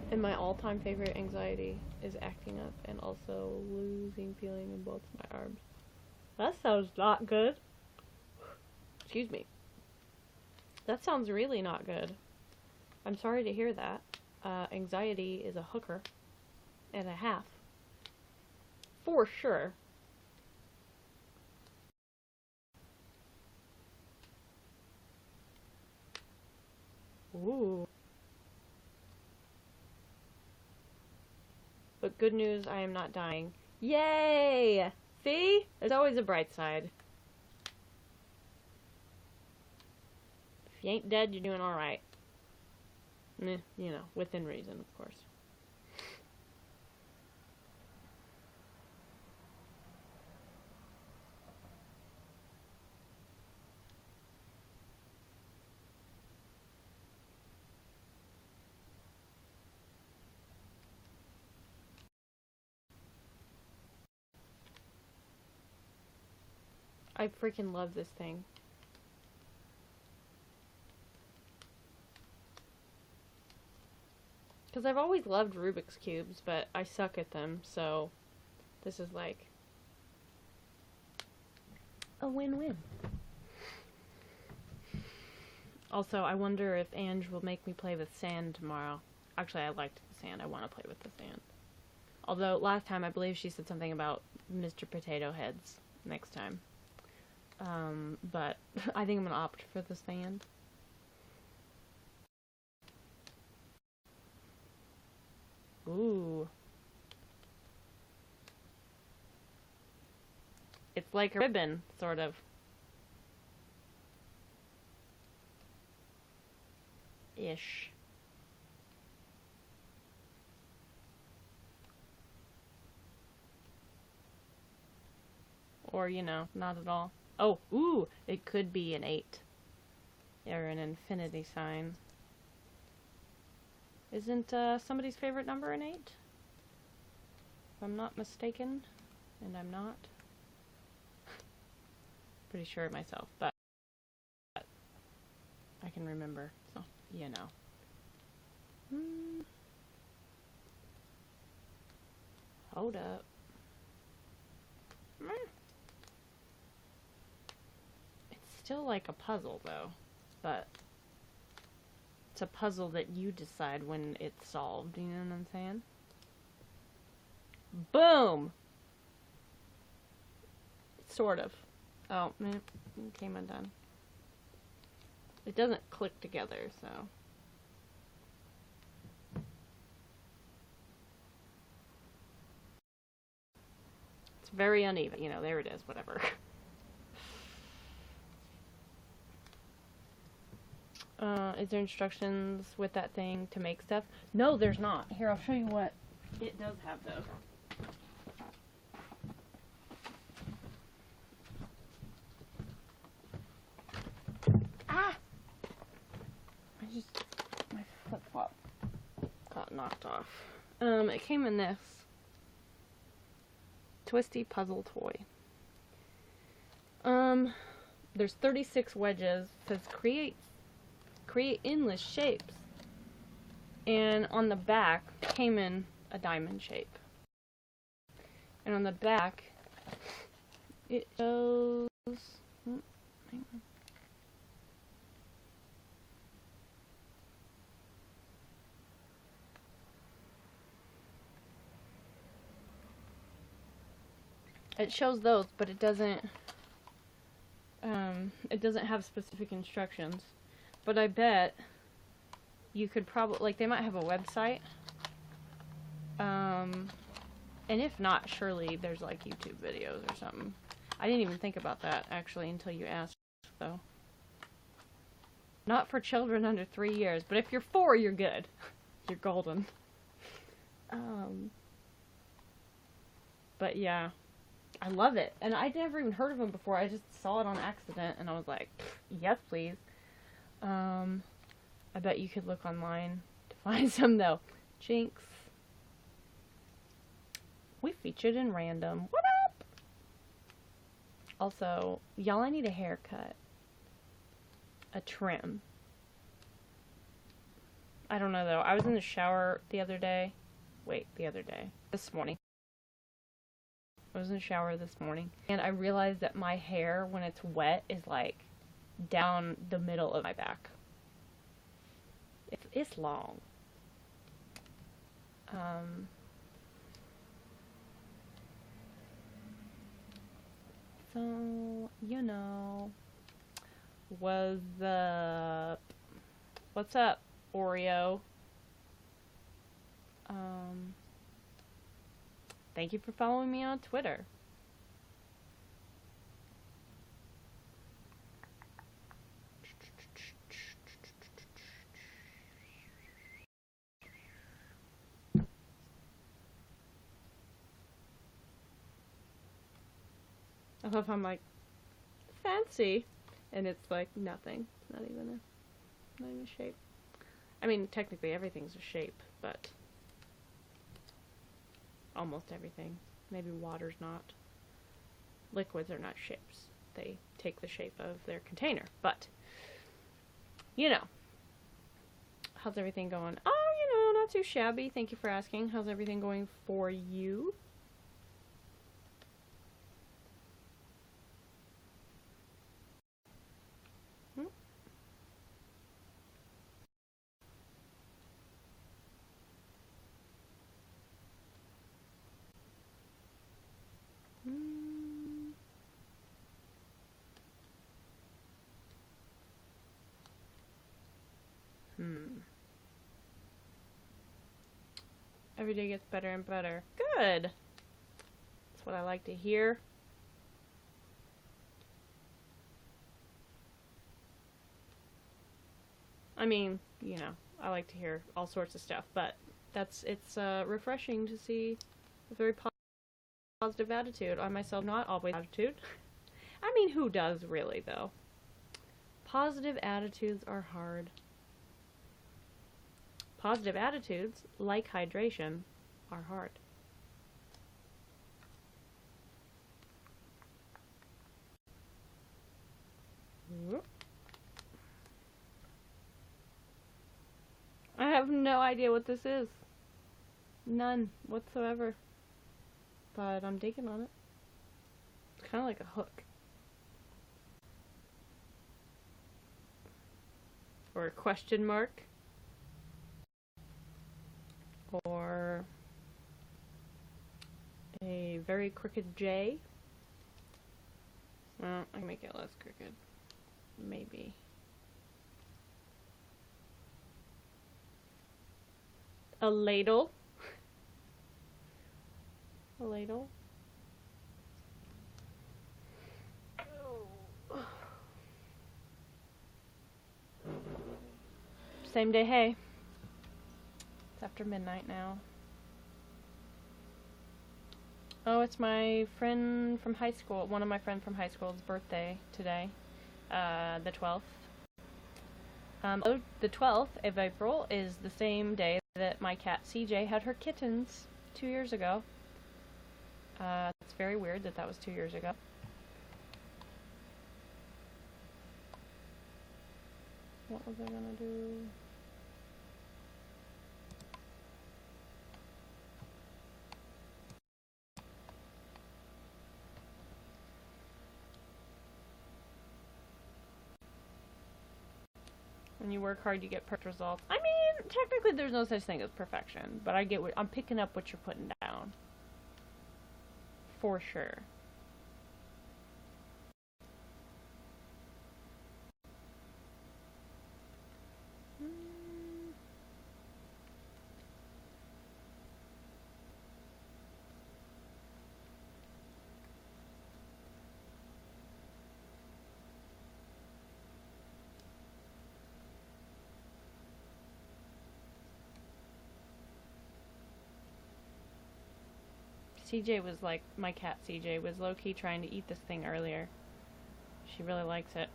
and my all-time favorite anxiety is acting up and also losing feeling in both my arms. That sounds not good. Excuse me. That sounds really not good. I'm sorry to hear that. Anxiety is a hooker and a half. For sure. Ooh. But good news, I am not dying. Yay! See? There's always a bright side. If you ain't dead, you're doing alright. You know, within reason, of course. I freaking love this thing. Because I've always loved Rubik's Cubes, but I suck at them, so this is like a win-win. Also, I wonder if Ange will make me play with sand tomorrow. Actually, I liked the sand. I want to play with the sand. Although, last time, I believe she said something about Mr. Potato Heads next time. But I think I'm gonna opt for the sand. Ooh. It's like a ribbon, sort of. Ish. Or, you know, not at all. Oh, ooh! It could be an 8. Or an infinity sign. Isn't somebody's favorite number an 8? If I'm not mistaken. And I'm not. Pretty sure of myself, but I can remember, so, you know. Hold up. It's still like a puzzle, though, but it's a puzzle that you decide when it's solved, you know what I'm saying? Boom! Sort of. Oh, man, it came undone. It doesn't click together, so. It's very uneven. You know, there it is, whatever. Is there instructions with that thing to make stuff? No, there's not. Here, I'll show you what it does have, though. Ah! My flip-flop got knocked off. It came in this twisty puzzle toy. There's 36 wedges. It says create endless shapes. And on the back, came in a diamond shape. And on the back, it shows... hang on. It shows those, but it doesn't have specific instructions. But I bet you could probably, like, they might have a website. And if not, surely there's like YouTube videos or something. I didn't even think about that actually until you asked, though. Not for children under 3 years, but if you're 4, you're good. You're golden. But yeah, I love it. And I'd never even heard of them before. I just saw it on accident and I was like, yes, please. I bet you could look online to find some, though. Jinx. We featured in random. What up? Also, y'all, I need a haircut. A trim. I don't know, though. I was in the shower the other day. Wait, the other day. This morning. I was in the shower this morning, and I realized that my hair, when it's wet, is like down the middle of my back. It's long. So, you know, what's up, Oreo? Thank you for following me on Twitter. I love how I'm like, fancy, and it's like nothing. It's not even a shape. I mean, technically everything's a shape, but almost everything. Maybe water's not. Liquids are not shapes. They take the shape of their container. But, you know. How's everything going? Oh, you know, not too shabby. Thank you for asking. How's everything going for you? Every day gets better and better. Good. That's what I like to hear. I mean, you know, I like to hear all sorts of stuff, but it's refreshing to see a very positive attitude. I myself not always attitude. I mean, who does really, though? Positive attitudes are hard. Positive attitudes, like hydration, are hard. I have no idea what this is. None whatsoever. But I'm digging on it. It's kind of like a hook. Or a question mark. Or a very crooked J. Well, I can make it less crooked. Maybe. A ladle. A ladle. same day, hey. It's after midnight now. Oh, it's my friend from high school, one of my friends from high school's birthday today, the 12th. The 12th of April is the same day that my cat CJ had her kittens 2 years ago. It's very weird that that was 2 years ago. What was I gonna do? When you work hard, you get perfect results. I mean, technically there's no such thing as perfection, but I get what I'm picking up what you're putting down. For sure. CJ was like, my cat CJ was low-key trying to eat this thing earlier. She really likes it.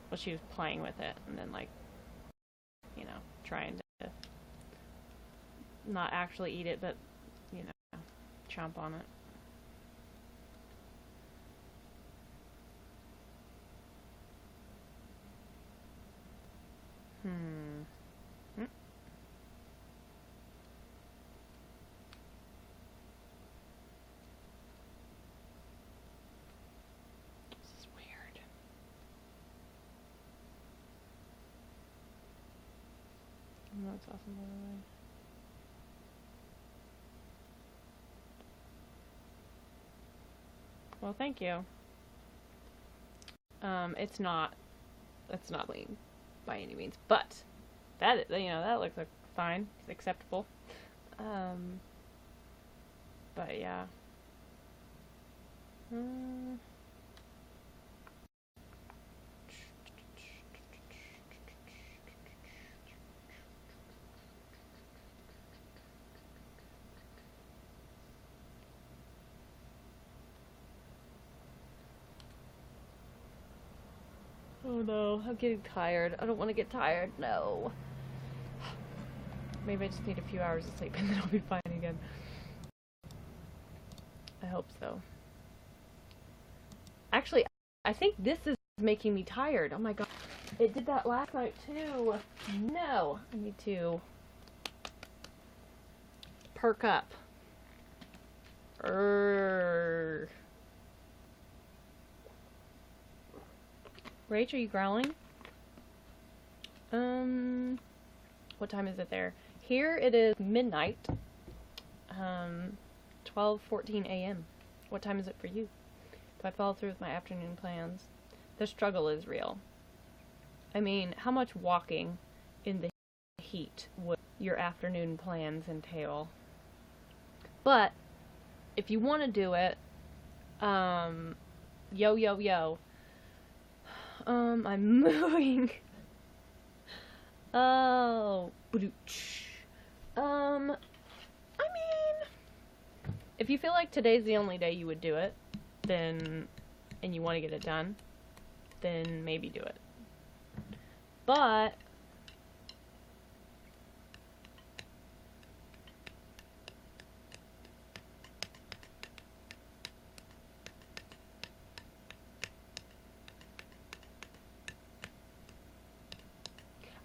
Well, she was playing with it and then, like, you know, trying to not actually eat it, but, you know, chomp on it. This is weird. Oh, that's awesome, by the way. Well, thank you. It's not lean by any means, but that, you know, that looks like fine, it's acceptable. But yeah. Oh no, I'm getting tired. I don't want to get tired, no. Maybe I just need a few hours of sleep and then I'll be fine again. I hope so. Actually, I think this is making me tired. Oh my god. It did that last night too. No. I need to perk up. Rach, are you growling? What time is it there? Here it is midnight. 12:14 a.m. What time is it for you? Do I follow through with my afternoon plans? The struggle is real. I mean, how much walking in the heat would your afternoon plans entail? But if you want to do it, yo. I'm moving. Oh, I mean, if you feel like today's the only day you would do it, then, and you want to get it done, then maybe do it. But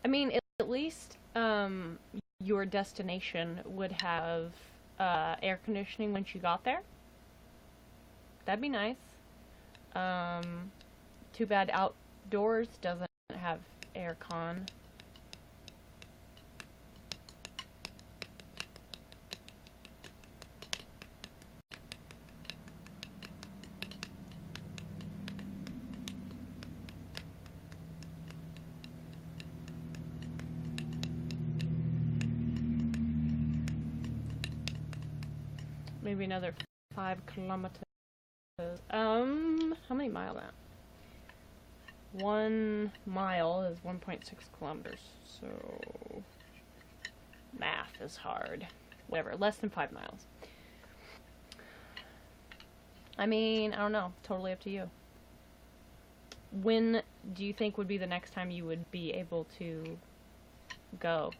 I mean, at least your destination would have air conditioning once you got there. That'd be nice. Too bad outdoors doesn't have air con. Maybe another 5 kilometers. How many miles out? 1 mile is 1.6 kilometers. So, math is hard. Whatever, less than 5 miles. I mean, I don't know. Totally up to you. When do you think would be the next time you would be able to go?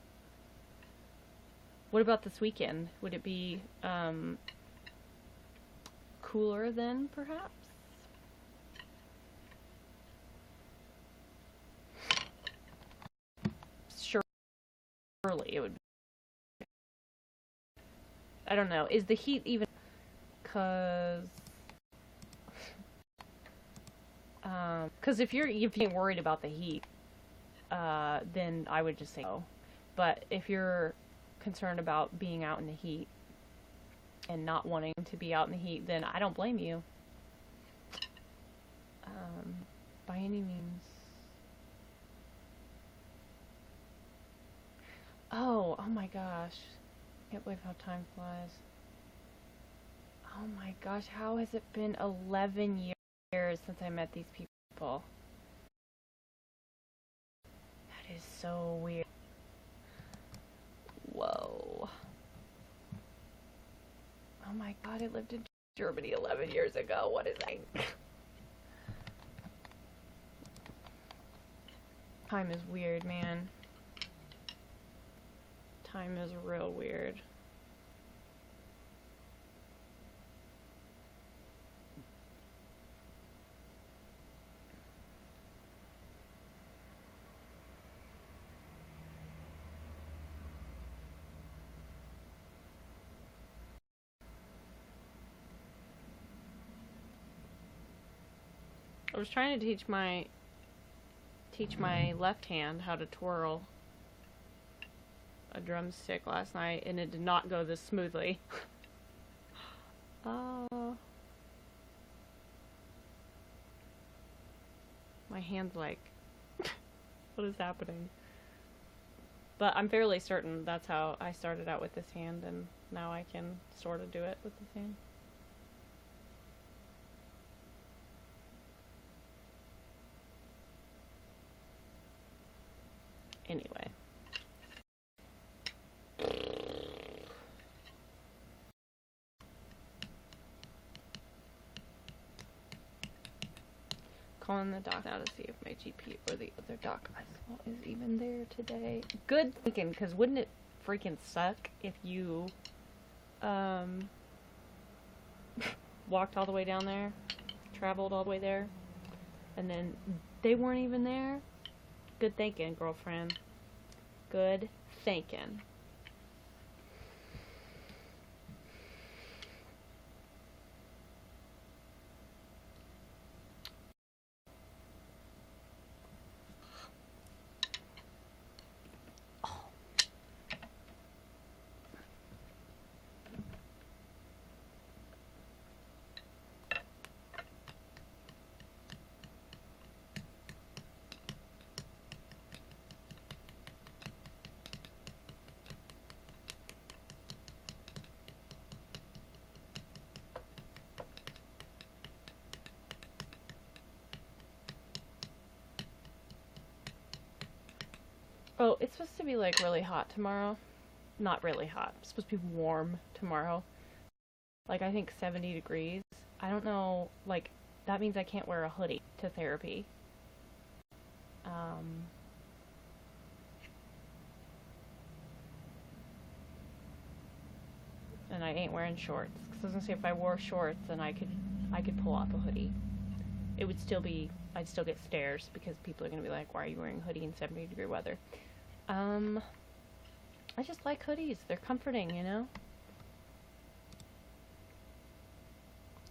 What about this weekend? Would it be cooler then, perhaps? Surely it would be. I don't know. Is the heat even... Because if you're worried about the heat, then I would just say no. But if you're concerned about being out in the heat and not wanting to be out in the heat, then I don't blame you. By any means. Oh my gosh. Can't believe how time flies. Oh my gosh, how has it been 11 years since I met these people? That is so weird. Whoa. Oh my god, I lived in Germany 11 years ago. What is that? Time is weird, man. Time is real weird. I was trying to teach my left hand how to twirl a drumstick last night, and it did not go this smoothly. My hand's like, what is happening? But I'm fairly certain that's how I started out with this hand, and now I can sort of do it with this hand. Anyway. Calling the doc now to see if my GP or the other doc I saw is even there today. Good thinking, because wouldn't it freaking suck if you walked all the way down there, traveled all the way there, and then they weren't even there? Good thinking, girlfriend. Good thinking. Oh, it's supposed to be like really hot tomorrow. Not really hot. It's supposed to be warm tomorrow. Like I think 70 degrees. I don't know, like that means I can't wear a hoodie to therapy. And I ain't wearing shorts. Cause I was gonna say if I wore shorts then I could pull off a hoodie. It would still be, I'd still get stares because people are gonna be like, why are you wearing a hoodie in 70-degree weather? I just like hoodies. They're comforting, you know?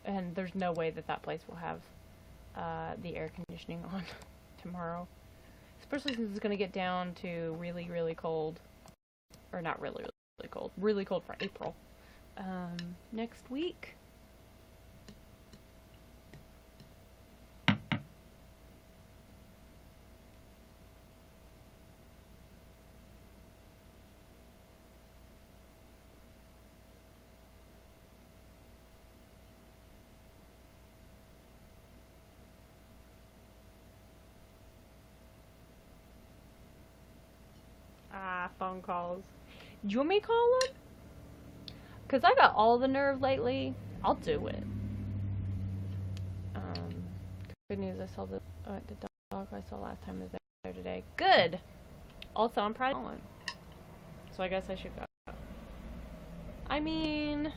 And there's no way that place will have the air conditioning on tomorrow. Especially since it's going to get down to really, really cold. Or not really, really cold. Really cold for April. Next week. Ah, phone calls. Do you want me to call him? Because I got all the nerve lately. I'll do it. Good news, I saw the dog I saw last time was there today. Good! Also, I'm probably calling. So I guess I should go. I mean...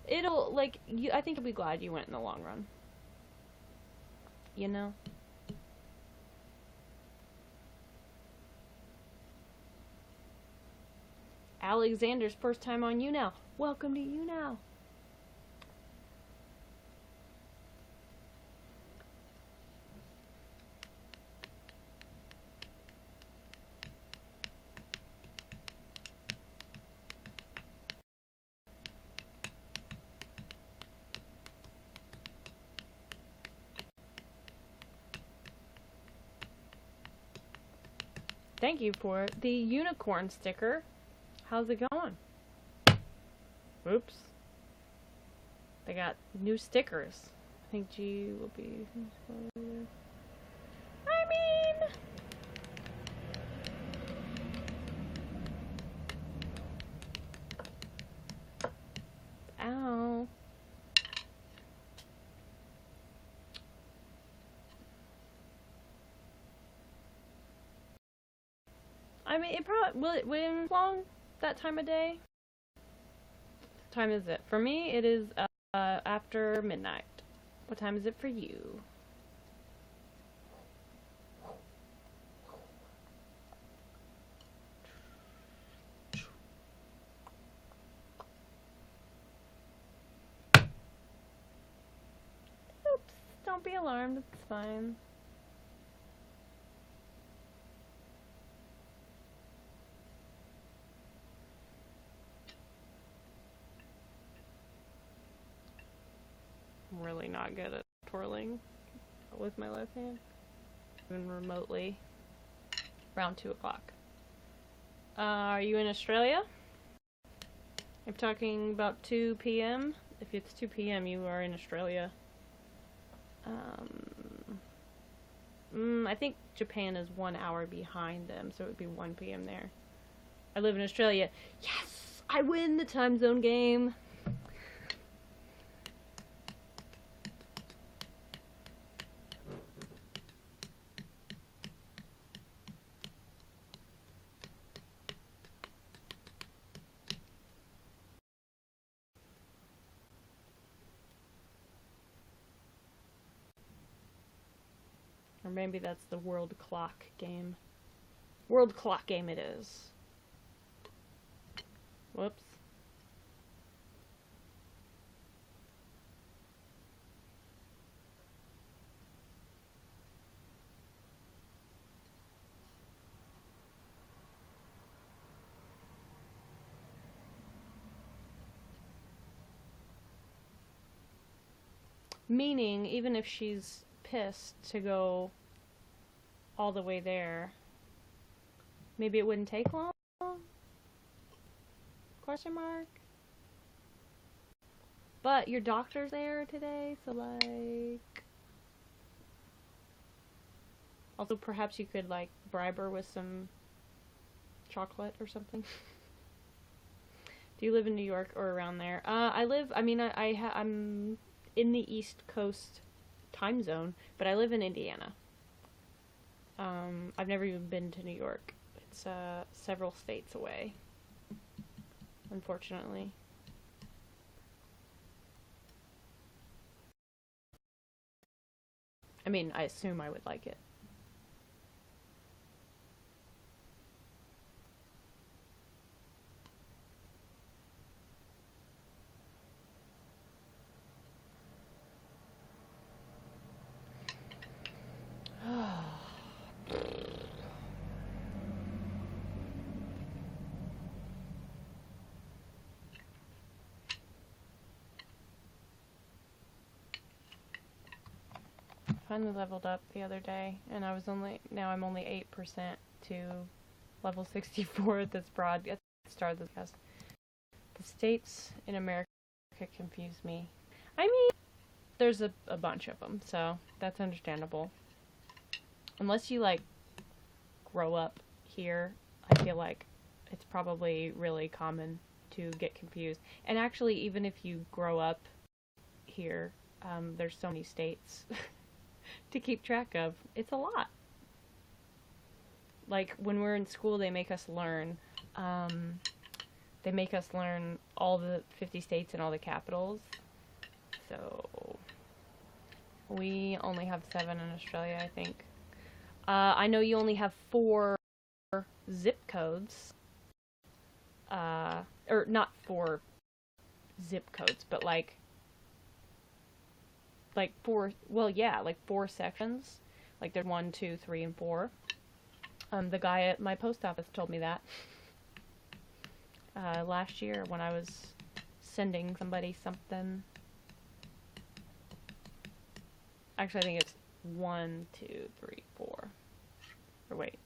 It'll, like, I think you'll be glad you went in the long run. You know? Alexander's first time on YouNow. Welcome to YouNow. Thank you for the unicorn sticker. How's it going? Oops. They got new stickers. I think G will be... I mean... Ow. I mean, it probably... Will it win long that time of day? What time is it? For me, it is after midnight. What time is it for you? Oops, don't be alarmed, it's fine. I'm really not good at twirling with my left hand, even remotely. Around 2 o'clock. Are you in Australia? I'm talking about 2 p.m. If it's 2 p.m., you are in Australia. I think Japan is 1 hour behind them, so it would be 1 p.m. there. I live in Australia. Yes! I win the time zone game! Or maybe that's the world clock game. World clock game it is. Whoops. Meaning, even if she's pissed to go all the way there, maybe it wouldn't take long? Question mark? But your doctor's there today, so like... Also, perhaps you could, like, bribe her with some chocolate or something. Do you live in New York or around there? I'm in the East Coast time zone, but I live in Indiana. I've never even been to New York. It's several states away, unfortunately. I mean, I assume I would like it. Finally leveled up the other day, and now I'm only 8% to level 64 at this at the start of this cast. The states in America confuse me. I mean, there's a bunch of them, so that's understandable. Unless you, like, grow up here, I feel like it's probably really common to get confused. And actually, even if you grow up here, there's so many states to keep track of. It's a lot. Like, when we're in school, they make us learn all the 50 states and all the capitals. So we only have 7 in Australia, I think. I know you only have 4 zip codes. Or not 4 zip codes, but like 4, well, yeah, like 4 sections. Like there's 1, 2, 3, and 4. The guy at my post office told me that last year when I was sending somebody something. Actually, I think it's 1, 2, 3, 4. Or wait.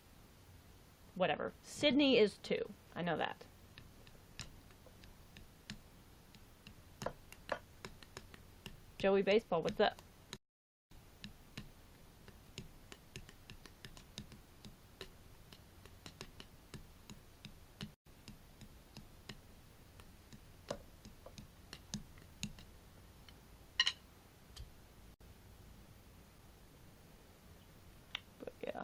Whatever. Sydney is 2. I know that. Joey Baseball, what's up? But yeah.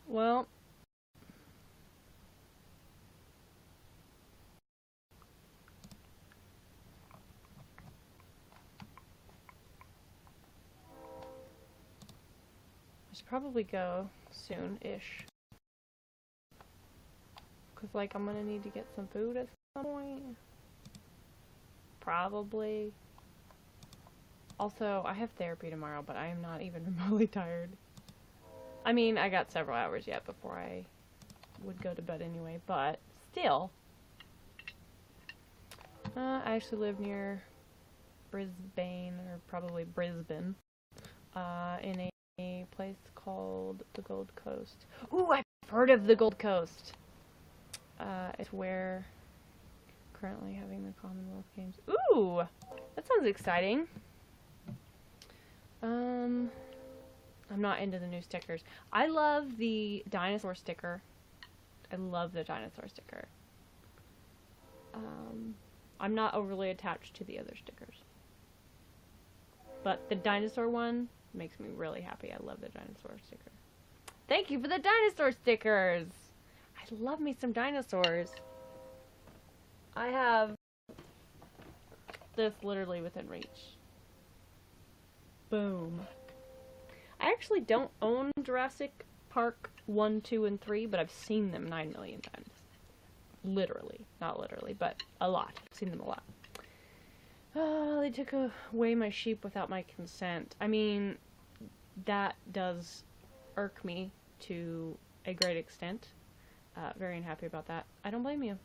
Well, I should probably go soon-ish. Because, like, I'm gonna need to get some food at some point. Probably. Also, I have therapy tomorrow, but I am not even remotely tired. I mean, I got several hours yet before I would go to bed anyway, but still. I actually live near Brisbane, or probably Brisbane, in a place called the Gold Coast. Ooh, I've heard of the Gold Coast! It's where currently having the Commonwealth Games. Ooh! That sounds exciting. I'm not into the new stickers. I love the dinosaur sticker. I love the dinosaur sticker. I'm not overly attached to the other stickers. But the dinosaur one makes me really happy. I love the dinosaur sticker. Thank you for the dinosaur stickers! I love me some dinosaurs. I have this literally within reach. Boom. I actually don't own Jurassic Park 1, 2, and 3, but I've seen them 9 million times. Literally. Not literally, but a lot. I've seen them a lot. They took away my sheep without my consent. I mean, that does irk me to a great extent. Very unhappy about that. I don't blame you.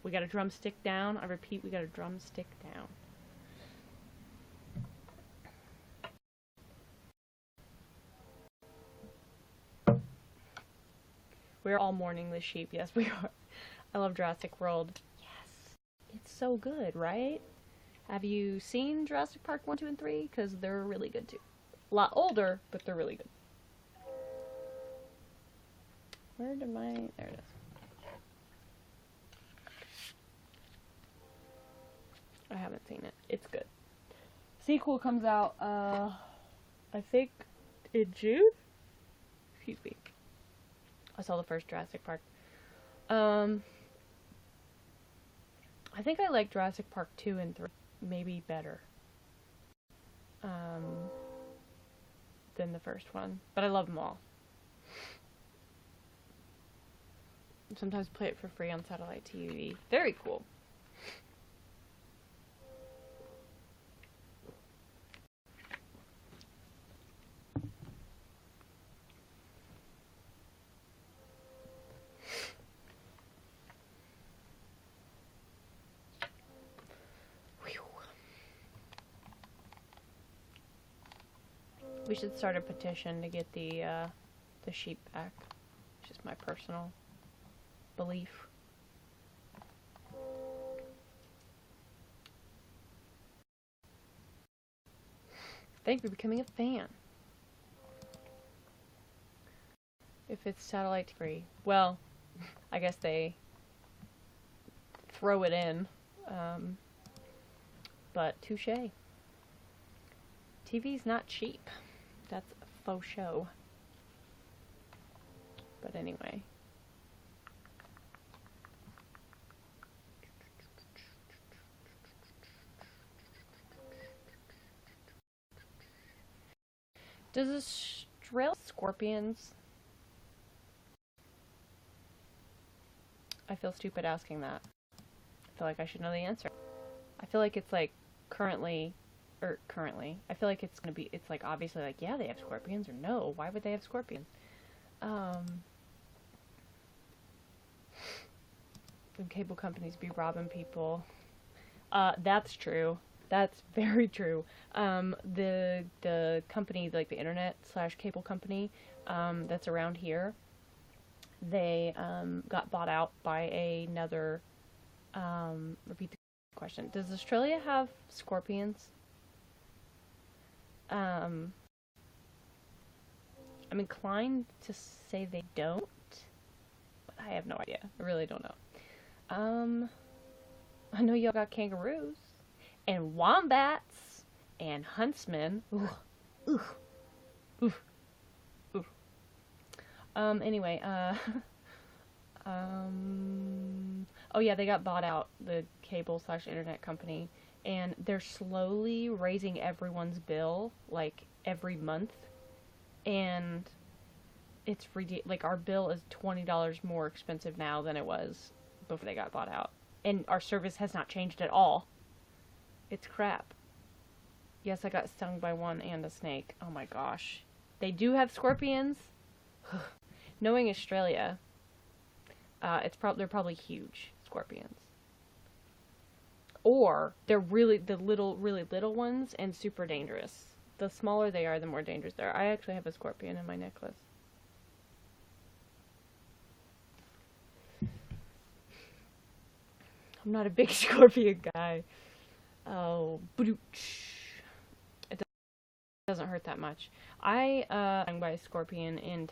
We got a drumstick down. I repeat, we got a drumstick down. We're all mourning the sheep. Yes, we are. I love Jurassic World. Yes. It's so good, right? Have you seen Jurassic Park 1, 2, and 3? Because they're really good too. A lot older, but they're really good. Where did my... There it is. I haven't seen it. It's good. Sequel comes out, I think in June? Excuse me. I saw the first Jurassic Park. I think I like Jurassic Park 2 and 3 maybe better than the first one. But I love them all. Sometimes play it for free on satellite TV. Very cool. We should start a petition to get the sheep back. Just my personal belief. Thank you for becoming a fan. If it's satellite free. Well, I guess they throw it in. But touche. TV's not cheap. That's a faux show. But anyway. Does Australia scorpions? I feel stupid asking that. I feel like I should know the answer. I feel like it's like currently, I feel like it's gonna be, it's like obviously like, yeah, they have scorpions, or no, why would they have scorpions? And cable companies be robbing people. That's true. That's very true. The company, like the internet / cable company, that's around here, they, got bought out by another, repeat the question. Does Australia have scorpions? I'm inclined to say they don't, but I have no idea. I really don't know. I know y'all got kangaroos, and wombats, and huntsmen. Ooh. Ooh. Ooh. Ooh. Anyway, oh yeah, they got bought out, the cable / internet company, and they're slowly raising everyone's bill, like, every month, and it's like, our bill is $20 more expensive now than it was before they got bought out, and our service has not changed at all. It's crap. Yes, I got stung by one and a snake. Oh my gosh. They do have scorpions. Knowing Australia, they're probably huge scorpions. Or they're really really little ones and super dangerous. The smaller they are, the more dangerous they are. I actually have a scorpion in my necklace. I'm not a big scorpion guy. Oh, it doesn't hurt that much. I stung by a scorpion in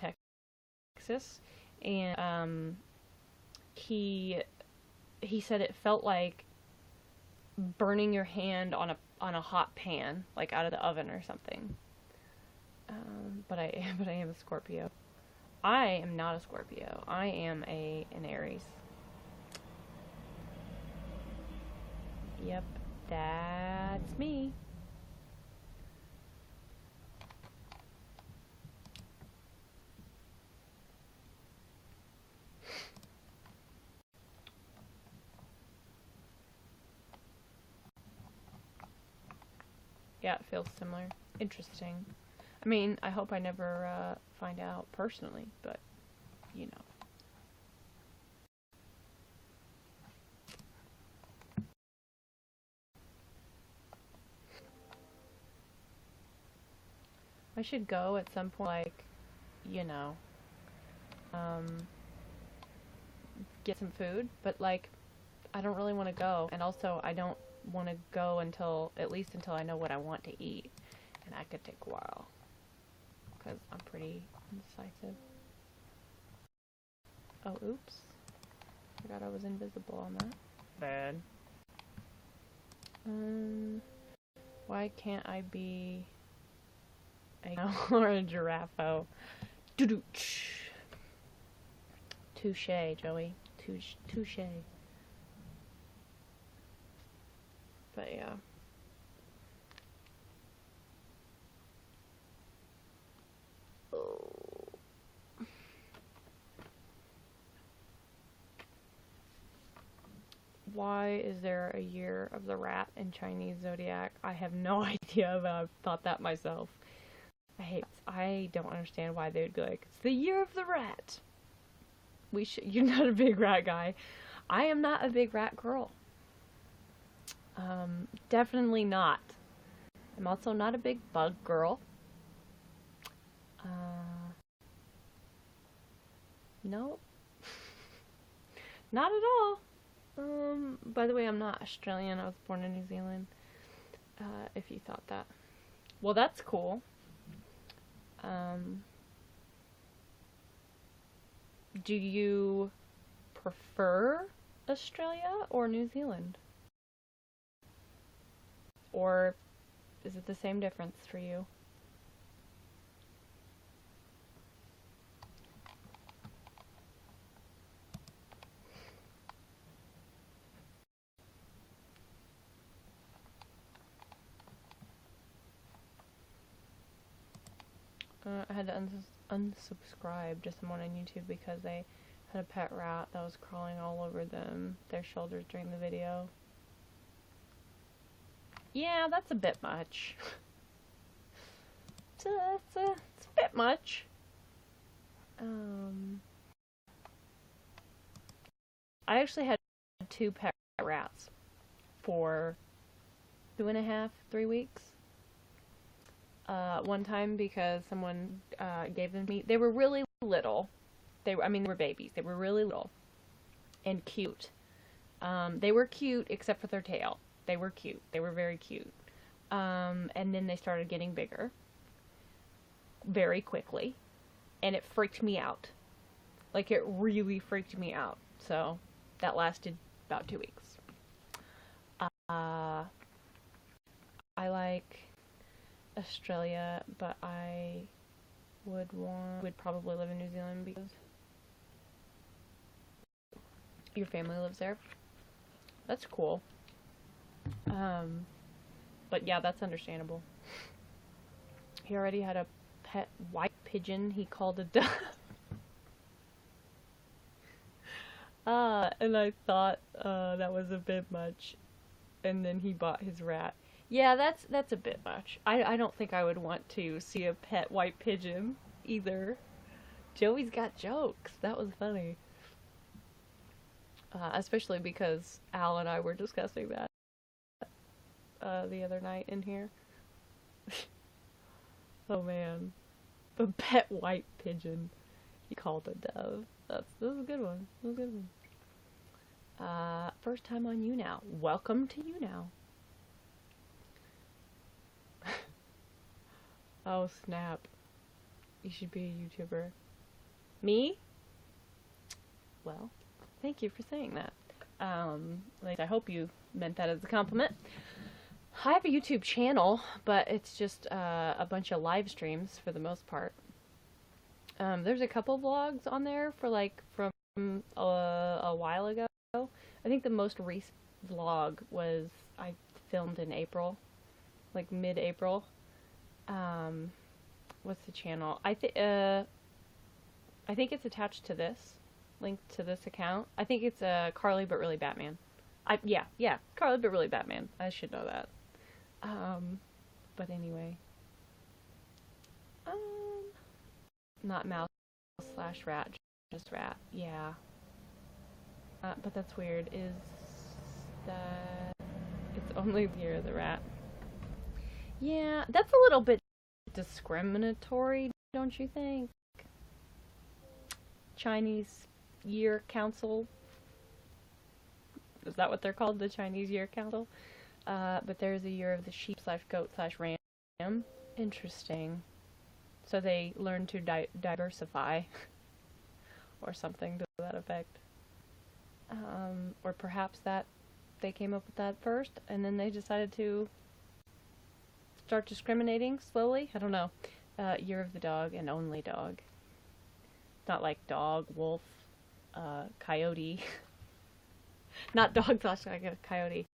Texas, and he said it felt like burning your hand on a hot pan, like out of the oven or something. But I am a Scorpio. I am not a Scorpio. I am an Aries. Yep, that's me. Yeah, it feels similar. Interesting. I mean, I hope I never find out personally, but, you know. I should go at some point, like, you know, get some food, but, like, I don't really want to go, and also I don't want to go until I know what I want to eat, and that could take a while, because I'm pretty indecisive. Oh, oops. Forgot I was invisible on that. Bad. Why can't I be a cow or a giraffe? Touche, Joey. Touche. But yeah. Oh. Why is there a year of the rat in Chinese zodiac? I have no idea, but I've thought that myself. I don't understand why they would be like, it's the year of the rat. You're not a big rat guy. I am not a big rat girl. Definitely not. I'm also not a big bug girl. No, not at all. By the way, I'm not Australian. I was born in New Zealand. If you thought that. Well, that's cool. Do you prefer Australia or New Zealand? Or is it the same difference for you? I had to unsubscribe to someone on YouTube because they had a pet rat that was crawling all over their shoulders during the video. Yeah, that's a bit much. it's a bit much. I actually had 2 pet rats for 2.5, 3 weeks. One time because someone gave them to me. They were really little. They were babies. They were really little and cute. They were cute except for their tail. They were cute. They were very cute. And then they started getting bigger very quickly, and it freaked me out. Like, it really freaked me out. So that lasted about 2 weeks. I like Australia, but I would probably live in New Zealand because your family lives there. That's cool. But yeah, that's understandable. He already had a pet white pigeon he called a dove. And I thought that was a bit much. And then he bought his rat. Yeah, that's a bit much. I don't think I would want to see a pet white pigeon either. Joey's got jokes. That was funny. Especially because Al and I were discussing that the other night in here. Oh man. The pet white pigeon he called a dove. That was a good one. That was a good one. First time on YouNow. Welcome to YouNow. Oh snap. You should be a YouTuber. Me? Well, thank you for saying that. I hope you meant that as a compliment. I have a YouTube channel, but it's just a bunch of live streams for the most part. There's a couple vlogs on there from a while ago. I think the most recent vlog was I filmed in April, like mid-April. What's the channel? I think it's attached to this, linked to this account. I think it's Carly but really Batman. Yeah, Carly but really Batman. I should know that. But anyway. Not mouse / rat, just rat. Yeah. But that's weird. Is that it's only the year of the rat? Yeah, that's a little bit discriminatory, don't you think? Chinese Year Council. Is that what they're called? The Chinese Year Council? But there's a year of the sheep / goat / ram. Interesting. So they learn to diversify. Or something to that effect. Or perhaps that they came up with that first, and then they decided to start discriminating slowly. I don't know. Year of the dog and only dog. Not like dog, wolf, coyote. Not dog / coyote.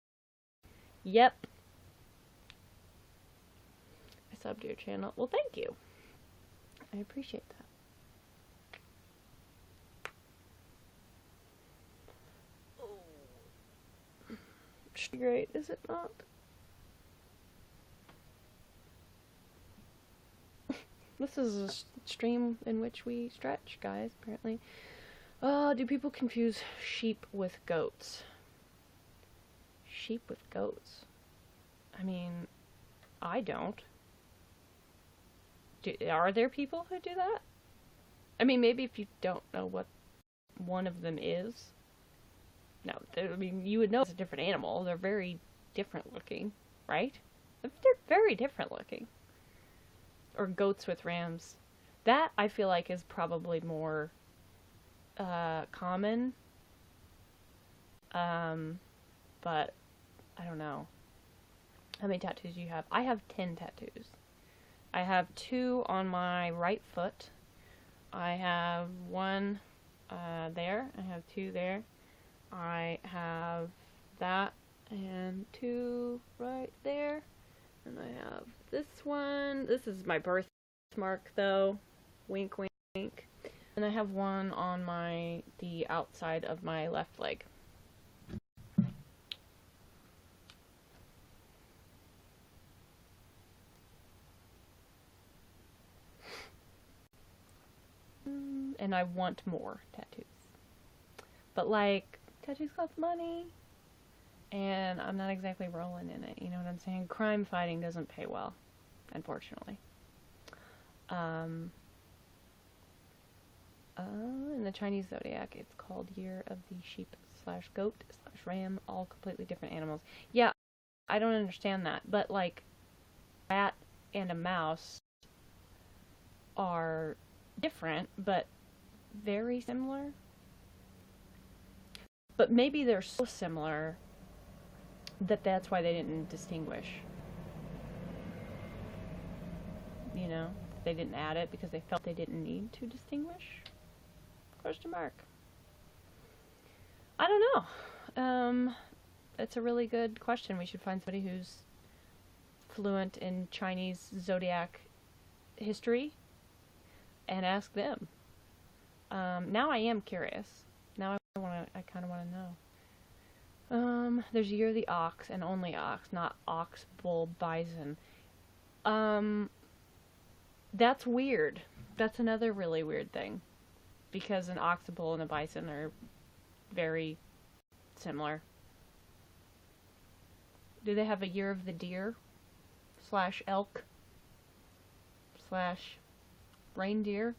Yep. I subbed to your channel. Well, thank you. I appreciate that. Great, is it not? This is a stream in which we stretch, guys, apparently. Do people confuse sheep with goats? Sheep with goats? I mean, I don't. Are there people who do that? I mean, maybe if you don't know what one of them is. No, I mean, you would know it's a different animal. They're very different looking, right? They're very different looking. Or goats with rams. That, I feel like, is probably more common. But I don't know. How many tattoos do you have? I have 10 tattoos. I have 2 on my right foot. I have 1 there. I have 2 there. I have that and 2 right there. And I have this one. This is my birthmark, though. Wink, wink. And I have 1 on the outside of my left leg. And I want more tattoos. But, like, tattoos cost money. And I'm not exactly rolling in it, you know what I'm saying? Crime fighting doesn't pay well, unfortunately. In the Chinese zodiac, it's called Year of the Sheep / Goat / Ram, all completely different animals. Yeah, I don't understand that, but, like, a rat and a mouse are different, but very similar. But maybe they're so similar that's why they didn't distinguish. You know, they didn't add it because they felt they didn't need to distinguish? Question mark. I don't know. That's a really good question. We should find somebody who's fluent in Chinese zodiac history and ask them. Now I am curious. Now I kind of want to know. There's Year of the Ox and only ox, not ox, bull, bison. That's weird. That's another really weird thing. Because an ox, a bull, and a bison are very similar. Do they have a Year of the Deer? / elk? / reindeer?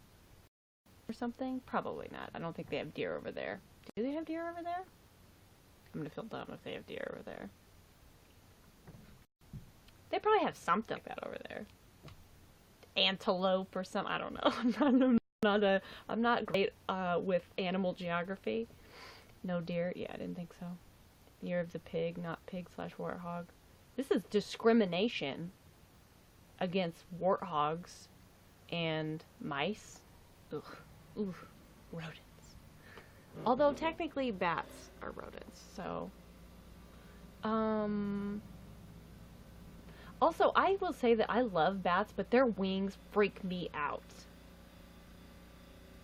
Or something? Probably not. I don't think they have deer over there. Do they have deer over there? I'm gonna feel dumb if they have deer over there. They probably have something like that over there. Antelope or something. I don't know. I'm not great with animal geography. No deer. Yeah, I didn't think so. Year of the Pig, not pig / warthog. This is discrimination against warthogs and mice. Ugh. Ooh, rodents. Although technically bats are rodents, so. Also, I will say that I love bats, but their wings freak me out.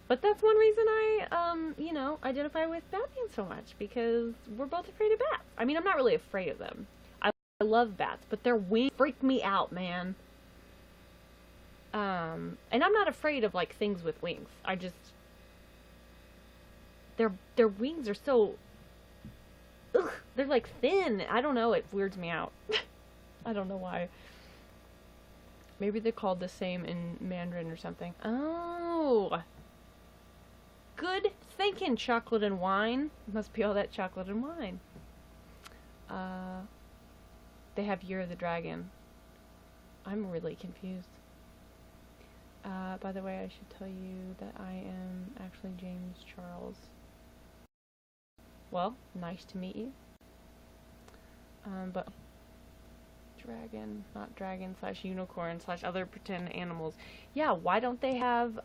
But that's one reason I, identify with Batman so much, because we're both afraid of bats. I mean, I'm not really afraid of them. I love bats, but their wings freak me out, man. And I'm not afraid of, like, things with wings. I just... Their wings are so... Ugh, they're, like, thin. I don't know, it weirds me out. I don't know why. Maybe they're called the same in Mandarin or something. Oh! Good thinking, chocolate and wine. Must be all that chocolate and wine. They have Year of the Dragon. I'm really confused. By the way, I should tell you that I am actually James Charles. Well, nice to meet you. But dragon, not dragon / unicorn / other pretend animals. Yeah, why don't they have,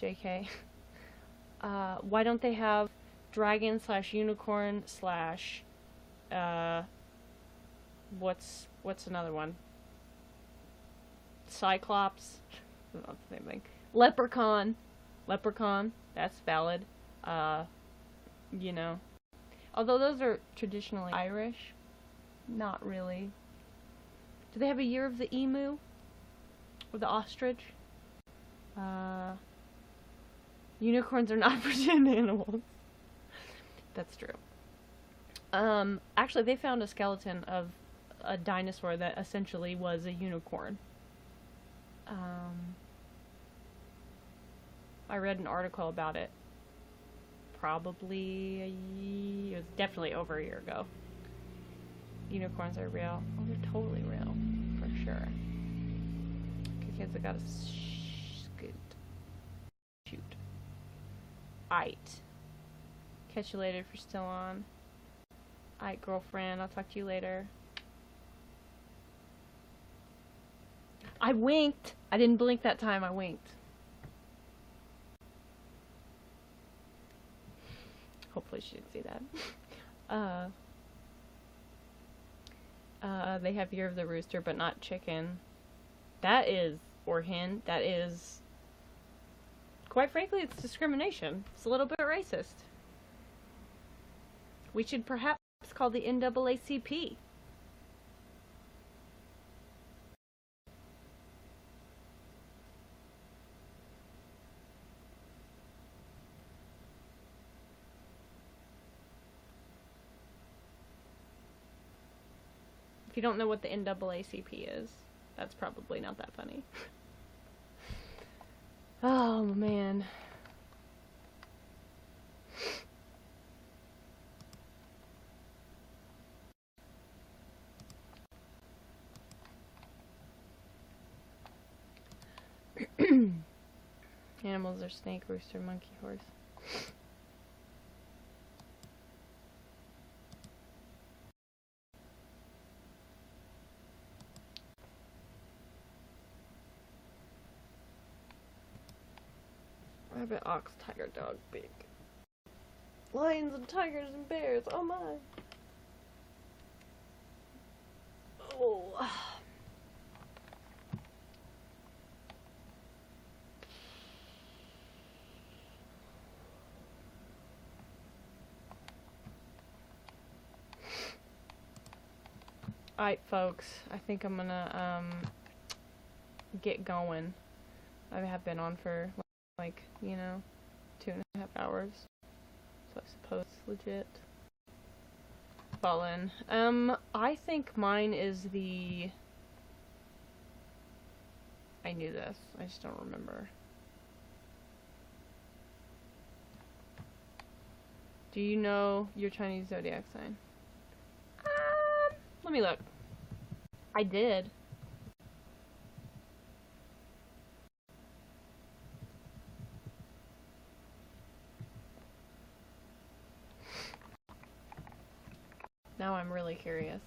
JK. Why don't they have dragon / unicorn / what's another one? Cyclops? Not the same thing. Leprechaun, that's valid. Although those are traditionally Irish, not really. Do they have a Year of the Emu? Or the ostrich? Unicorns are not pretend animals. That's true. Actually, they found a skeleton of a dinosaur that essentially was a unicorn. Um, I read an article about it. It was definitely over a year ago. Unicorns are real. Oh, they're totally real, for sure. Okay, kids, I gotta shoot. Aight. Catch you later if you're still on. Aight, girlfriend. I'll talk to you later. I winked. I didn't blink that time. I winked. Hopefully she didn't see that. They have Year of the Rooster, but not chicken. That is, or hen, that is, quite frankly, it's discrimination. It's a little bit racist. We should perhaps call the NAACP. If you don't know what the NAACP is, that's probably not that funny. Oh, man. Animals are snake, rooster, monkey, horse. Rabbit, ox, tiger, dog, pig. Lions and tigers and bears, oh my. Oh. Alright, folks, I think I'm gonna, get going. I have been on for, like, 2.5 hours. So I suppose it's legit. Fall in. I think mine is the... I knew this. I just don't remember. Do you know your Chinese zodiac sign? Let me look. I did. Now I'm really curious.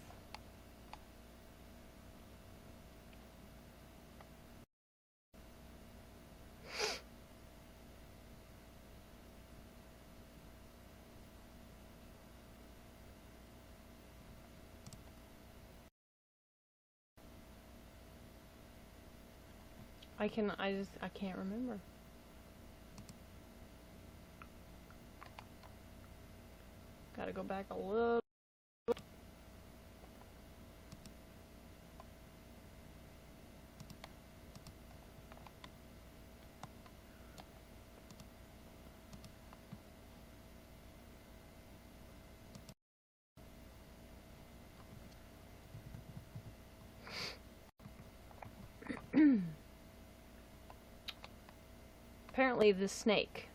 I can't remember. Gotta go back a little. Apparently the snake.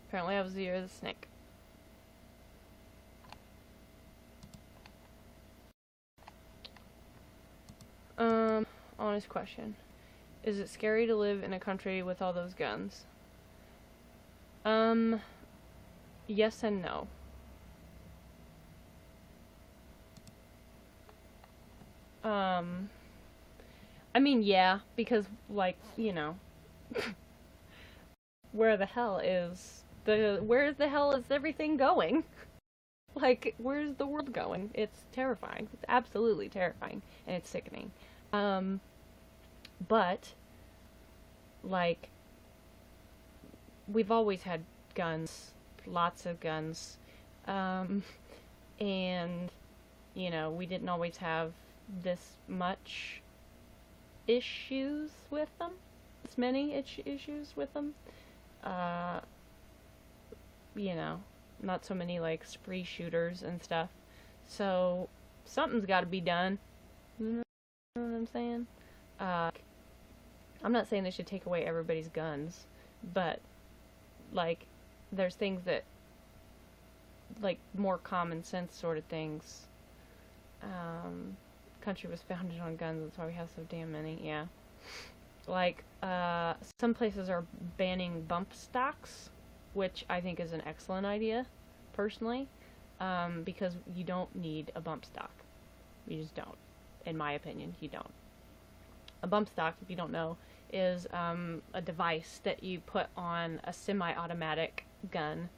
Apparently I was the year of the snake. Honest question. Is it scary to live in a country with all those guns? Yes and no. I mean, yeah, because, like, where the hell is everything going? Like, where's the world going? It's terrifying. It's absolutely terrifying, and it's sickening. But, like, we've always had guns, lots of guns, and, we didn't always have this much issues with them, many issues with them. not so many like spree shooters and stuff. So something's got to be done. You know what I'm saying? I'm not saying they should take away everybody's guns, but like there's things that like more common sense sort of things. Country was founded on guns, that's why we have so damn many. Yeah. Like some places are banning bump stocks, which I think is an excellent idea, personally, because you don't need a bump stock. You just don't. In my opinion, you don't. A bump stock, if you don't know, is a device that you put on a semi-automatic gun.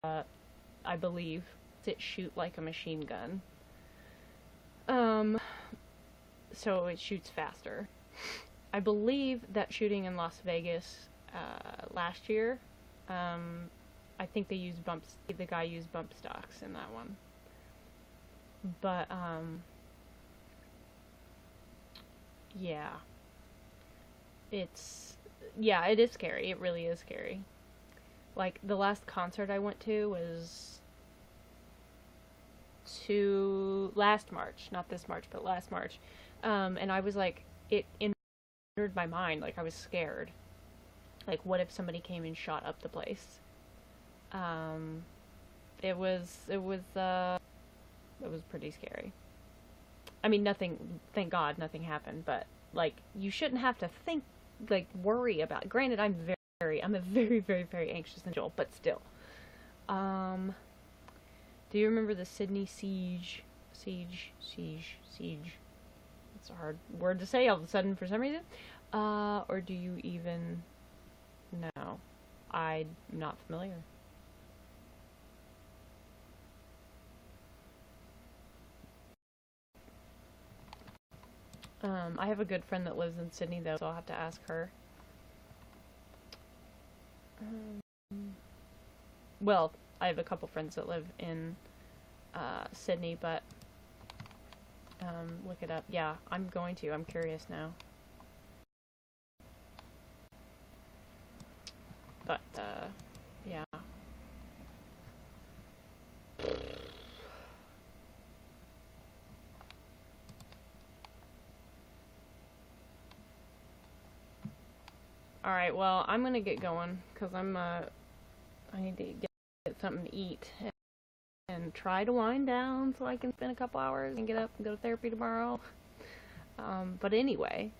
I believe it shoot like a machine gun. So it shoots faster. I believe that shooting in Las Vegas last year, I think they used bumps. The guy used bump stocks in that one. But yeah, it is scary. It really is scary. Like the last concert I went to was last March, not this March, but last March. And I was like, it entered my mind, like I was scared. Like, what if somebody came and shot up the place? It was pretty scary. I mean, thank God nothing happened, but like, you shouldn't have to worry about it. Granted, I'm a very, very, very anxious individual, but still. Do you remember the Sydney siege? Siege. It's a hard word to say all of a sudden for some reason. Or do you even know? I'm not familiar. I have a good friend that lives in Sydney, though, so I'll have to ask her. Well, I have a couple friends that live in Sydney, but look it up. Yeah, I'm going to. I'm curious now. But, yeah. Alright, well, I'm gonna get going, because I need to get something to eat, and try to wind down so I can spend a couple hours and get up and go to therapy tomorrow. But anyway,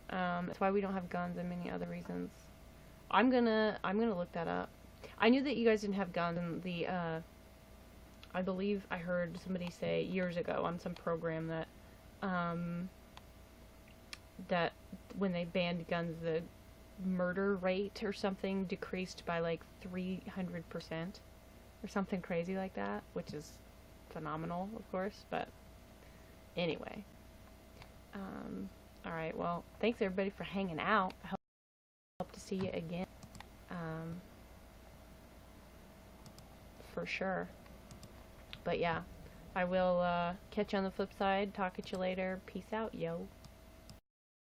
that's why we don't have guns and many other reasons. I'm gonna look that up. I knew that you guys didn't have guns, and I believe I heard somebody say years ago on some program that, that when they banned guns, the murder rate or something decreased by like 300% or something crazy like that, which is phenomenal, of course. But anyway, alright, well, thanks everybody for hanging out. I hope to see you again, for sure. But yeah, I will catch you on the flip side. Talk at you later. Peace out, yo.